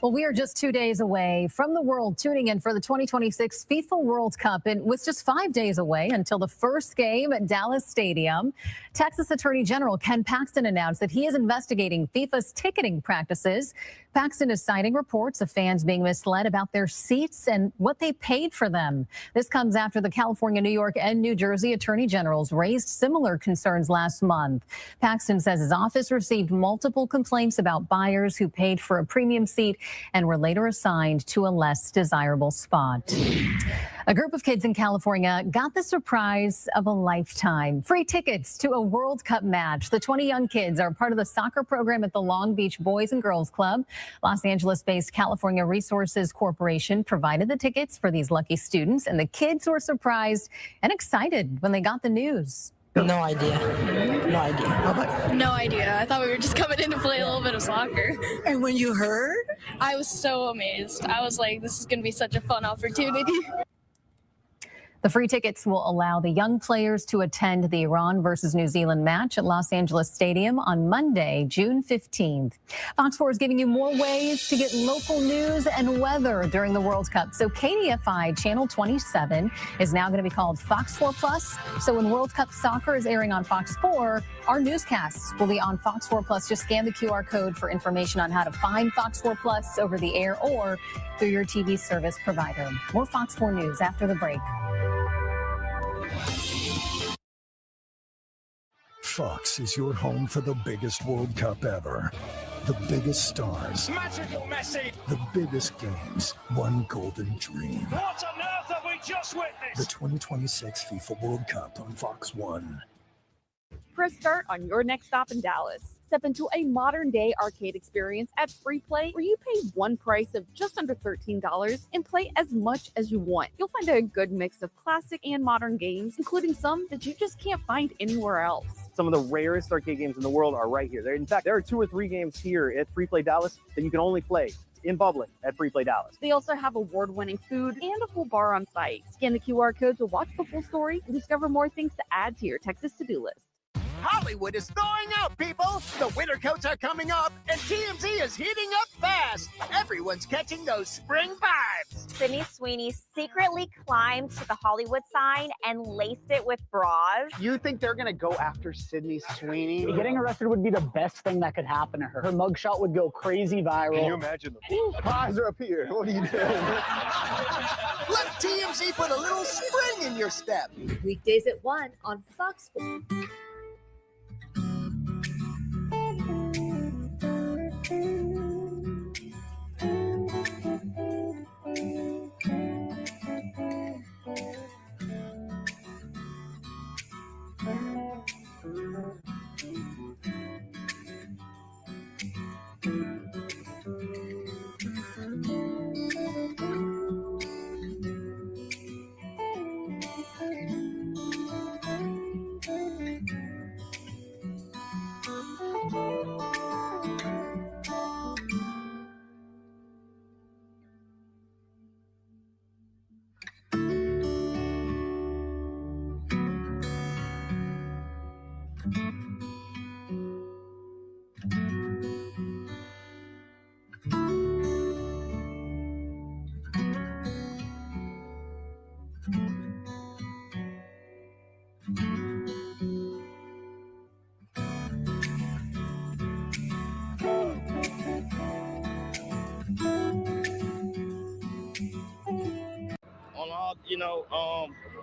Well, we are just 2 days away from the world tuning in for the 2026 FIFA World Cup, and with just 5 days away until the first game at Dallas Stadium, Texas Attorney General Ken Paxton announced that he is investigating FIFA's ticketing practices. Paxton is citing reports of fans being misled about their seats and what they paid for them. This comes after the California, New York, and New Jersey Attorney Generals raised similar concerns last month. Paxton says his office received multiple complaints about buyers who paid for a premium seat and were later assigned to a less desirable spot. A group of kids in California got the surprise of a lifetime. Free tickets to a World Cup match. The 20 young kids are part of the soccer program at the Long Beach Boys and Girls Club. Los Angeles-based California Resources Corporation provided the tickets for these lucky students, and the kids were surprised and excited when they got the news. No idea. No idea. How about No idea. I thought we were just coming in to play a little bit of soccer. And when you heard? I was so amazed. I was like, this is going to be such a fun opportunity. The free tickets will allow the young players to attend the Iran versus New Zealand match at Los Angeles Stadium on Monday, June 15th. Fox 4 is giving you more ways to get local news and weather during the World Cup. So KDFI Channel 27 is now going to be called Fox 4 Plus. So when World Cup soccer is airing on Fox 4, our newscasts will be on Fox 4 Plus. Just scan the QR code for information on how to find Fox 4 Plus over the air or through your TV service provider. More Fox 4 News after the break. Fox is your home for the biggest World Cup ever. The biggest stars. Magical Messi. The biggest games. One golden dream. What on earth have we just witnessed? The 2026 FIFA World Cup on Fox 1. Press start on your next stop in Dallas. Step into a modern-day arcade experience at Free Play, where you pay one price of just under $13 and play as much as you want. You'll find a good mix of classic and modern games, including some that you just can't find anywhere else. Some of the rarest arcade games in the world are right here. In fact, there are 2 or 3 games here at Free Play Dallas that you can only play in public at Free Play Dallas. They also have award-winning food and a full bar on site. Scan the QR code to watch the full story and discover more things to add to your Texas to-do list. Hollywood is thawing out, people! The winter coats are coming up, and TMZ is heating up fast! Everyone's catching those spring vibes! Sydney Sweeney secretly climbed to the Hollywood sign and laced it with bras. You think they're gonna go after Sydney Sweeney? Getting arrested would be the best thing that could happen to her. Her mugshot would go crazy viral. Can you imagine them? Eyes are up here. What are you doing? Let TMZ put a little spring in your step! Weekdays at 1 on Fox 4.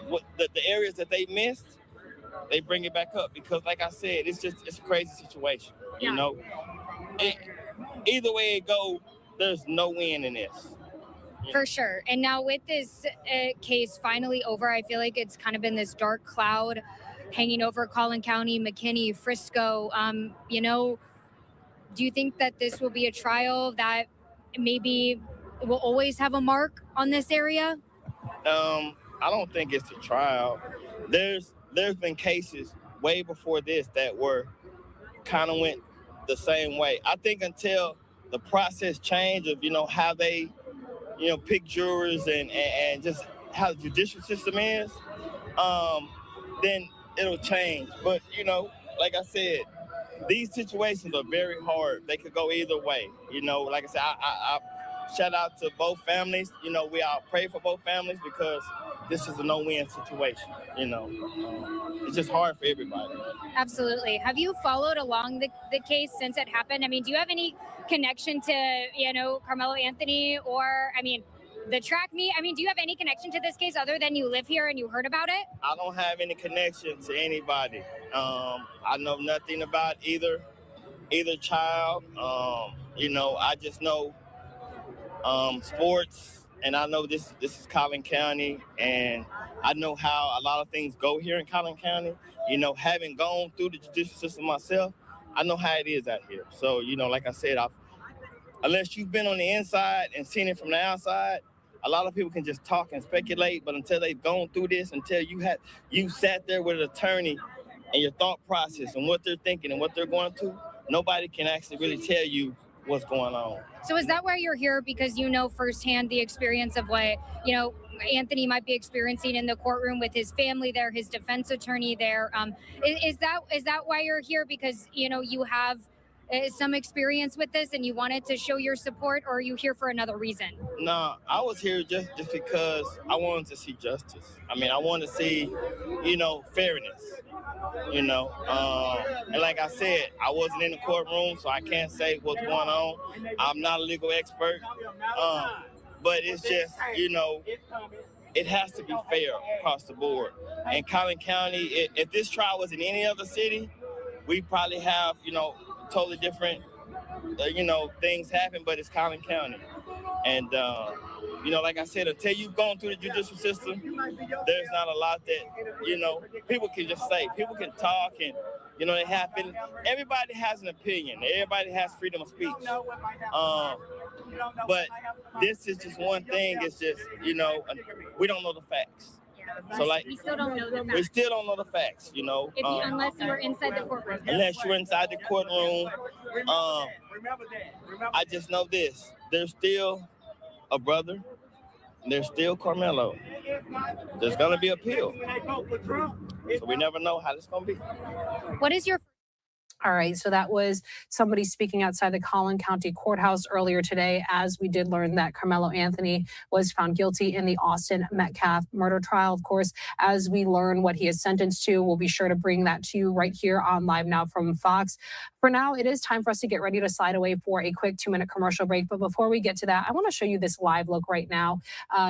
What the areas that they missed, they bring it back up because, like I said, it's a crazy situation. You know, either way it go, there's no win in this. For sure. And now with this case finally over, I feel like it's kind of been this dark cloud hanging over Collin County, McKinney, Frisco. Do you think that this will be a trial that maybe will always have a mark on this area? I don't think it's a trial. There's been cases way before this that were kind of went the same way. I think until the process changed of, how they, pick jurors and just how the judicial system is, then it'll change. But, like I said, these situations are very hard. They could go either way. Like I said, I shout out to both families. We all pray for both families because this is a no-win situation. It's just hard for everybody. Absolutely. Have you followed along the case since it happened? I mean, do you have any connection to, Karmelo Anthony or, the track meet? Do you have any connection to this case other than you live here and you heard about it? I don't have any connection to anybody. I know nothing about either child. I just know sports, and I know this is Collin County, and I know how a lot of things go here in Collin County. You know, having gone through the judicial system myself, I know how it is out here. So, you know, like I said, unless you've been on the inside and seen it from the outside, a lot of people can just talk and speculate, but until they've gone through this, until you sat there with an attorney and your thought process and what they're thinking and what they're going through, nobody can actually really tell you what's going on. So is that why you're here? Because you know firsthand the experience of what, you know, Anthony might be experiencing in the courtroom with his family there, his defense attorney there. Is that why you're here? Because, you know, you have some experience with this and you wanted to show your support, or are you here for another reason? No, I was here just because I wanted to see justice. I mean, I wanted to see, you know, fairness, you know. And like I said, I wasn't in the courtroom, so I can't say what's going on. I'm not a legal expert. But it's just, you know, it has to be fair across the board. And Collin County, if this trial was in any other city, we probably have, you know, totally different, you know, things happen, but it's Collin County. And, you know, like I said, until you've gone through the judicial system, there's not a lot that, you know, people can just say. People can talk and, you know, everybody has an opinion. Everybody has freedom of speech. But this is just one thing. It's just, you know, we don't know the facts. So, like, We still don't know the facts. we still don't know the facts, you know. Unless you were inside the courtroom. Unless you're inside the courtroom. I just know this. There's still a brother. There's still Karmelo. There's going to be appeal. So we never know how this going to be. What is your... All right, so that was somebody speaking outside the Collin County Courthouse earlier today, as we did learn that Karmelo Anthony was found guilty in the Austin Metcalf murder trial. Of course, as we learn what he is sentenced to, we'll be sure to bring that to you right here on Live Now from Fox. For now, it is time for us to get ready to slide away for a quick 2-minute commercial break. But before we get to that, I want to show you this live look right now.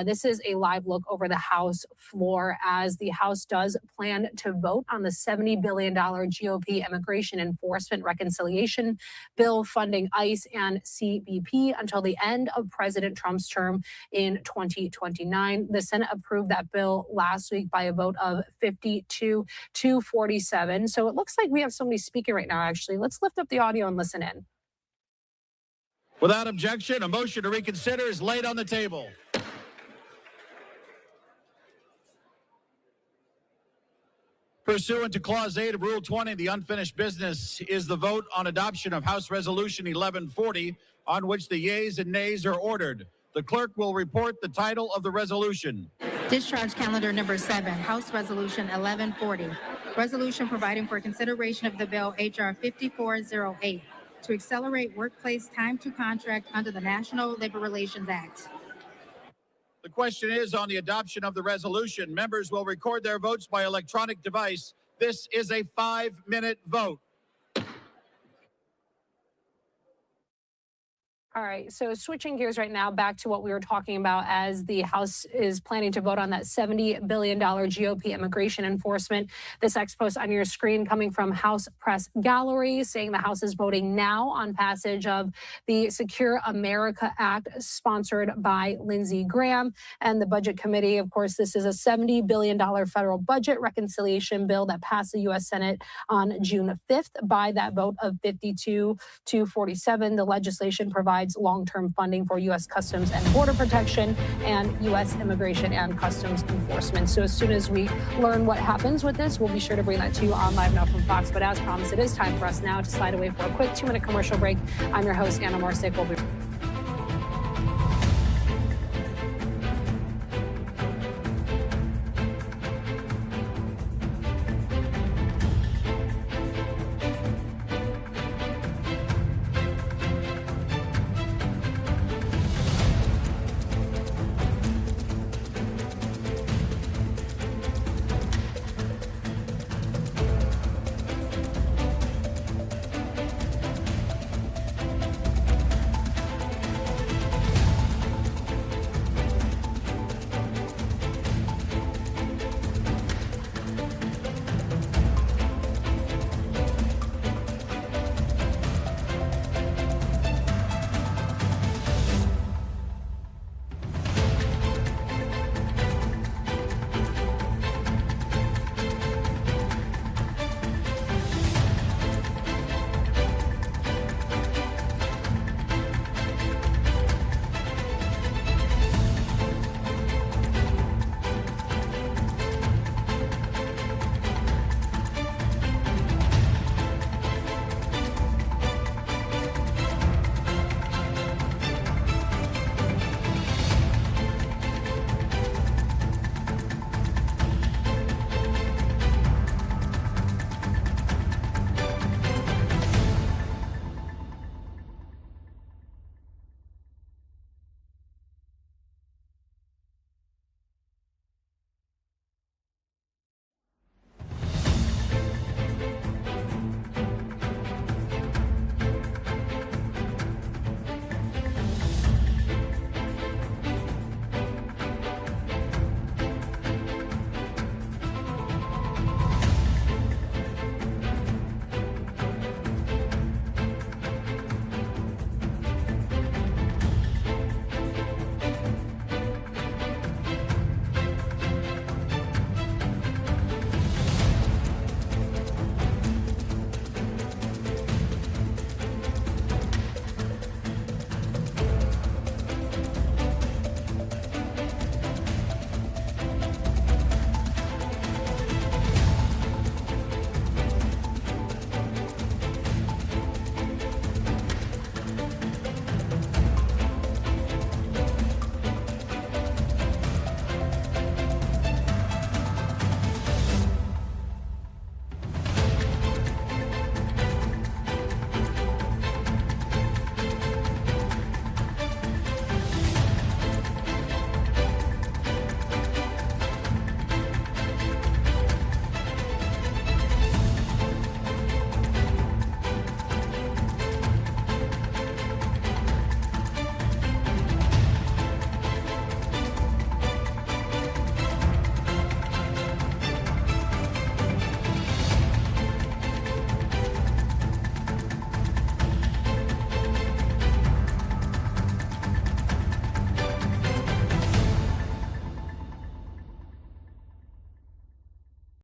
This is a live look over the House floor as the House does plan to vote on the $70 billion GOP immigration enforcement reconciliation bill funding ICE and CBP until the end of President Trump's term in 2029. The Senate approved that bill last week by a vote of 52-47. So it looks like we have somebody speaking right now, actually. Let's lift up the audio and listen in. Without objection, a motion to reconsider is laid on the table. Pursuant to Clause 8 of Rule 20, the unfinished business is the vote on adoption of House Resolution 1140, on which the yeas and nays are ordered. The clerk will report the title of the resolution. Discharge calendar number 7, House Resolution 1140. Resolution providing for consideration of the bill H.R. 5408 to accelerate workplace time to contract under the National Labor Relations Act. The question is on the adoption of the resolution. Members will record their votes by electronic device. This is a 5-minute vote. All right, so switching gears right now back to what we were talking about as the House is planning to vote on that $70 billion GOP immigration enforcement. This ex post on your screen coming from House Press Gallery saying the House is voting now on passage of the Secure America Act sponsored by Lindsey Graham and the Budget Committee. Of course, this is a $70 billion federal budget reconciliation bill that passed the U.S. Senate on June 5th by that vote of 52-47. The legislation provides long-term funding for U.S. Customs and Border Protection and U.S. Immigration and Customs Enforcement. So as soon as we learn what happens with this, we'll be sure to bring that to you on Live Now from Fox. But as promised, it is time for us now to slide away for a quick 2-minute commercial break. I'm your host, Anna Morsick. We'll be